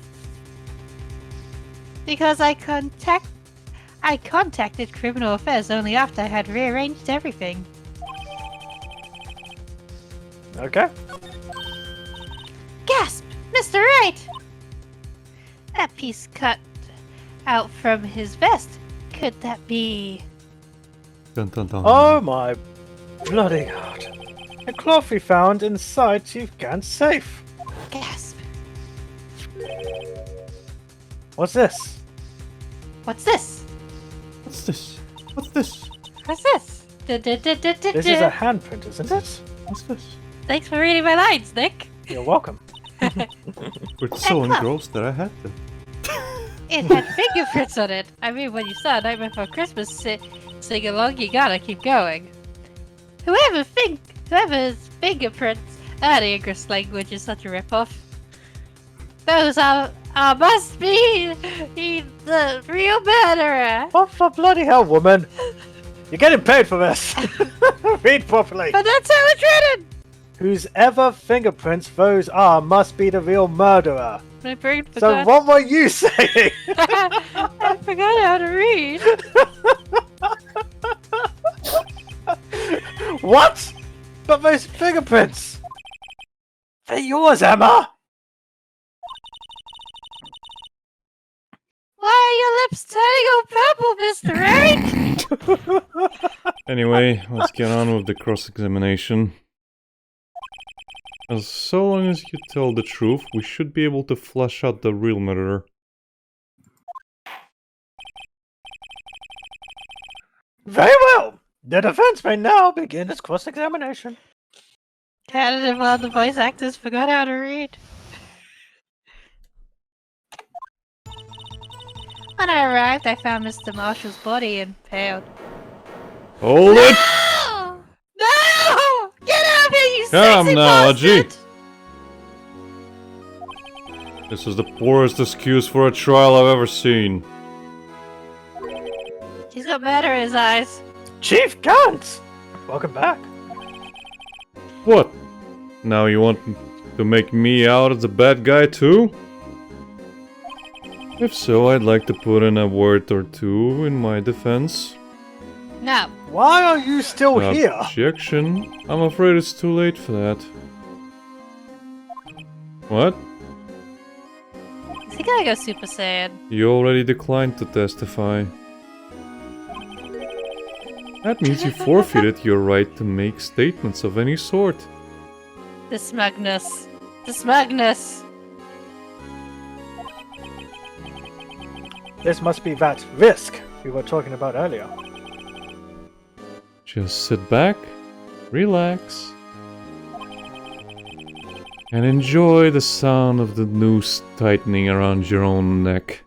Because I contacted Criminal Affairs only after I had rearranged everything. Okay. Gasp! Mr. Wright! That piece cut out from his vest. Could that be... Dun, dun, dun. Oh my bloody god. A cloth we found inside Chief Gant's safe. Gasp. What's this? What's this? What's this? What's this? What's this? This is a handprint, isn't it? What's this? Thanks for reading my lines, Nick. You're welcome. We're so engrossed that I had to. It had fingerprints on it. I mean, when you saw Nightmare Before Christmas sing along, you gotta keep going. Whoever's fingerprints... the English language is such a ripoff. Those must be the real murderer. What for bloody hell, woman? You're getting paid for this. Read properly. But that's how it's written! Whose ever fingerprints those are must be the real murderer. My brain So forgot. what were you saying? I forgot how to read. What? But those fingerprints. They're yours, Emma. Why are your lips turning all purple, Mr. Wright? Anyway, let's get on with the cross-examination. As so long as you tell the truth, we should be able to flush out the real murderer. Very well. The defense may now begin its cross-examination. Canada, one of the voice actors forgot how to read. When I arrived, I found Mr. Marshall's body impaled. Hold it! No! No! Get out of here, you Come sexy now, G. bastard! This is the poorest excuse for a trial I've ever seen. He's got murder in his eyes. Chief Gant! Welcome back. What? Now you want to make me out as the bad guy too? If so, I'd like to put in a word or two in my defense. No. Why are you still here? Objection. I'm afraid it's too late for that. What? Is he gonna go Super Saiyan? You already declined to testify. That means you forfeited your right to make statements of any sort. The smugness. The smugness. This must be that risk we were talking about earlier. Just sit back, relax, and enjoy the sound of the noose tightening around your own neck.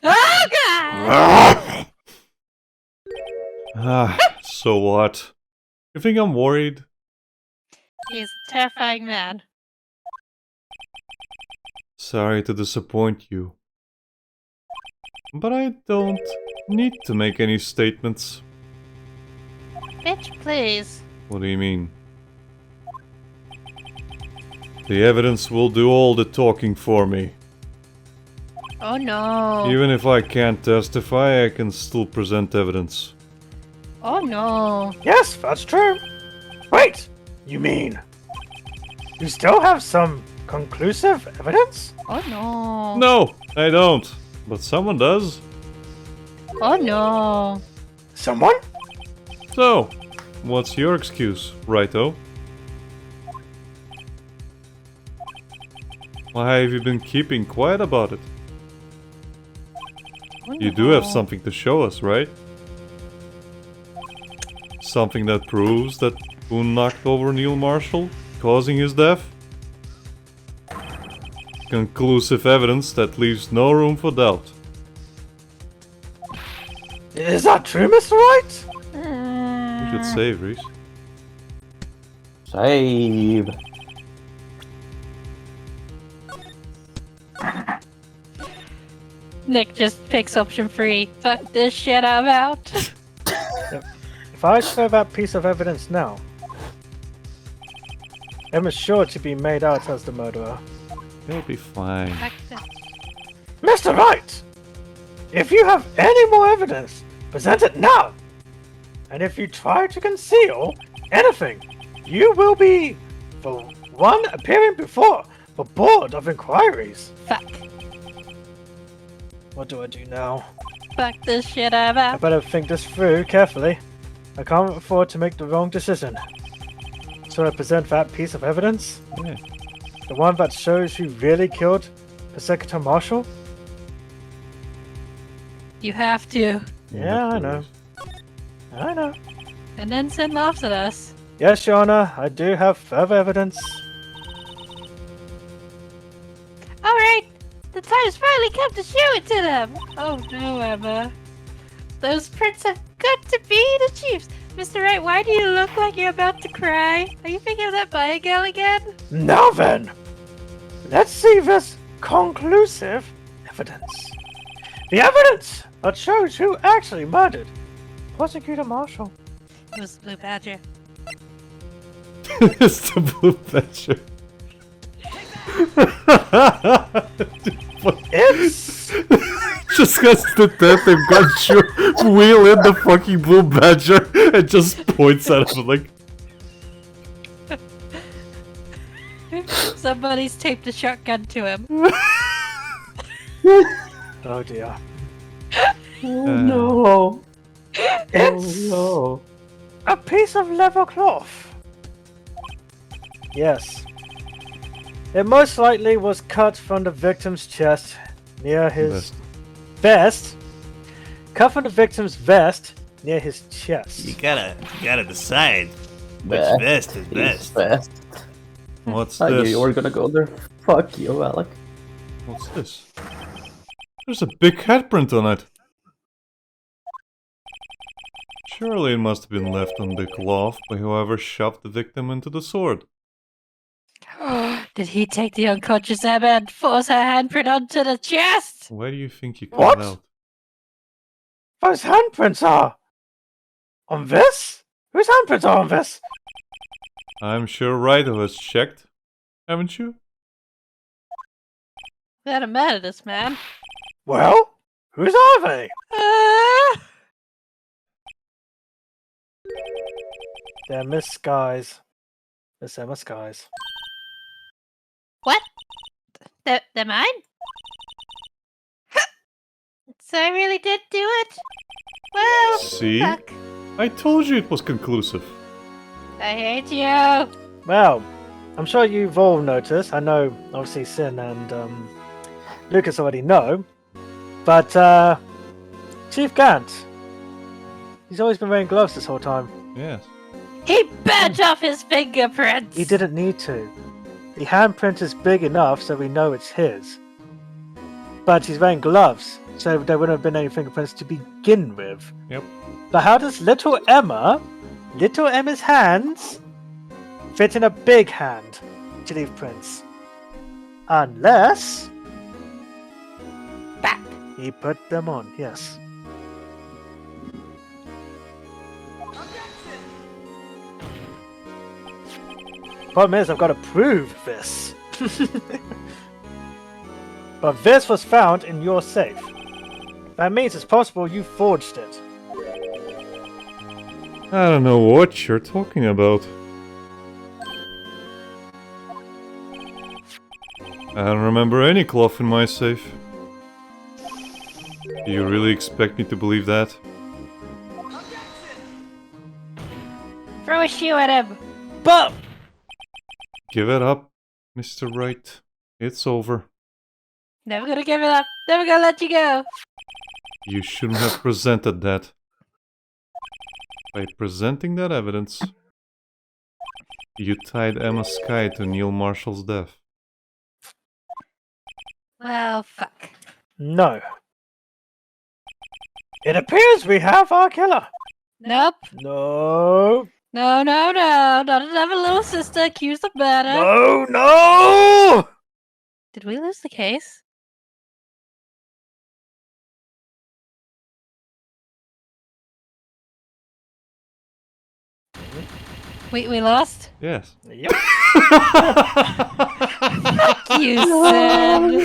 Oh god! So what? You think I'm worried? He's a terrifying man. Sorry to disappoint you. But I don't need to make any statements. Bitch, please. What do you mean? The evidence will do all the talking for me. Oh no. Even if I can't testify, I can still present evidence. Oh no. Yes, that's true. Wait, you mean you still have some conclusive evidence? Oh no. No, I don't. But someone does. Oh no. Someone? So, what's your excuse, righto? Why have you been keeping quiet about it? Oh, You do have no. something to show us, right? Something that proves that Boone knocked over Neil Marshall, causing his death? conclusive evidence that leaves no room for doubt. Is that true, Mr. Wright? You should save, Rhys. Save. Nick just picks option 3. Fuck this shit, I'm out. If I show that piece of evidence now, Emma's sure to be made out as the murderer. You'll be fine. Fuck this. Mr. Wright! If you have any more evidence, present it now! And if you try to conceal anything, you will be, for one, appearing before the Board of Inquiries. Fuck. What do I do now? Fuck this shit, I'm I out. better think this through carefully. I can't afford to make the wrong decision. So I present that piece of evidence? Yeah. The one that shows who really killed the Secretary Marshal? You have to. Yeah, I know. I know. And then Sin laughs at us. Yes, Your Honor, I do have further evidence. Alright, the time's finally come to show it to them. Oh no, Emma. Those prints have got to be the Chiefs. Mr. Wright, why do you look like you're about to cry? Are you thinking of that Bio Girl again? Now then, let's see this conclusive evidence. The evidence that shows who actually murdered Prosecutor Marshall. It was Blue Badger. It's the blue badger. It's Just has the detective got you wheel in the fucking blue badger and just points at him like, Somebody's taped a shotgun to him. oh dear. Oh no. It's Oh a piece of leather cloth. Yes. It most likely was cut from the victim's chest near his vest. Cut from the victim's vest near his chest. You gotta decide which no. vest is Best. best. what's I knew this? you were gonna go there. Fuck you, Alec. What's this? There's a big handprint on it. Surely it must have been left on the cloth by whoever shoved the victim into the sword. Did he take the unconscious Emma and force her handprint onto the chest? Why do you think you cut What? it out? Those handprints are on this? Whose handprints are on this? I'm sure Wright has checked, haven't you? We had a murder this man. Well, whose are they? They're Miss Skies. Miss Emma Skies. What? They're mine? So I really did do it? Well, See? fuck. I told you it was conclusive. I hate you. Well, I'm sure you've all noticed. I know, obviously, Sin and Lucas already know. But Chief Gant, he's always been wearing gloves this whole time. Yes. He burnt off his fingerprints. He didn't need to. The handprint is big enough so we know it's his. But he's wearing gloves, so there wouldn't have been any fingerprints to begin with. Yep. But how does little Emma's hands, fit in a big hand to leave prints? Unless Bap. he put them on, yes. Problem is, I've got to prove this. But this was found in your safe. That means it's possible you forged it. I don't know what you're talking about. I don't remember any cloth in my safe. Do you really expect me to believe that? Throw a shoe at him. But Give it up, Mr. Wright. It's over. Never gonna give it up. Never gonna let you go. You shouldn't have presented that. By presenting that evidence, you tied Emma Sky to Neil Marshall's death. Well, fuck. No. It appears we have our killer. Nope. No. No, no, no. Not another little sister accused of murder. No, no! Did we lose the case? We lost? Yes. Yep. You Sid!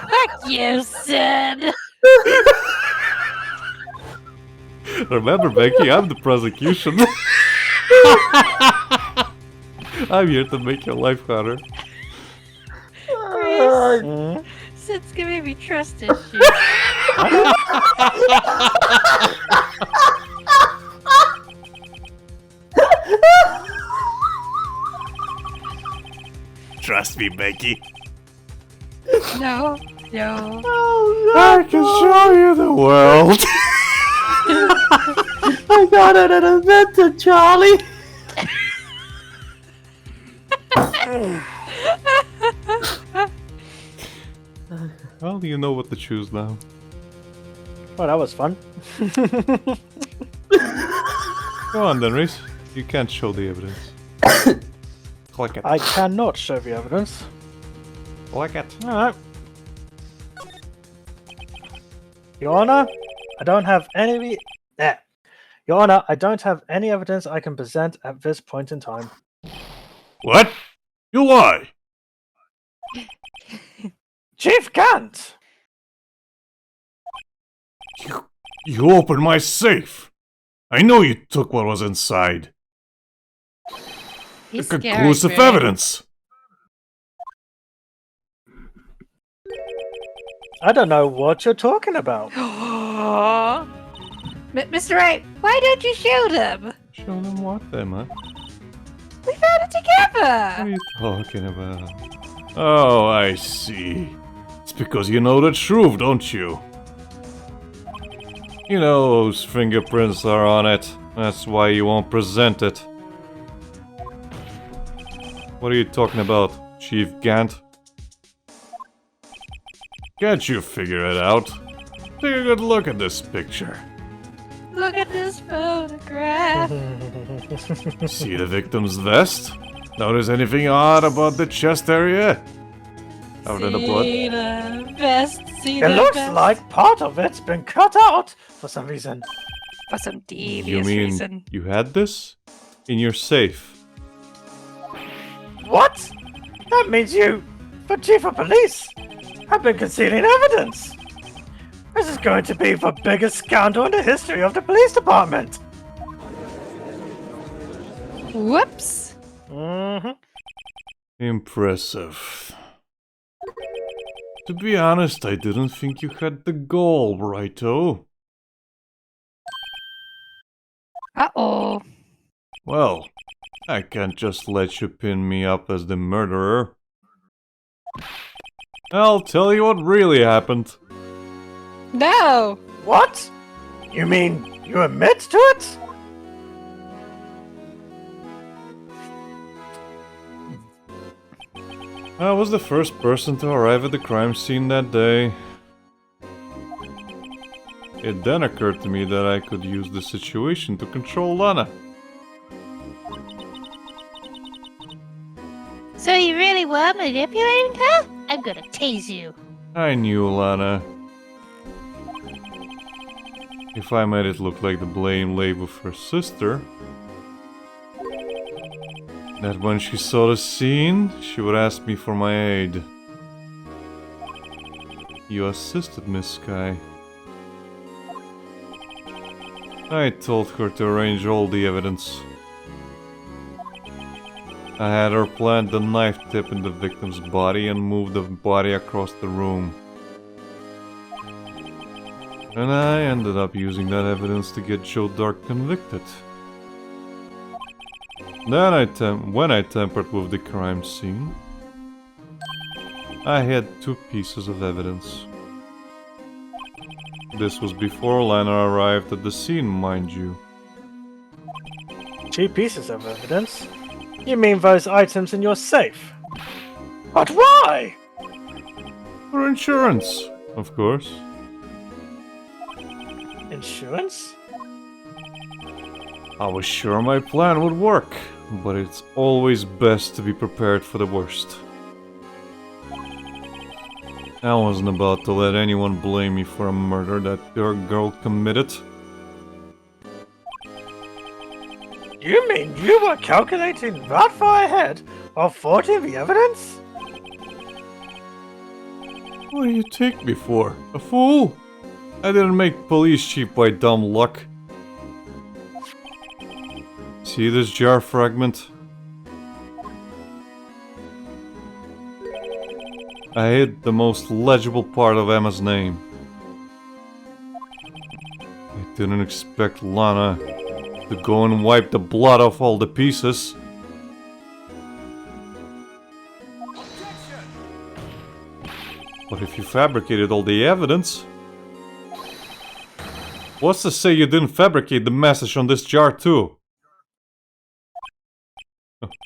Fuck you, Sid! Remember, Becky, I'm the prosecution. I'm here to make your life harder. Mm. Sid's giving me trust issues. Trust me, Becky. No, no. I can show you the world. I got it at a vintage, Charlie. Well, you know what to choose now. Oh, that was fun. Go on then, Rhys. You can't show the evidence. Click it. I cannot show the evidence. Click it. Alright. Your Honor, I don't have any. Your Honor, I don't have any evidence I can present at this point in time. What? You lie. Chief Gant! You opened my safe. I know you took what was inside. He's Conclusive scary, evidence. I don't know what you're talking about. Mr. Wright, why don't you shoot him? Show them what then, man? We found it What together! are you talking about? Oh, I see. It's because you know the truth, don't you? You know whose fingerprints are on it. That's why you won't present it. What are you talking about, Chief Gant? Can't you figure it out? Take a good look at this picture. Look at this photograph. See the victim's vest? Notice anything odd about the chest area? Other than the blood? See the vest, see It the looks vest. like part of it's been cut out for some reason. For some devious You mean reason. you had this? In your safe? What? That means you, the Chief of Police, have been concealing evidence. This is going to be the biggest scandal in the history of the police department. Whoops. Mm-hmm. Impressive. To be honest, I didn't think you had the gall, Righto. Uh-oh. Well, I can't just let you pin me up as the murderer. I'll tell you what really happened. No! What? You mean you admit to it? I was the first person to arrive at the crime scene that day. It then occurred to me that I could use the situation to control Lana. So you really were manipulating her? I'm gonna tase you. I knew Lana. If I made it look like the blame lay with her sister, that when she saw the scene, she would ask me for my aid. You assisted Miss Sky. I told her to arrange all the evidence. I had her plant the knife tip in the victim's body and move the body across the room. And I ended up using that evidence to get Joe Dark convicted. Then when I tampered with the crime scene, I had 2 pieces of evidence. This was before Lana arrived at the scene, mind you. 2 pieces of evidence? You mean those items in your safe? But why? For insurance, of course. Insurance? I was sure my plan would work, but it's always best to be prepared for the worst. I wasn't about to let anyone blame me for a murder that your girl committed. You mean you were calculating that far ahead while forging the evidence? What do you take me for? A fool? I didn't make police chief by dumb luck. See this jar fragment? I hid the most legible part of Emma's name. I didn't expect Lana to go and wipe the blood off all the pieces. But if you fabricated all the evidence, what's to say you didn't fabricate the message on this jar too?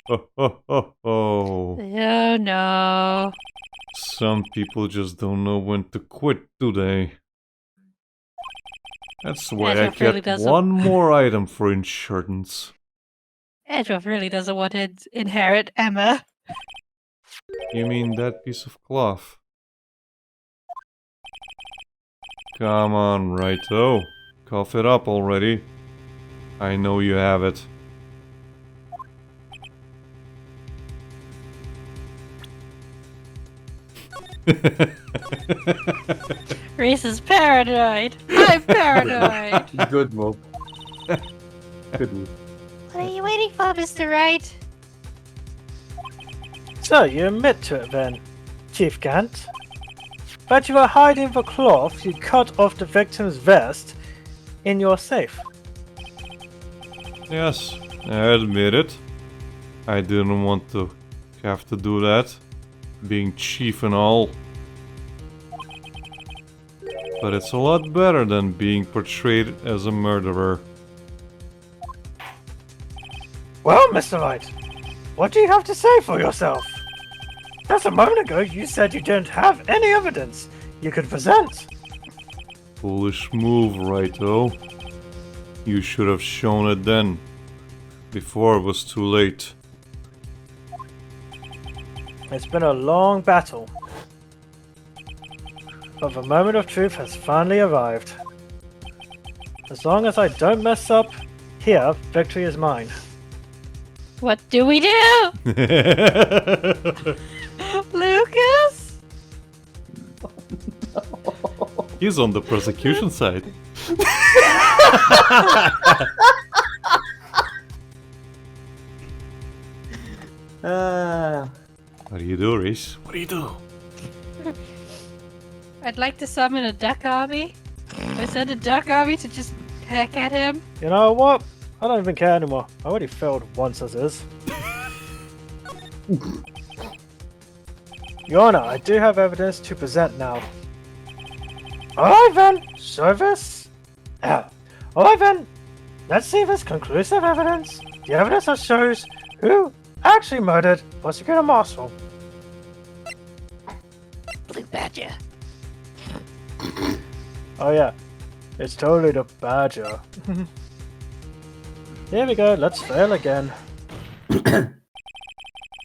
Oh. Oh no. Some people just don't know when to quit, do they? That's why I Edgeworth really get doesn't- one more item for insurance. Edgeworth really doesn't want to inherit Emma. You mean that piece of cloth? Come on, Righto. Cough it up already. I know you have it. Rhys is paranoid. I'm paranoid. Good move. Good move. What are you waiting for, Mr. Wright? So you admit to it then, Chief Gant? That you were hiding the cloth you cut off the victim's vest in your safe. Yes, I admit it. I didn't want to have to do that, being chief and all. But it's a lot better than being portrayed as a murderer. Well, Mr. Wright, what do you have to say for yourself? Just a moment ago you said you didn't have any evidence you could present. Foolish move, Righto. You should have shown it then, before it was too late. It's been a long battle, but the moment of truth has finally arrived. As long as I don't mess up here, victory is mine. What do we do? Lucas? He's on the prosecution side. What do you do, Rhys? What do you do? I'd like to summon a duck army. I send a duck army to just heck at him. You know what? I don't even care anymore. I already failed once as is. Your Honor, I do have evidence to present now. Alright then, service. Alright then, let's see this conclusive evidence. The evidence that shows who actually murdered Prosecutor Marshall. Blue Badger. Oh yeah, it's totally the Badger. Here we go, let's fail again.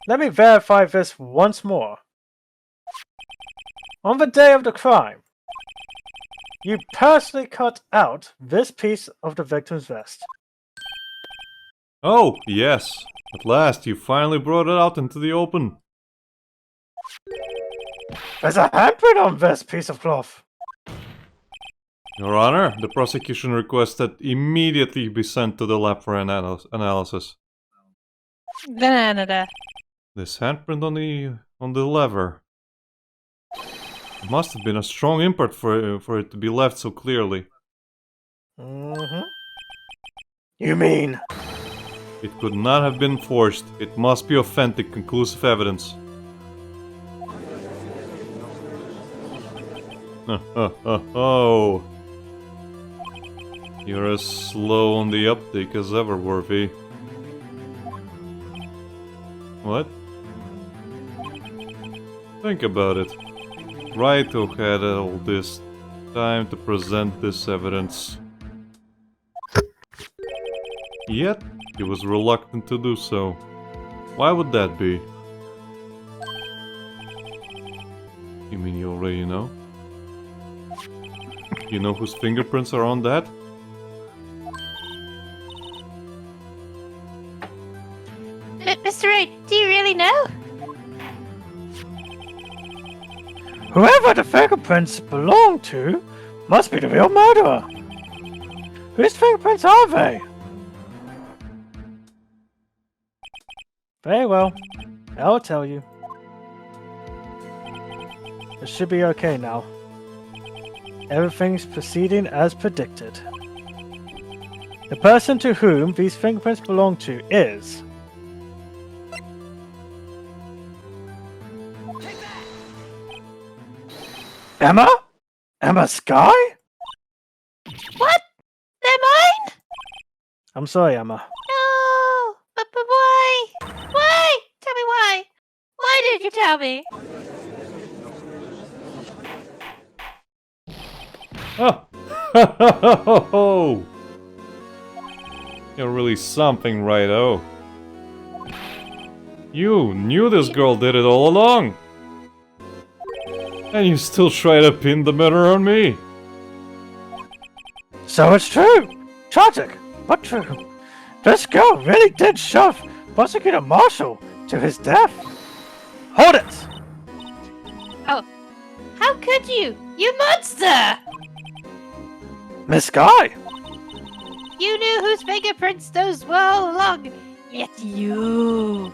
Let me verify this once more. On the day of the crime, you personally cut out this piece of the victim's vest. Oh, yes. At last, you finally brought it out into the open. There's a handprint on this piece of cloth. Your Honor, the prosecution requests that immediately be sent to the lab for analysis. Banana. This handprint on the lever. It must have been a strong import for it to be left so clearly. You mean? It could not have been forged. It must be authentic, conclusive evidence. Oh. You're as slow on the uptake as ever, Worthy. What? Think about it. Wright who had all this time to present this evidence. Yet, he was reluctant to do so. Why would that be? You mean you already know? You know whose fingerprints are on that? Mr. Wright, do you really know? Whoever the fingerprints belong to must be the real murderer. Whose fingerprints are they? Very well. I'll tell you. It should be okay now. Everything's proceeding as predicted. The person to whom these fingerprints belong to is... Emma? Emma Sky? What? They're mine? I'm sorry, Emma. No! But why? Why? Tell me why. Why did you tell me? Oh! You're really something, Righto. You knew this girl did it all along! And you still try to pin the murder on me! So it's true! Tragic, but true. This girl really did shove Prosecutor Marshall to his death. Hold it! Oh, how could you? You monster! Miss Sky! You knew whose fingerprints those were all along. Yet you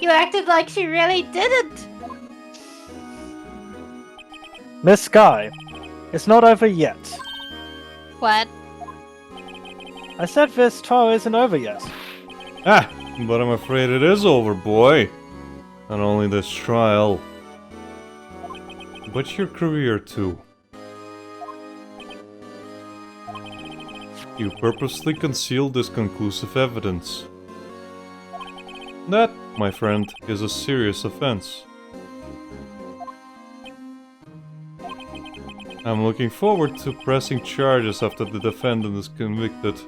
acted like she really didn't. Miss Sky, it's not over yet. What? I said this trial isn't over yet. Ah, but I'm afraid it is over, boy. Not only this trial, but your career too. You purposely concealed this conclusive evidence. That, my friend, is a serious offense. I'm looking forward to pressing charges after the defendant is convicted.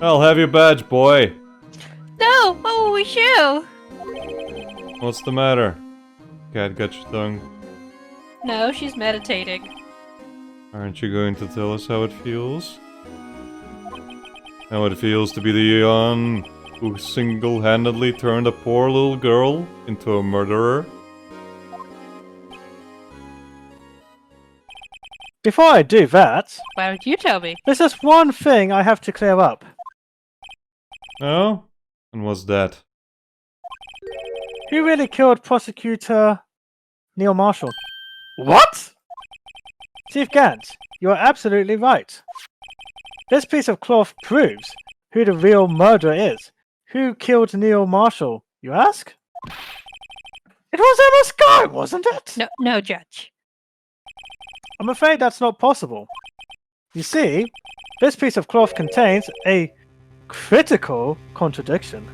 I'll have your badge, boy! No! What will we show? What's the matter? Cat got your tongue. No, she's meditating. Aren't you going to tell us how it feels? How it feels to be the one who single-handedly turned a poor little girl into a murderer? Before I do that, Why don't you tell me? there's just one thing I have to clear up. Oh? And what's that? Who really killed Prosecutor Neil Marshall? What? Chief Gant, you are absolutely right. This piece of cloth proves who the real murderer is. Who killed Neil Marshall, you ask? It was Emma Sky, wasn't it? No, Judge. I'm afraid that's not possible. You see, this piece of cloth contains a critical contradiction.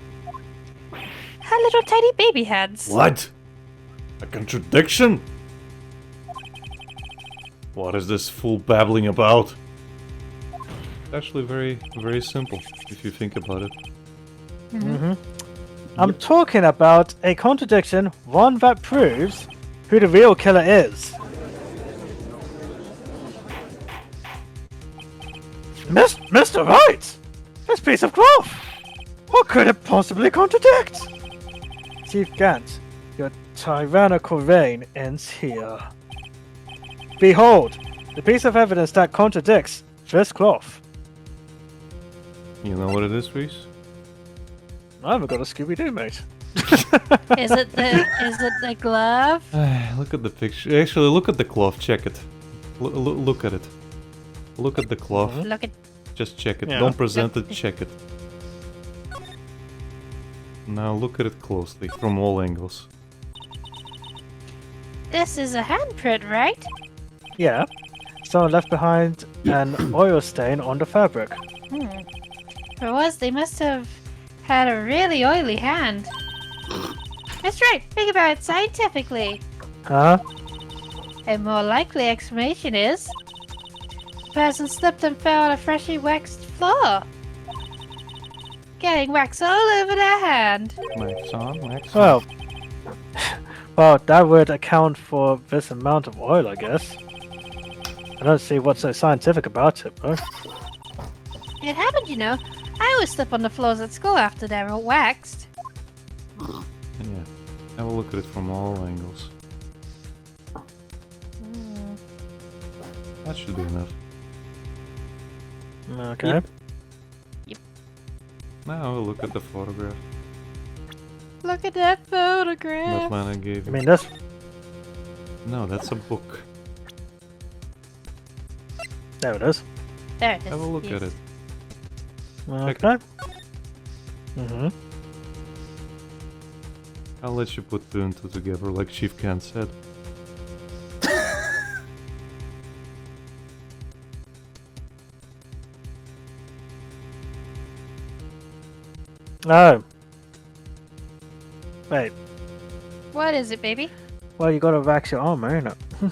Her little tiny baby hands. What? A contradiction? What is this fool babbling about? It's actually very simple, if you think about it. I'm talking about a contradiction, one that proves who the real killer is. Mr. Wright! This piece of cloth! What could it possibly contradict? Chief Gant, your tyrannical reign ends here. Behold, the piece of evidence that contradicts this cloth. You know what it is, Rhys? I haven't got a Scooby-Doo, mate. Is it the glove? Look at the picture. Actually, look at the cloth. Check it. Look at it. Look at the cloth. Look at Just check it. Yeah. Don't present it, check it. Now look at it closely, from all angles. This is a handprint, right? Yeah, someone left behind an oil stain on the fabric. If it was, they must have had a really oily hand. That's right. Think about it scientifically. Huh? A more likely explanation is the person slipped and fell on a freshly waxed floor, getting wax all over their hand. Wax on, wax Well, well, that would account for this amount of oil, I guess. I don't see what's so scientific about it, bro. It happened, you know. I always slip on the floors at school after they're all waxed. Yeah. Have a look at it from all angles. That should be enough. Okay. Now have a look at the photograph Look at that photograph. that Lana gave I you. mean, this. No, that's a book. There it is. There it is. Have a look yes. at it. Check Okay. Mm-hmm. I'll let you put two and two together like Chief Khan said. Oh. Wait. What is it, baby? Well, you gotta wax your armor, ain't it? Hmm?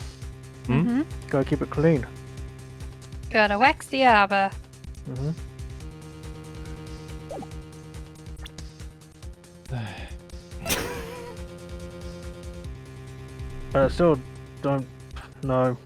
Mm-hmm. Gotta keep it clean. Gotta wax the armor. Mm-hmm. But I still don't know.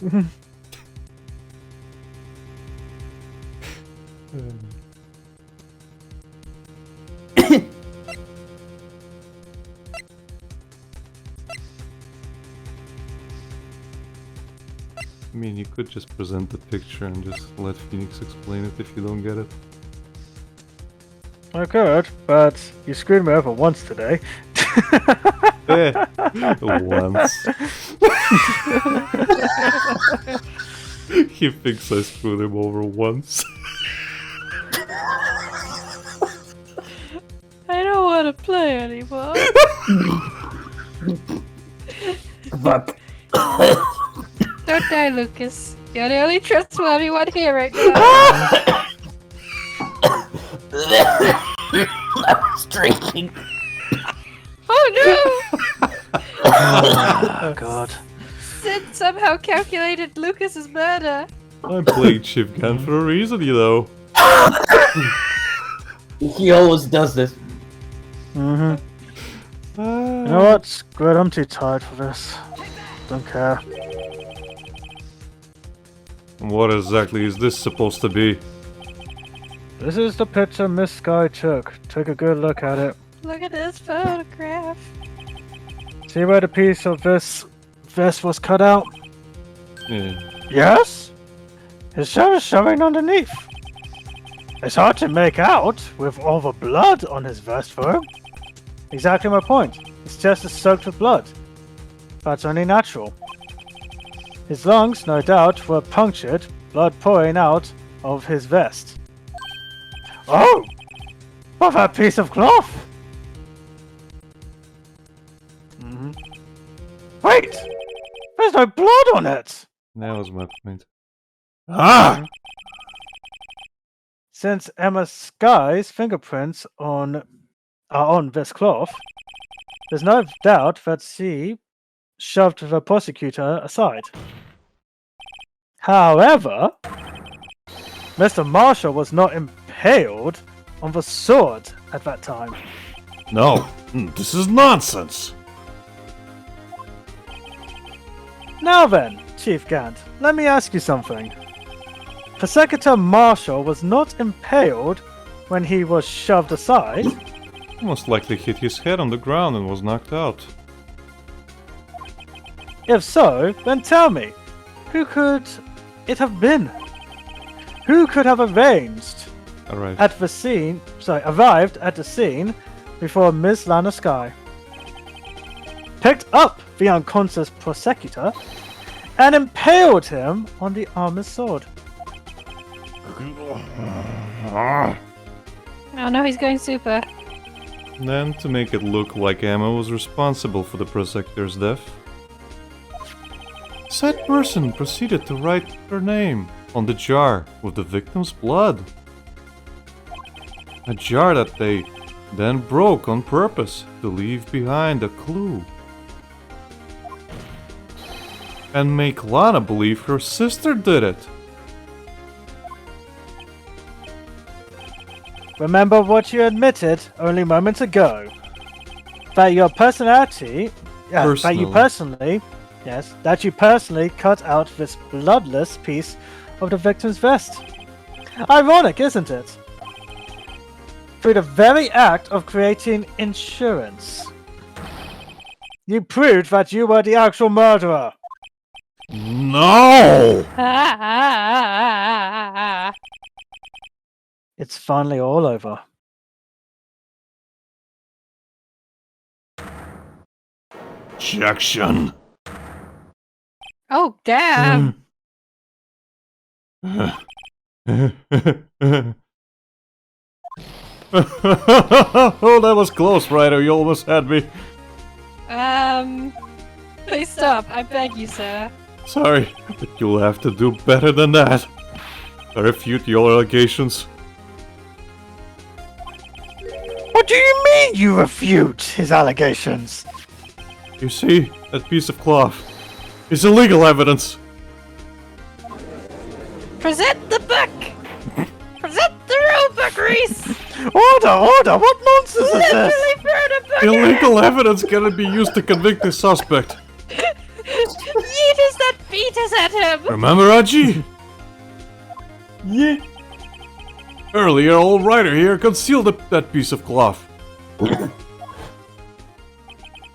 I mean, you could just present the picture and just let Phoenix explain it if you don't get it. I could, but you screwed me over once today. Once. He thinks I screwed him over once. I don't want to play anymore. But Don't die, Lucas. You're the only trustworthy one here right now. I was drinking. Oh Oh god. no! Sid somehow calculated Lucas's murder. I'm playing Chief Khan for a reason, you know. He always does this. Mm-hmm. You know what? Screw it, I'm too tired for this. Don't care. What exactly is this supposed to be? This is the picture Miss Sky took. Take a good look at it. Look at this photograph. See where the piece of this vest was cut out? Yeah. Yes? His shirt is showing underneath. It's hard to make out with all the blood on his vest, though. Exactly my point. His chest is soaked with blood. That's only natural. His lungs, no doubt, were punctured, blood pouring out of his vest. Oh! What that piece of cloth? Mm-hmm. Wait! There's no blood on it! That was my point. Ah! Since Emma Sky's fingerprints are on this cloth, there's no doubt that she shoved the prosecutor aside. However, Mr. Marshall was not impaled on the sword at that time. No, this is nonsense. Now then, Chief Gant, let me ask you something. Prosecutor Marshall was not impaled when he was shoved aside. He most likely hit his head on the ground and was knocked out. If so, then tell me, who could it have been? Who could have arrived Alright. at the scene before Miss Lana Sky, picked up the unconscious prosecutor, and impaled him on the armor's sword? Oh no, he's going super. Then, to make it look like Emma was responsible for the prosecutor's death, said person proceeded to write her name on the jar with the victim's blood. A jar that they then broke on purpose to leave behind a clue. And make Lana believe her sister did it. Remember what you admitted only moments ago. That your personality... that you personally... Yes, that you personally cut out this bloodless piece of the victim's vest. Ironic, isn't it? Through the very act of creating insurance. You proved that you were the actual murderer. No! It's finally all over. Objection. Oh, damn. oh, that was close, Ryder. You almost had me. Please stop. I beg you, sir. Sorry, but you'll have to do better than that. I refute your allegations. What do you mean you refute his allegations? You see, that piece of cloth is illegal evidence. Present the book! Present the rule book, Rhys! Order! What nonsense is this? Literally throw the book Illegal evidence cannot be used to convict the suspect. Yeetus that fetus at him! Remember, Aji? Yeah. Earlier, old Ryder here concealed that piece of cloth.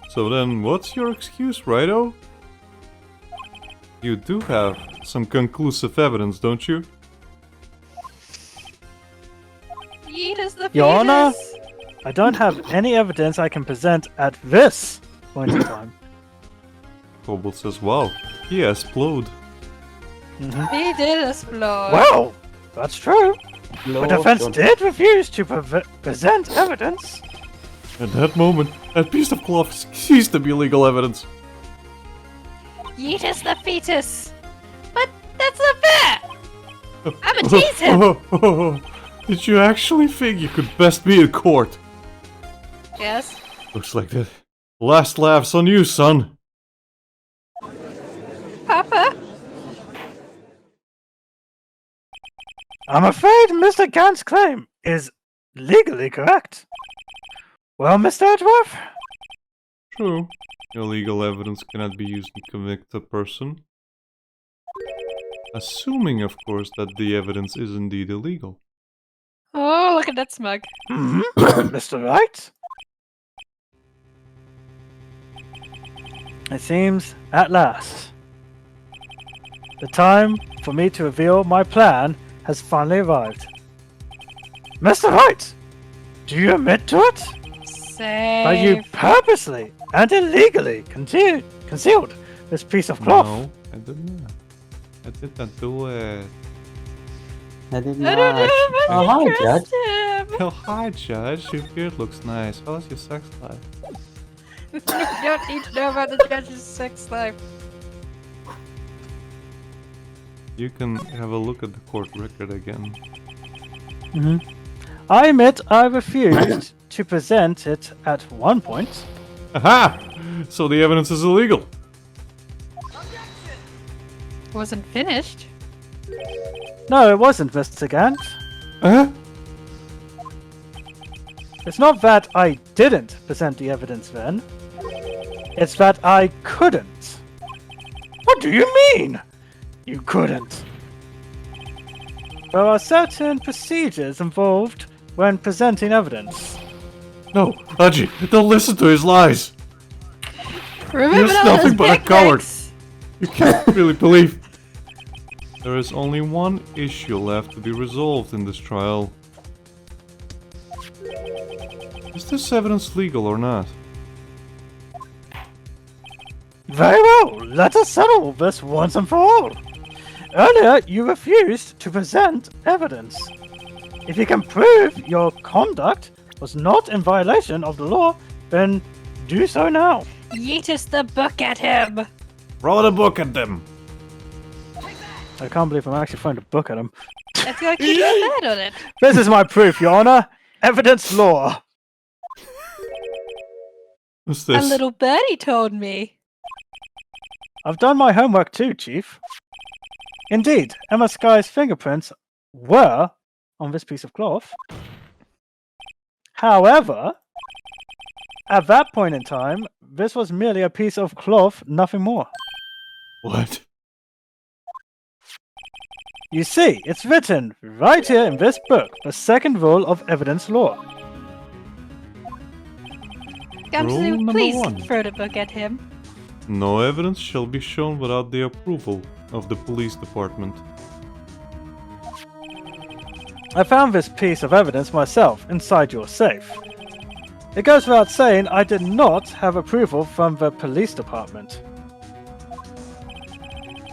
So then, what's your excuse, Righto? You do have some conclusive evidence, don't you? Yeetus the fetus! Your Honor? I don't have any evidence I can present at this point in time. Kobold says, wow, he exploded. He did explode. Well, that's true. No, The defense don't- did refuse to present evidence. At that moment, that piece of cloth ceased to be legal evidence. Yeetus the fetus! But that's not fair! I'ma tease him! Did you actually think you could best be in court? Yes. Looks like the last laughs on you, son. Papa? I'm afraid Mr. Gant's claim is legally correct. Well, Mr. Edgeworth? True. Illegal evidence cannot be used to convict a person. Assuming, of course, that the evidence is indeed illegal. Oh, look at that smug. Mr. Wright? It seems, at last, the time for me to reveal my plan has finally arrived. Mr. Wright, do you admit to it? That you Safe. purposely and illegally concealed this piece of cloth? No, I did not. I did not do it. I did I don't know not. if I Oh, can hi, trust Judge. him. Oh, hi, Judge. Your beard looks nice. How's your sex life? You don't need to know about the judge's sex life. You can have a look at the court record again. I admit I refused to present it at one point. Aha! So the evidence is illegal. Wasn't finished. No, it wasn't, Mr. Gant. Huh? It's not that I didn't present the evidence then. It's that I couldn't. What do you mean? You couldn't. There are certain procedures involved when presenting evidence. No, Aji, don't listen to his lies. Remember He's all nothing those but a backpacks? coward. You can't really believe. There is only one issue left to be resolved in this trial. Is this evidence legal or not? Very well, let us settle this once and for all. Earlier, you refused to present evidence. If you can prove your conduct was not in violation of the law, then do so now. Yeetus the book at him. Throw the book at them. I can't believe I'm actually throwing a book at him. It's gonna keep your head on it. This is my proof, Your Honor. Evidence law. What's A this? little birdie told me. I've done my homework too, Chief. Indeed, Emma Sky's fingerprints were on this piece of cloth. However, at that point in time, this was merely a piece of cloth, nothing more. What? You see, it's written right here in this book, the second rule of evidence law. Gumshoe, number please 1. throw the book at him. No evidence shall be shown without the approval of the police department. I found this piece of evidence myself inside your safe. It goes without saying I did not have approval from the police department.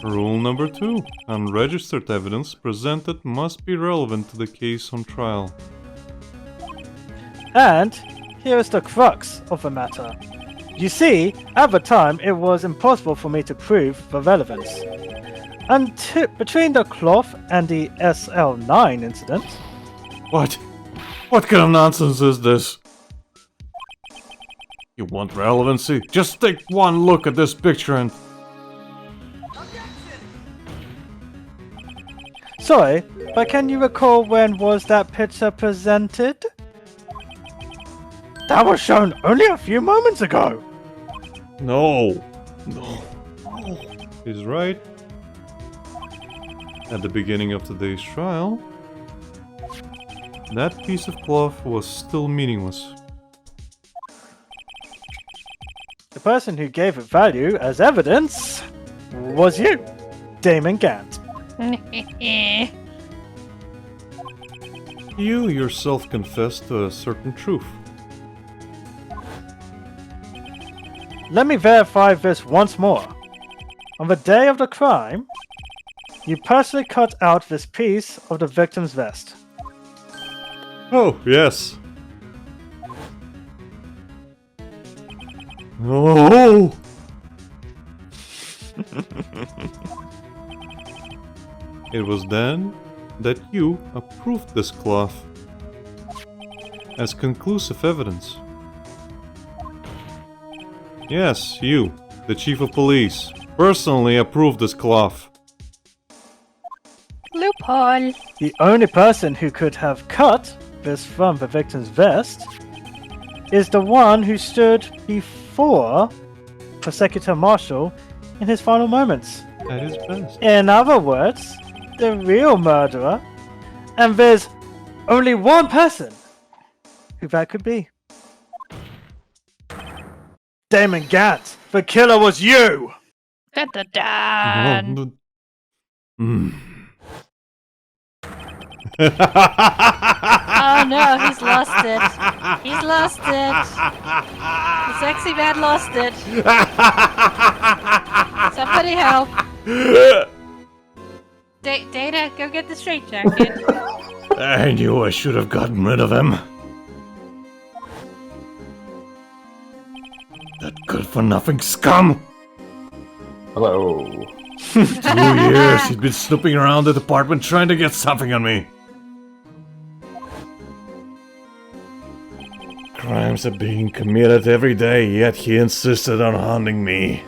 Rule number 2. Unregistered evidence presented must be relevant to the case on trial. And here is the crux of the matter. You see, at the time it was impossible for me to prove the relevance. And between the cloth and the SL9 incident, What? What kind of nonsense is this? You want relevancy? Just take one look at this picture and... sorry, but can you recall when was that picture presented? That was shown only a few moments ago. No. He's right. At the beginning of today's trial, that piece of cloth was still meaningless. The person who gave it value as evidence was you, Damon Gant. You yourself confessed to a certain truth. Let me verify this once more. On the day of the crime, you personally cut out this piece of the victim's vest. Oh, yes. Oh! It was then that you approved this cloth as conclusive evidence. Yes, you, the chief of police, personally approved this cloth. Loophole. The only person who could have cut this from the victim's vest is the one who stood before Prosecutor Marshall in his final moments. At his best. In other words, the real murderer. And there's only one person who that could be. Damon Gant, the killer was you! Dun, dun, dun. Oh no, he's lost it. He's lost it. The sexy man lost it. Somebody help. Data, go get the straitjacket. I knew I should have gotten rid of him. That good-for-nothing scum! Hello. 2 years he'd been snooping around the department trying to get something on me. Crimes are being committed every day, yet he insisted on haunting me.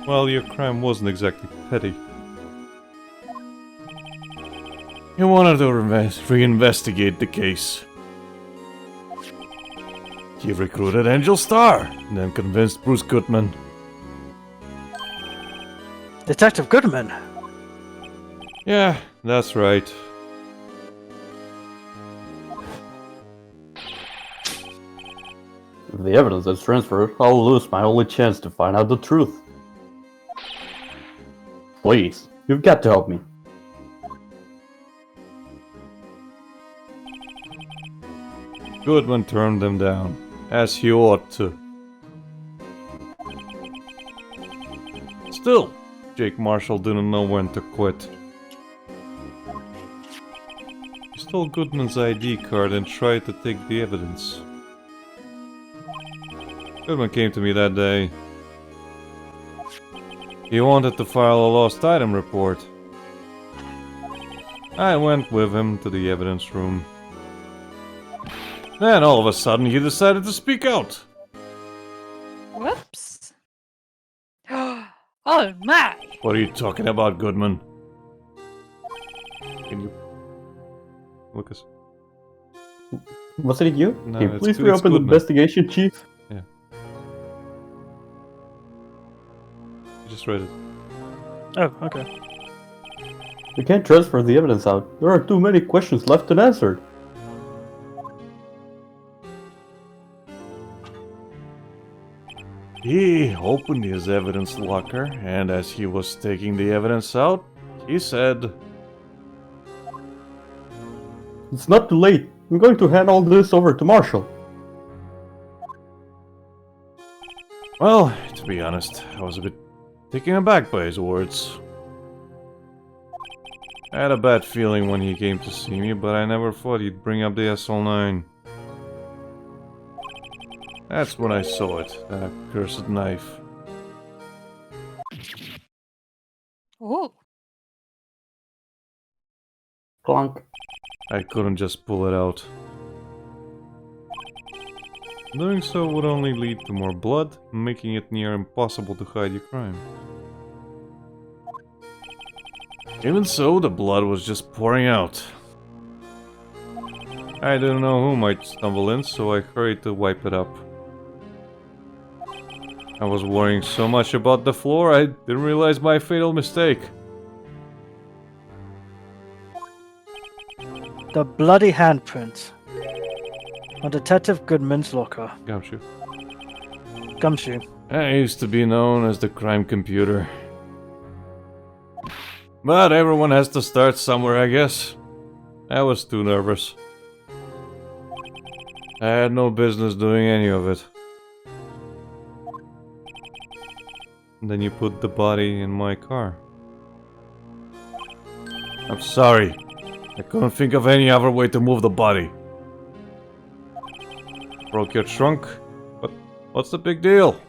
Well, your crime wasn't exactly petty. He wanted to reinvestigate the case. He recruited Angel Star, and then convinced Bruce Goodman. Detective Goodman. Yeah, that's right. If the evidence is transferred, I'll lose my only chance to find out the truth. Please, you've got to help me. Goodman turned them down, as he ought to. Still, Jake Marshall didn't know when to quit. He stole Goodman's ID card and tried to take the evidence. Goodman came to me that day. He wanted to file a lost item report. I went with him to the evidence room. Then all of a sudden he decided to speak out. Whoops. Oh my! What are you talking about, Goodman? Can you... Lucas? Was it you? No, Can you it's please good- it's reopen the Goodman. investigation, Chief? You just read it. Oh, okay. We can't transfer the evidence out. There are too many questions left unanswered. He opened his evidence locker, and as he was taking the evidence out, he said, It's not too late. I'm going to hand all this over to Marshall. well, to be honest, I was a bit taken aback by his words. I had a bad feeling when he came to see me, but I never thought he'd bring up the SL9. That's when I saw it, that accursed knife. Ooh. Clunk. I couldn't just pull it out. Doing so would only lead to more blood, making it near impossible to hide your crime. Even so, the blood was just pouring out. I didn't know who might stumble in, so I hurried to wipe it up. I was worrying so much about the floor, I didn't realize my fatal mistake. The bloody handprint on Detective Goodman's locker. Gumshoe. Gumshoe. I used to be known as the crime computer. But everyone has to start somewhere, I guess. I was too nervous. I had no business doing any of it. And then you put the body in my car. I'm sorry. I couldn't think of any other way to move the body. Broke your trunk? But what's the big deal?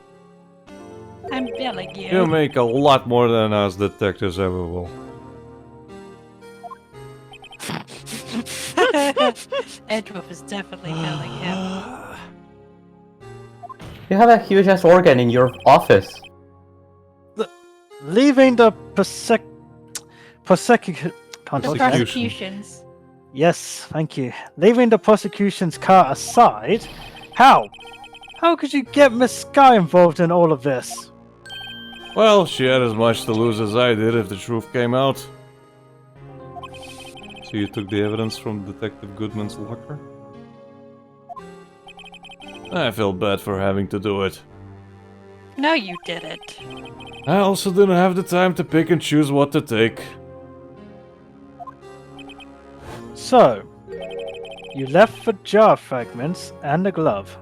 I'm billing you. You make a lot more than us detectives ever will. Edward is definitely billing him. You have a huge ass organ in your office. Leaving the The prosecution. prosecutions. Yes, thank you. Leaving the prosecution's car aside, how? How could you get Miss Sky involved in all of this? Well, she had as much to lose as I did if the truth came out. So you took the evidence from Detective Goodman's locker? I feel bad for having to do it. No, you didn't. I also didn't have the time to pick and choose what to take. So, you left the jar fragments and the glove.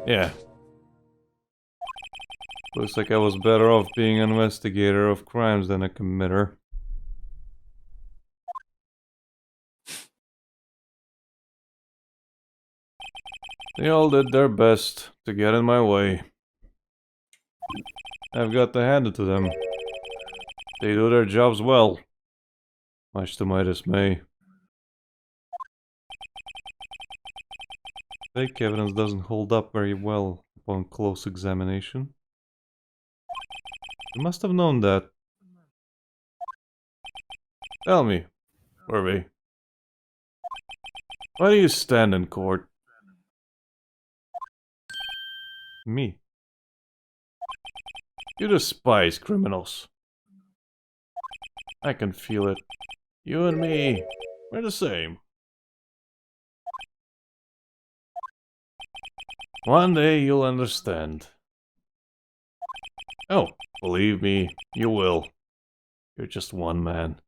Yeah, Looks like I was better off being an investigator of crimes than a committer. they all did their best to get in my way. I've got to hand it to them. They do their jobs well. Much to my dismay. Fake evidence doesn't hold up very well upon close examination. You must have known that. Tell me, Irby, why do you stand in court? Me. You despise criminals. I can feel it. You and me, we're the same. One day you'll understand. Oh, believe me, you will. You're just one man.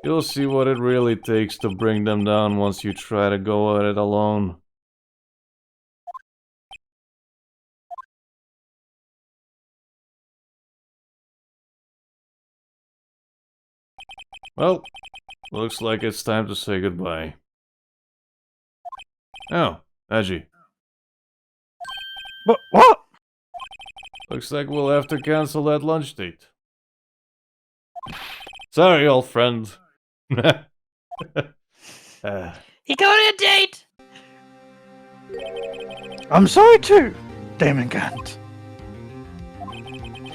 You'll see what it really takes to bring them down once you try to go at it alone. Well, looks like it's time to say goodbye. Oh, Edgy. But what? Looks like we'll have to cancel that lunch date. Sorry, old friend. He got a date! I'm sorry too, Damon Gant.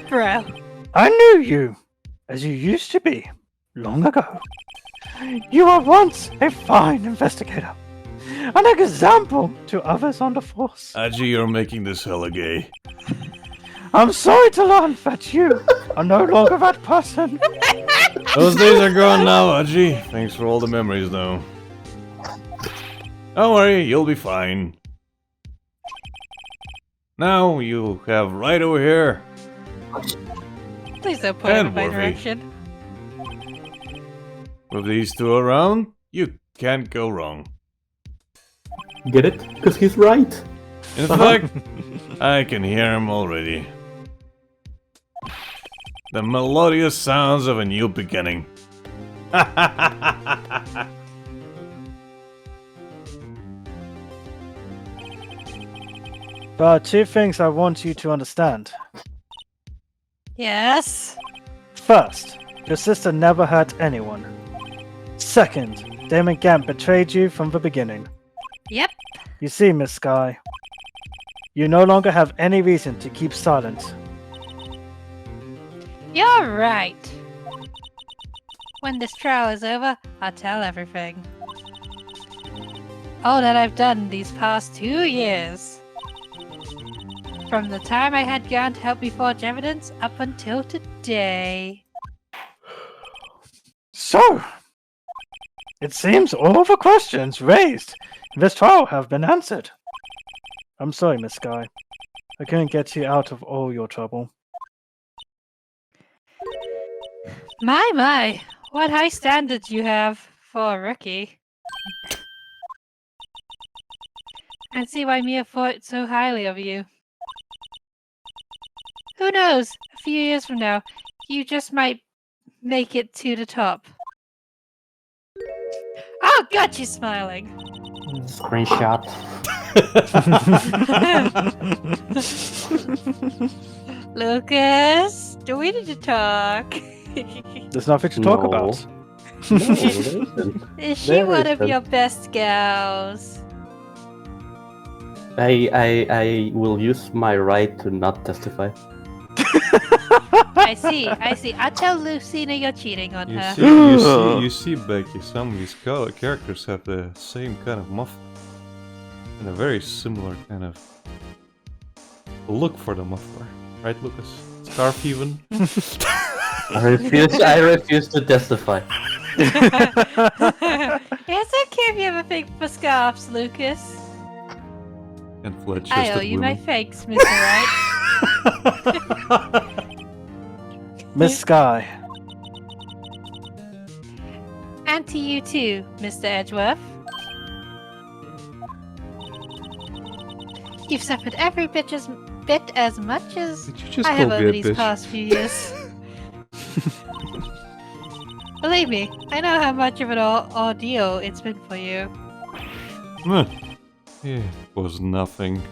Bro. I knew you, as you used to be, long ago. You were once a fine investigator, an example to others on the force. Aji, you're making this hella gay. I'm sorry to learn that you are no longer that person. Those days are gone now, Aji. Thanks for all the memories, though. Don't worry, you'll be fine. Now you have Wright over here. Please don't point him in And my Worthy. direction. With these two around, you can't go wrong. Get it? Because he's right. In fact, I can hear him already. The melodious sounds of a new beginning. But two things I want you to understand. Yes. First, your sister never hurt anyone. Second, Damon Gant betrayed you from the beginning. Yep. You see, Miss Sky, you no longer have any reason to keep silent. You're right. When this trial is over, I'll tell everything. All that I've done these past 2 years. From the time I had Gant help me forge evidence up until today. So, it seems all the questions raised in this trial have been answered. I'm sorry, Miss Sky. I couldn't get you out of all your trouble. My, what high standards you have for a rookie. And see why Mia thought so highly of you. Who knows? A few years from now, you just might make it to the top. Oh, God, she's smiling. Screenshot. Lucas, do we need to talk? There's nothing to talk No. about. No, there isn't. Is she There one of isn't. your best gals? I will use my right to not testify. I see. I'll tell Lucina you're cheating on her. You see, Becky, some of these characters have the same kind of muffler. And a very similar kind of look for the muffler. Right, Lucas? Scarf even? I refuse to testify. It's okay if you have a thing for scarves, Lucas. And flat I owe chested you my women. thanks, Mr. Wright. Miss Sky, And to you too, Mr. Edgeworth. You've suffered every bit as much as Did you just I call have me over a these bitch? past few years. Believe me, I know how much of an ordeal it's been for you. Meh. It was nothing.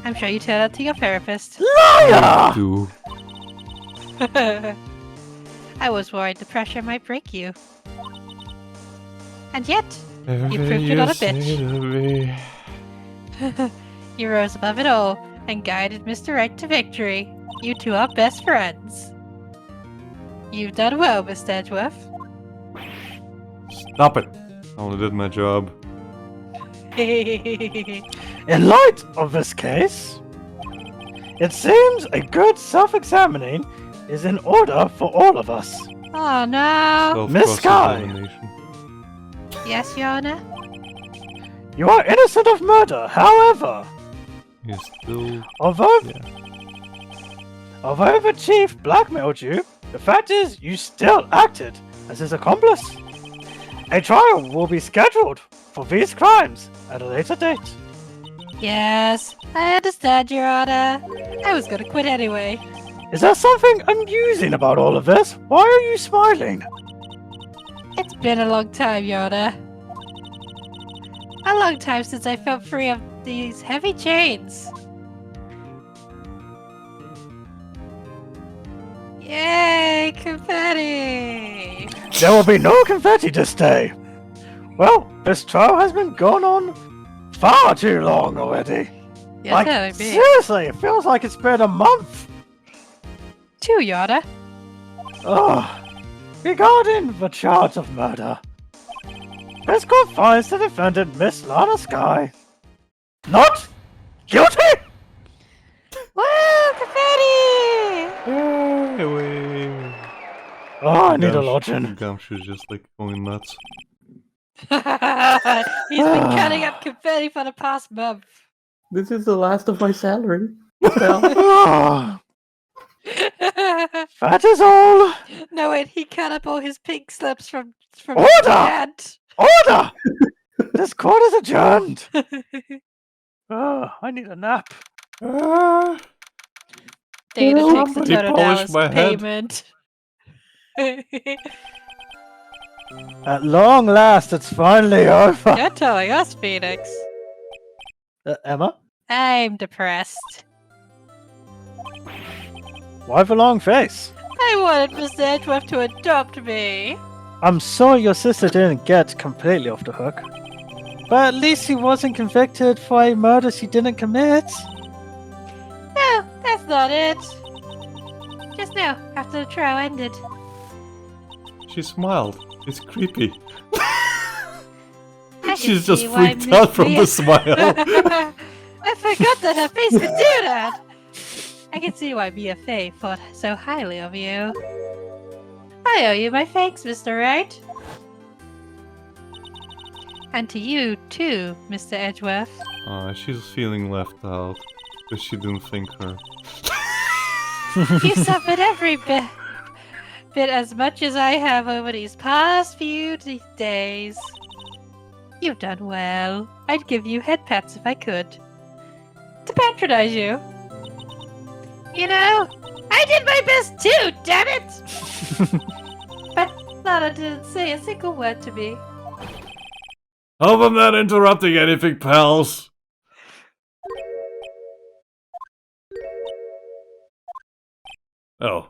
I'm sure you tell that to your therapist. liar! Do. I was worried the pressure might break you. And yet, You proved you're not a bitch. You rose above it all and guided Mr. Wright to victory. You two are best friends. You've done well, Mr. Edgeworth. Stop it! I only did my job. In light of this case, it seems a good self-examining is in order for all of us. Oh no! Miss Sky. Self-cross-examination. Yes, Your Honor? You are innocent of murder, however, He's still... although Yeah. although the chief blackmailed you, the fact is you still acted as his accomplice. A trial will be scheduled for these crimes at a later date. Yes, I understand, Your Honor. I was gonna quit anyway. Is there something amusing about all of this? Why are you smiling? It's been a long time, Your Honor. A long time since I felt free of these heavy chains. Yay, confetti! There will be no confetti this day. Well, this trial has been going on far too long already. You're telling me. Seriously, it feels like it's been a month. 2, Yoda. Regarding the charge of murder, this court finds the defendant, Miss Lana Sky, not guilty. Woo! Confetti! Anyway. Oh, I need a lodging. Gumshoe's just like going nuts. He's been cutting up confetti for the past month. This is the last of my salary. Well, Ah, that is all. No, wait, he cut up all his pink slips from Order! Dad. Order! This court is adjourned. I need a nap. Data Well, takes the somebody total polish hours my head. payment. At long last, it's finally over. You're telling us, Phoenix. Emma, I'm depressed. why the long face? I wanted Mr. Edgeworth to adopt me. I'm sorry your sister didn't get completely off the hook. But at least she wasn't convicted for a murder she didn't commit. No, that's not it. Just now, after the trial ended. She smiled. It's creepy. I She's can just see why freaked out from Mia- the smile. I forgot that her face could do that. I can see why Mia Fey thought so highly of you. I owe you my thanks, Mr. Wright. And to you, too, Mr. Edgeworth. She's feeling left out. Because she didn't think her. You suffered every bit as much as I have over these past few days. You've done well. I'd give you head pats if I could. To patronize you. You know, I did my best too, damn it! But Lana didn't say a single word to me. Hope I'm not interrupting anything, pals. Oh,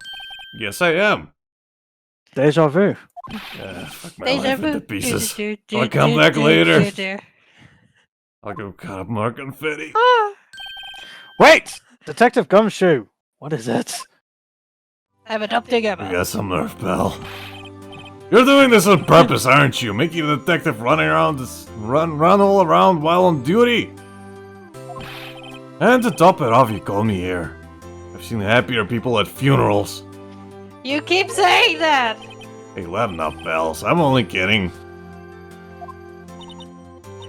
yes I am. Deja vu. Fuck my Deja life into vu. pieces. Do, I'll come back later. do. I'll go cut up more confetti. Ah, Wait! Detective Gumshoe! What is it? I'm adopting You Emma. got some nerve, pal. You're doing this on purpose, aren't you? Making the detective running around run all around while on duty. And to top it off, you call me here. I've seen happier people at funerals. You keep saying that! Hey, let up, pals. I'm only kidding.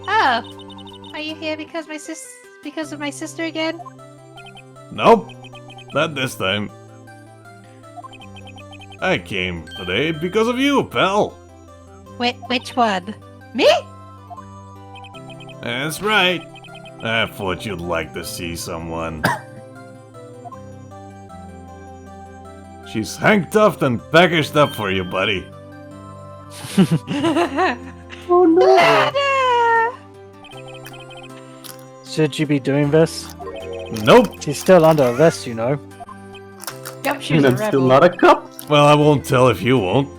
Oh, are you here because of my sister again? Nope, not this time. I came today because of you, pal. Which one? Me? That's right. I thought you'd like to see someone. She's handcuffed and packaged up for you, buddy. oh no! Lana! Should you be doing this? Nope. She's still under arrest, you know. Gumshoe's And a I'm rebel. still not a cop. Well, I won't tell if you won't.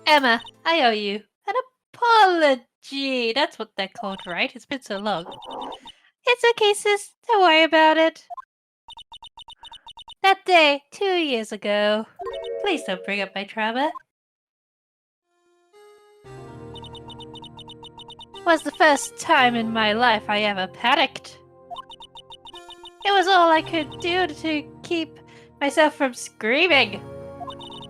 Emma, I owe you an apology. That's what they're called, right? It's been so long. It's okay, sis. Don't worry about it. That day, 2 years ago. Please don't bring up my trauma. Was the first time in my life I ever panicked. It was all I could do to keep myself from screaming.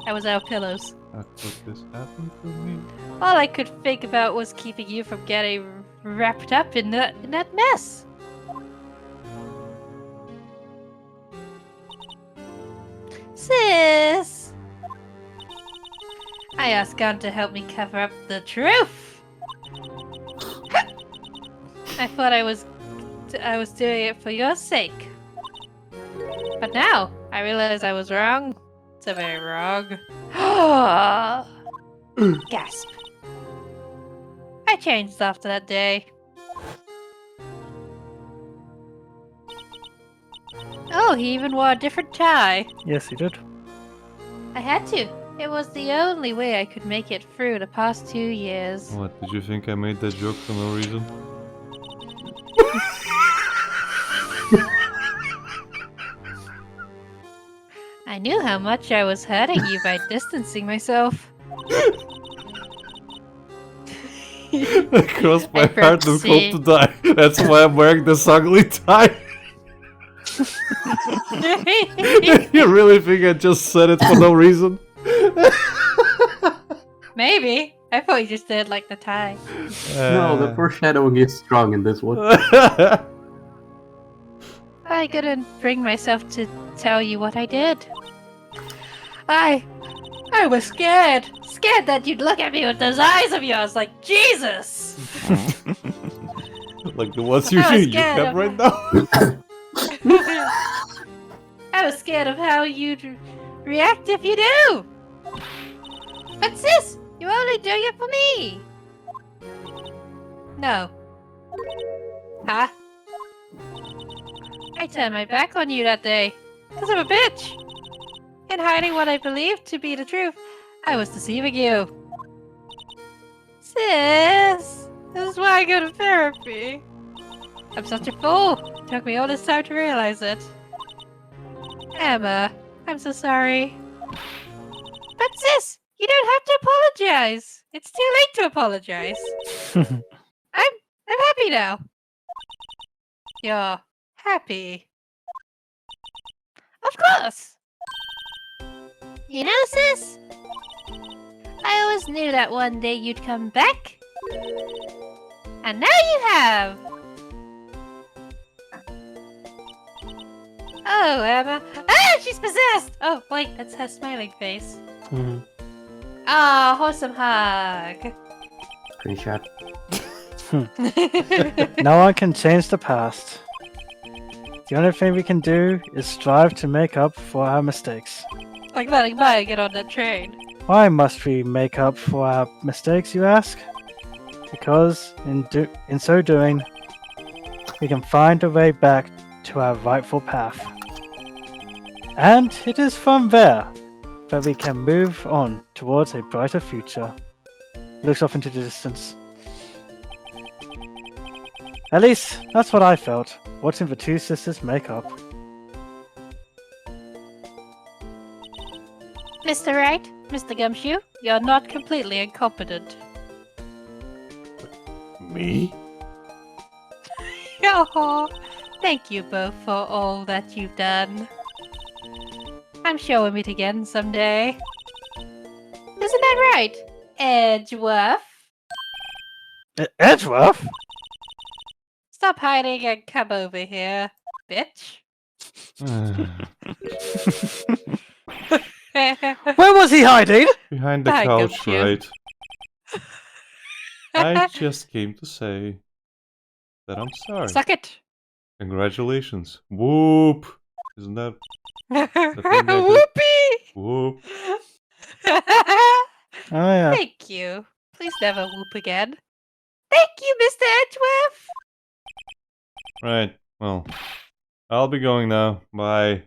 I was out of pillows. That's what this happened to me. All I could think about was keeping you from getting wrapped up in that mess. Sis! I asked God to help me cover up the truth. I thought I was doing it for your sake. But now, I realize I was wrong. So very wrong. Gasp. I changed after that day. Oh, he even wore a different tie. Yes, he did. I had to. It was the only way I could make it through the past 2 years. What, did you think I made that joke for no reason? I knew how much I was hurting you by distancing myself. I crossed my I heart and hope to die. That's why I'm wearing this ugly tie. You really think I just said it for no reason? Maybe. I thought you just did like the tie. No, the foreshadowing is strong in this one. I couldn't bring myself to tell you what I did. I was scared. Scared that you'd look at me with those eyes of yours like Jesus. Like the ones I was you scared have of right now. I was scared of how you'd react if you do. But sis, you're only doing it for me. No. Huh? I turned my back on you that day. Because I'm a bitch. In hiding what I believed to be the truth, I was deceiving you. Sis, this is why I go to therapy. I'm such a fool. It took me all this time to realize it. Emma, I'm so sorry. But sis, you don't have to apologize. It's too late to apologize. I'm happy now. You're happy. Of course. You know, sis, I always knew that one day you'd come back. And now you have. Oh, Emma. Ah, she's possessed! Oh, wait, that's her smiling face. Mhm. Ah, wholesome hug. Screenshot. No one can change the past. The only thing we can do is strive to make up for our mistakes. Like letting Maya get on that train. Why must we make up for our mistakes, you ask? Because in so doing, we can find a way back to our rightful path. And it is from there that we can move on towards a brighter future. Looks off into the distance. At least, that's what I felt, watching the two sisters make up. Mr. Wright, Mr. Gumshoe, you're not completely incompetent. Me? Oh, thank you both for all that you've done. I'm sure we'll meet again someday. Isn't that right, Edgeworth? Edgeworth? Stop hiding and come over here, bitch. Where was he hiding? Behind the Hi, couch, Gumshoe. right? I just came to say that I'm sorry. Suck it. Congratulations. Whoop! Isn't that thing I did? Whoopee! Whoop? Oh yeah. Thank you. Please never whoop again. Thank you, Mr. Edgeworth. Right. Well, I'll be going now. Bye.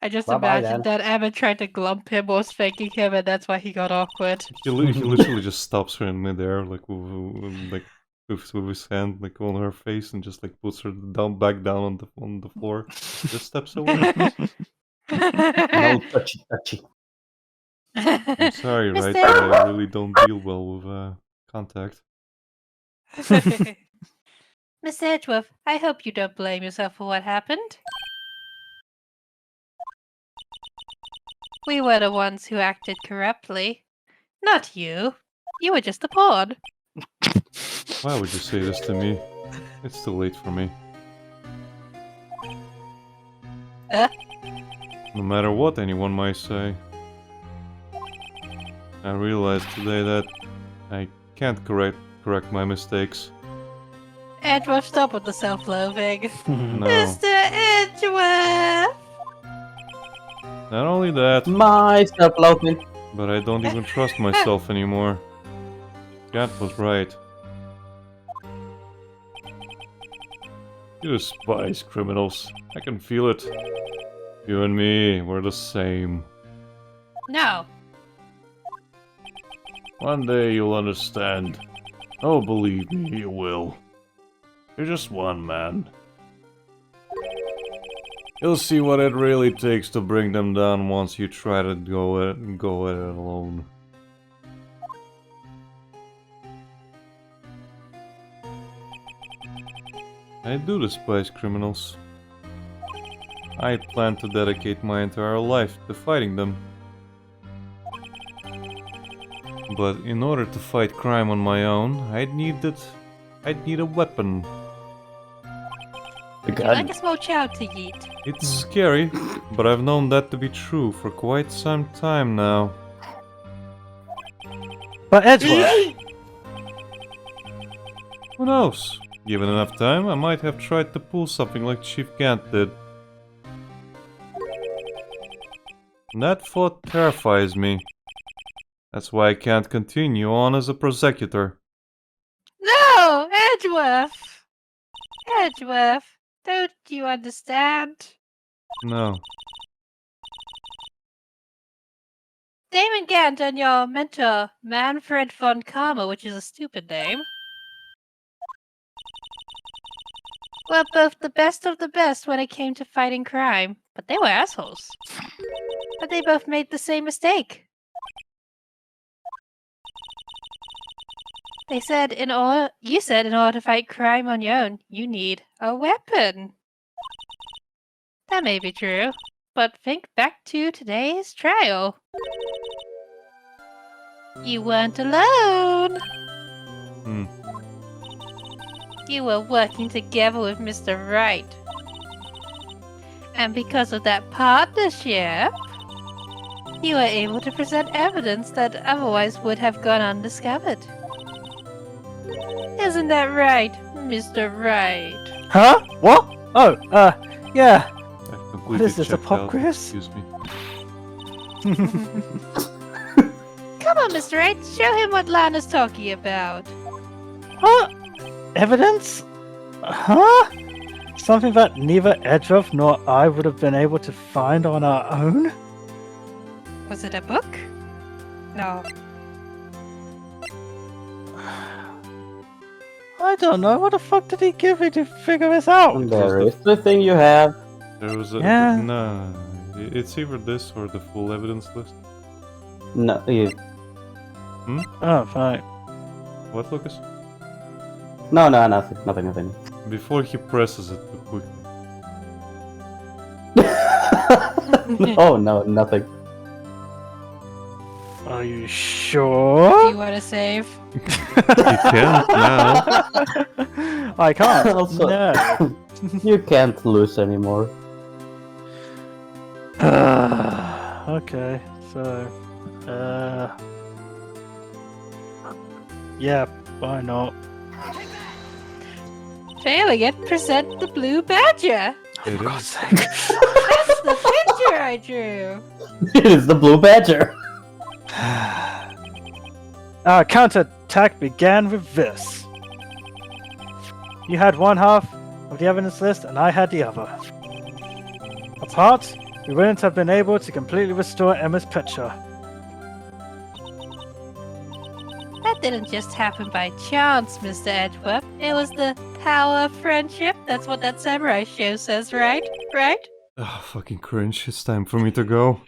I just Bye-bye, imagined then. that Emma tried to glump him or spanking him, and that's why he got awkward. He literally just stops her in midair, like with his hand like on her face, and just like puts her back down on the floor. Just steps away. No touchy. I'm sorry, Mr. right? But I really don't deal well with contact. Miss Edgeworth, I hope you don't blame yourself for what happened. We were the ones who acted corruptly. Not you. You were just a pawn. Why would you say this to me? It's too late for me. No matter what anyone might say. I realized today that I can't correct my mistakes. Edgeworth, stop with the self-loathing. No. Mr. Edgeworth! Not only that, My self-loathing. but I don't even trust myself anymore. Cat was right. You despise criminals. I can feel it. You and me, we're the same. No. One day you'll understand. Oh, believe me, you will. You're just one man. You'll see what it really takes to bring them down once you try to go at it alone. I do despise criminals. I plan to dedicate my entire life to fighting them. But in order to fight crime on my own, I'd need a weapon. Would you like a small child to eat? It's scary, but I've known that to be true for quite some time now. But Edgeworth, Who knows? Given enough time, I might have tried to pull something like Chief Gant did. That thought terrifies me. That's why I can't continue on as a prosecutor. No, Edgeworth. Edgeworth, don't you understand? No. Damon Gant and your mentor, Manfred von Karma, which is a stupid name, were both the best of the best when it came to fighting crime, but they were assholes. But they both made the same mistake. You said in order to fight crime on your own, you need a weapon. That may be true, but think back to today's trial. You weren't alone. You were working together with Mr. Wright. And because of that partnership, you were able to present evidence that otherwise would have gone undiscovered. Isn't that right, Mr. Wright? huh? What? Oh, yeah. I've completely is this, a checked pop out. quiz? Excuse me. Come on, Mr. Wright, show him what Lana's talking about. Huh? Evidence? Huh? Something that neither Edgeworth nor I would have been able to find on our own? Was it a book? No. I don't know. What the fuck did he give me to figure this out? There is the thing you have. There was a... Yeah. Nah. It's either this or the full evidence list. No, you... Oh, fine. What, Lucas? No, nothing. Before he presses it too quickly. Oh, no, nothing. Are you Do sure? you want to save? He can't now. I can't. Also- No. You can't lose anymore. Okay, so, yeah, why not? Failing it, present the blue badger. It For God's is. sake. That's the picture I drew. It is the blue badger. Our counterattack began with this. You had one half of the evidence list, and I had the other. Apart, we wouldn't have been able to completely restore Emma's picture. That didn't just happen by chance, Mr. Edgeworth. It was the power of friendship. That's what that samurai show says, right? Right? Ah, fucking cringe. It's time for me to go.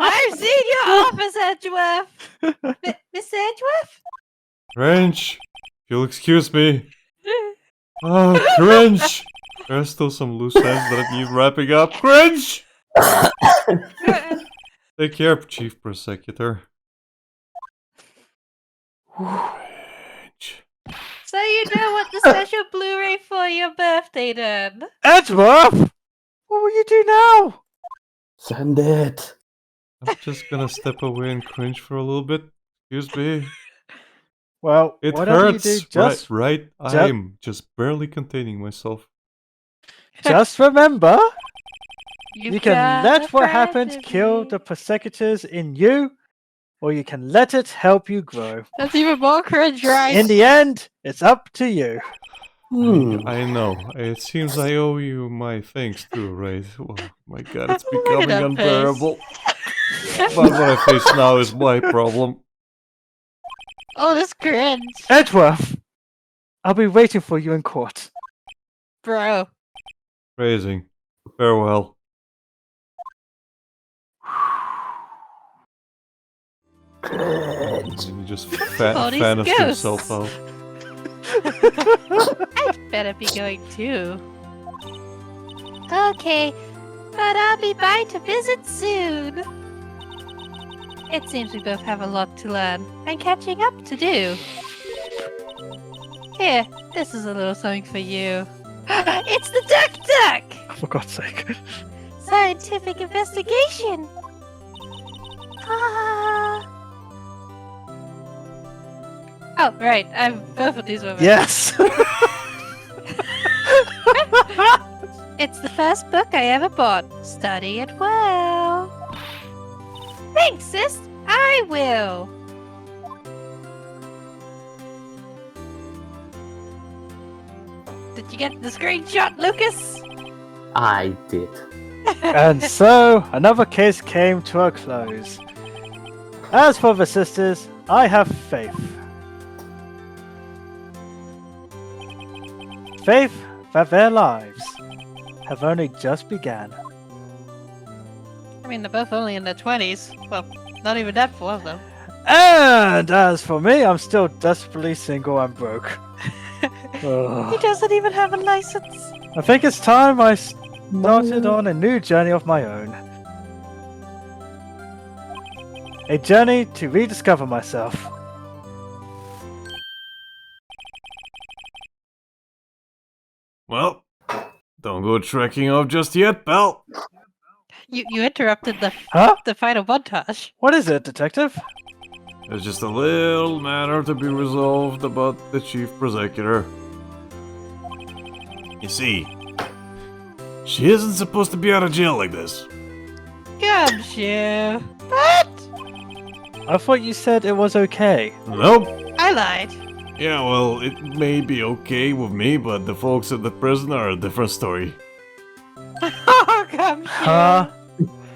I've seen your office, Edgeworth. Mr. Edgeworth? Cringe! You'll excuse me. Oh, cringe! There are still some loose ends that need wrapping up. Cringe! Take care, Chief Prosecutor. Cringe. So you know what the special Blu-ray for your birthday then? Edgeworth! What will you do now? Send it. I'm just gonna step away and cringe for a little bit. Excuse me. Well, It whatever hurts. you do, just Right. I'm just barely containing myself. just remember, you can got let a what friend happened in kill me. the persecutors in you, or you can let it help you grow. That's even more cringe, right? In the end, it's up to you. I know. It seems I owe you my thanks too, right? Oh my god, it's Look at becoming that unbearable. But what I face now is my problem. Oh, this cringe. Edgeworth! I'll be waiting for you in court. Bro. Phrasing. Farewell. And he just All these vanished ghosts. himself out. I'd better be going too. Okay, but I'll be by to visit soon. It seems we both have a lot to learn and catching up to do. Here, this is a little something for you. It's the Duck Duck! For God's sake. Scientific investigation. Ah. Oh, right, I have both of these moments. Yes! It's the first book I ever bought. Study it well. Thanks, sis. I will. Did you get the screenshot, Lucas? I did. And so, another case came to a close. As for the sisters, I have faith. Faith that their lives have only just begun. I mean, they're both only in their 20s. Well, not even that for one of them. And as for me, I'm still desperately single and broke. He Ugh. doesn't even have a license. I think it's time I started on a new journey of my own. A journey to rediscover myself. Well, don't go trekking off just yet, pal. You interrupted Huh? the final montage. What is it, detective? There's just a little matter to be resolved about the chief prosecutor. You see, she isn't supposed to be out of jail like this. Gumshoe. What? I thought you said it was okay. Nope. I lied. Yeah, well, it may be okay with me, but the folks at the prison are a different story. Oh, Gumshoe. Huh?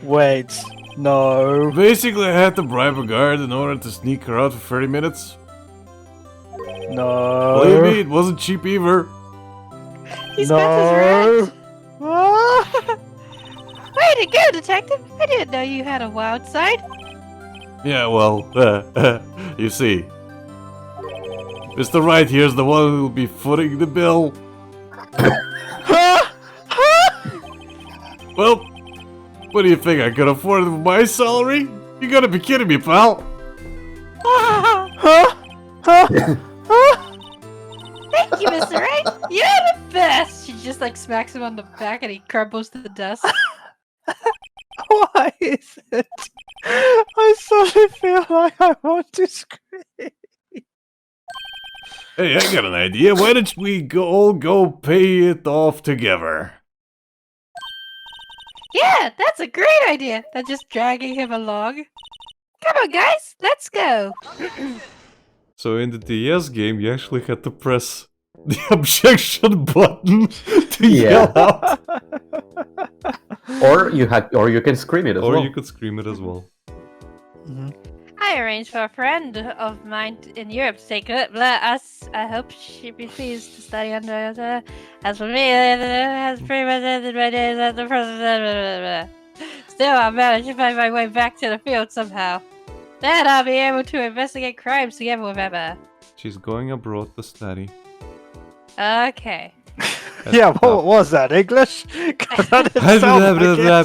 Wait. No. Basically, I had to bribe a guard in order to sneak her out for 30 minutes. No. Believe me, it wasn't cheap either. He spent his rent. Ah! Way to go, detective. I didn't know you had a wild side. Yeah, well, you see. Mr. Wright here's the one who'll be footing the bill. Well, what do you think? I could afford it with my salary? You gotta be kidding me, pal. Huh? Huh? Thank you, Mr. Wright. You're the best. She just like smacks him on the back and he crumbles to the dust. Why is it? I suddenly feel like I want to scream. Hey, I got an idea. Why don't we all go pay it off together? Yeah, that's a great idea. They're just dragging him along. Come on, guys. Let's go. So in the DS game, you actually had to press the objection button to yell out. Or you can scream it as Or well. you could scream it as well. I arranged for a friend of mine in Europe to take us. I hope she'd be pleased to study under the. As for me, has pretty much ended my days at the present. Still, I managed to find my way back to the field somehow. Then I'll be able to investigate crimes together with Emma. She's going abroad to study. Okay. Yeah, what was that? English? 'Cause that didn't sound like it. I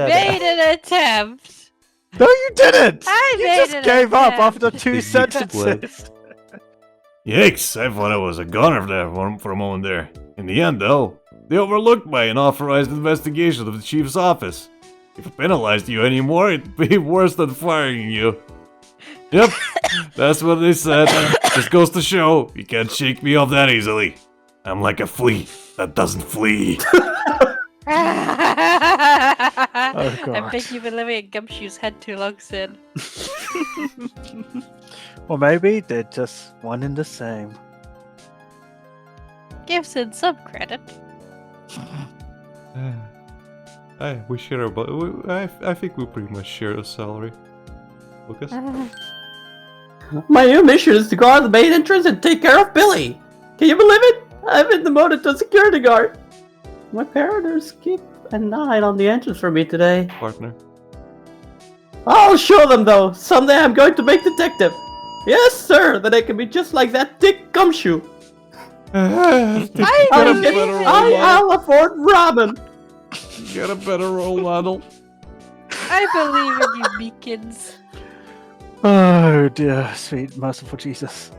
made an attempt. No, you didn't! I You made just an gave up attempt. after 2 You sentences. Yikes, I thought I was a goner there for a moment there. In the end, though, they overlooked my unauthorized investigation of the chief's office. If I penalized you anymore, it'd be worse than firing you. Yep, that's what they said. Just goes to show, you can't shake me off that easily. I'm like a flea that doesn't flee. Oh, I God. think you've been living in Gumshoe's head too long, Sid. Or maybe they're just one and the same. Gives him some credit. We share about. I think we pretty much share a salary. Lucas? My new mission is to go out the main entrance and take care of Billy. Can you believe it? I've been demoted to security guard. My parents keep an eye on the entrance for me today. Partner. I'll show them though. Someday I'm going to make detective. Yes, sir. Then I can be just like that dick gumshoe. I'll afford ramen. Get a better role model. I believe in you, Meekins. Oh dear, sweet merciful Jesus.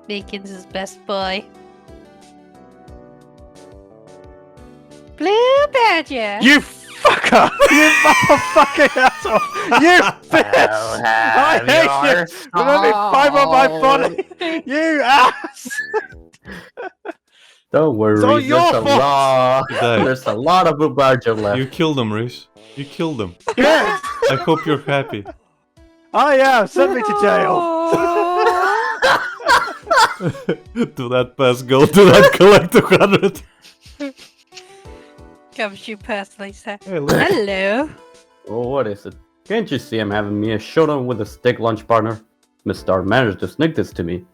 Meekins is best boy. Blue Badger! You fucker! You motherfucking asshole! You bitch! I hate you! With every fibre of my body! You ass! Don't worry, It's all your fault. Died. There's a lot of Bubarjo left. You killed him, Rhys. You killed him. Yes! I hope you're happy. I am! Send me to jail! Do that pass go, do that collect 200. Comes you personally, sir. Hey, look. Hello. Oh, what is it? Can't you see I'm having me a showdown with a stick lunch partner? Miss Star managed to sneak this to me.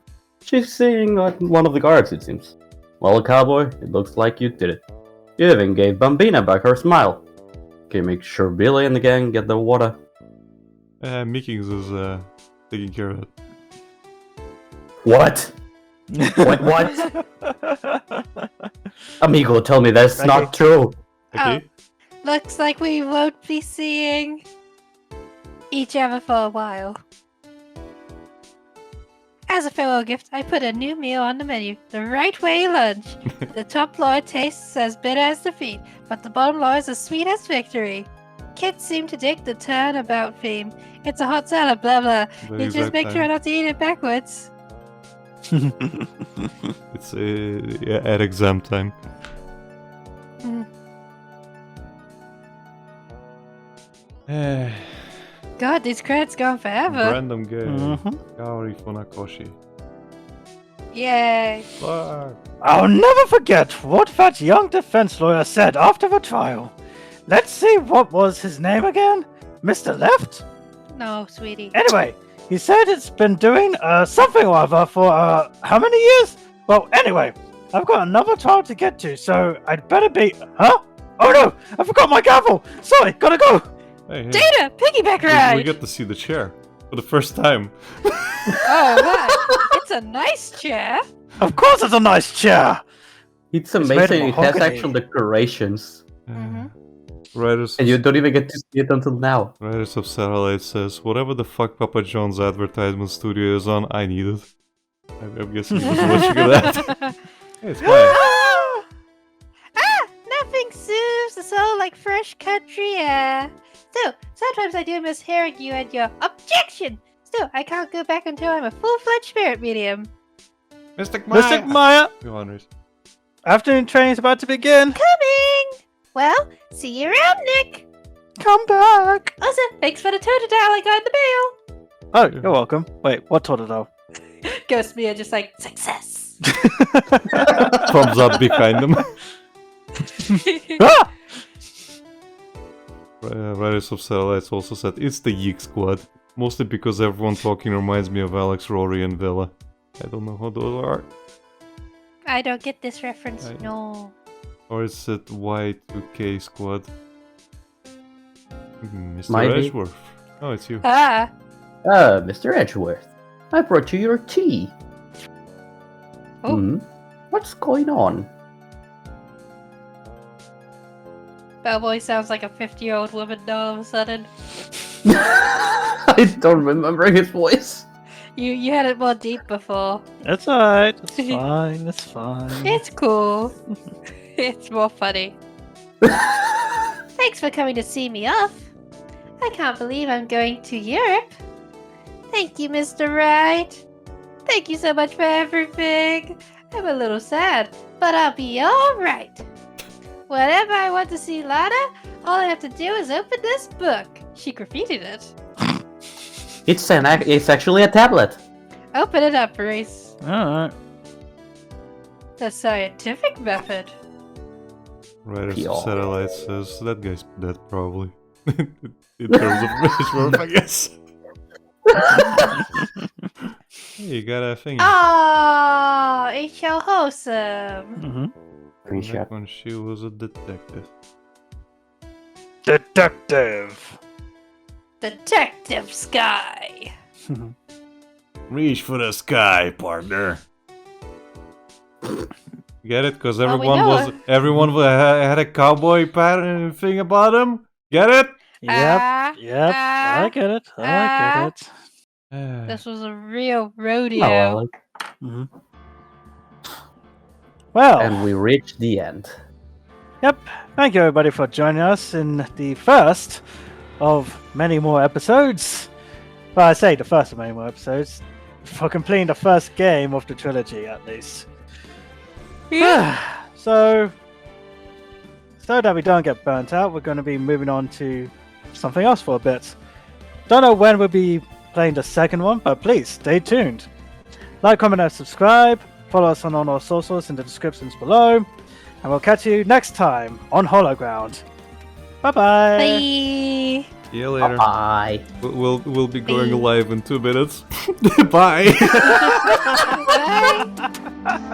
She's seeing one of the guards, it seems. Well, cowboy, it looks like you did it. You even gave Bambina back her smile. Can you make sure Billy and the gang get the water? Meekins is taking care of it. What? What? Amigo, tell me that's Thank not you. true. Okay? Looks like we won't be seeing each other for a while. As a farewell gift, I put a new meal on the menu, the Right Way lunch. The top floor tastes as bitter as defeat, but the bottom floor is as sweet as victory. Kids seem to dig the turnabout theme. It's a hot salad, blah blah. But You is just that make sure not to eat it backwards. It's yeah, at exam time. Mm. Eh, God, these credits gone forever. Random game. Mhm. Kaori Funakoshi. Yay. Fuck. I'll never forget what that young defense lawyer said after the trial. Let's see, what was his name again? Mr. Left? No, sweetie. Anyway, he said it's been doing something or other for how many years? Well, anyway, I've got another trial to get to, so I'd better be. Huh? Oh no! I forgot my gavel! Sorry, gotta go! Hey, Data! Piggyback we ride! get to see the chair for the first time. Oh, my. It's a nice chair. Of course it's a nice chair! It's made of amazing. It has mahogany. actual decorations. Mhm. Writers, And you don't even get to see it until now. Writers of Satellite says, whatever the fuck Papa John's advertisement studio is on, I need it. I'm guessing he was watching that. Hey, it's fine. Nothing soothes the soul like fresh country air. Still, sometimes I do miss hearing you and your objection. Still, I can't go back until I'm a full-fledged spirit medium. Mystic Maya! Mystic Maya! Go on, Rhys. Afternoon training's about to begin! Coming! Well, see you around, Nick. Come back! Also, thanks for the totodile I got in the mail. Oh, you're welcome. Wait, what Totodile? Ghost Mia just like, success. Thumbs up behind them. Ah! Writers of Satellites also said, it's the Yeek Squad. Mostly because everyone talking reminds me of Alex, Rory, and Villa. I don't know who those are. I don't get this reference. I- No. Or is it Y2K Squad? Mr. Maybe. Edgeworth. Oh, it's you. Ah, Mr. Edgeworth, I brought you your tea. Oh. What's going on? Bellboy sounds like a 50-year-old woman all of a sudden. I don't remember his voice. You had it more deep before. It's alright, it's fine, it's fine. It's cool. It's more funny. Thanks for coming to see me off. I can't believe I'm going to Europe. Thank you, Mr. Wright. Thank you so much for everything. I'm a little sad, but I'll be alright. Whenever I want to see Lana, all I have to do is open this book. She graffitied it. It's actually a tablet. Open it up, Rhys. Alright. The scientific method. Right as the Pure. satellite says, that guy's dead probably. In terms of his worth, I guess. Hey, you got a thingy. Oh, it's so wholesome. Mhm. Back when she was a detective. Detective. Detective Sky. Reach for the sky, partner. Get it? Because Well, we know everyone had a cowboy pattern thing about him. Get it? Yep. Ah, Yep. ah, I get it. I ah. get it. This was a real Oh, rodeo. well, Mhm. Well, and we reached the end. yep. Thank you, everybody, for joining us in the first of many more episodes. Well, I say the first of many more episodes. For completing the first game of the trilogy, at least. So that we don't get burnt out, we're going to be moving on to something else for a bit. Don't know when we'll be playing the second one, but please stay tuned. Like, comment, and subscribe. Follow us on all our socials in the descriptions below. And we'll catch you next time on Hollow Ground. Bye-bye. Bye. See you later. Bye. We'll be going Bye. live in 2 minutes. Bye. Bye.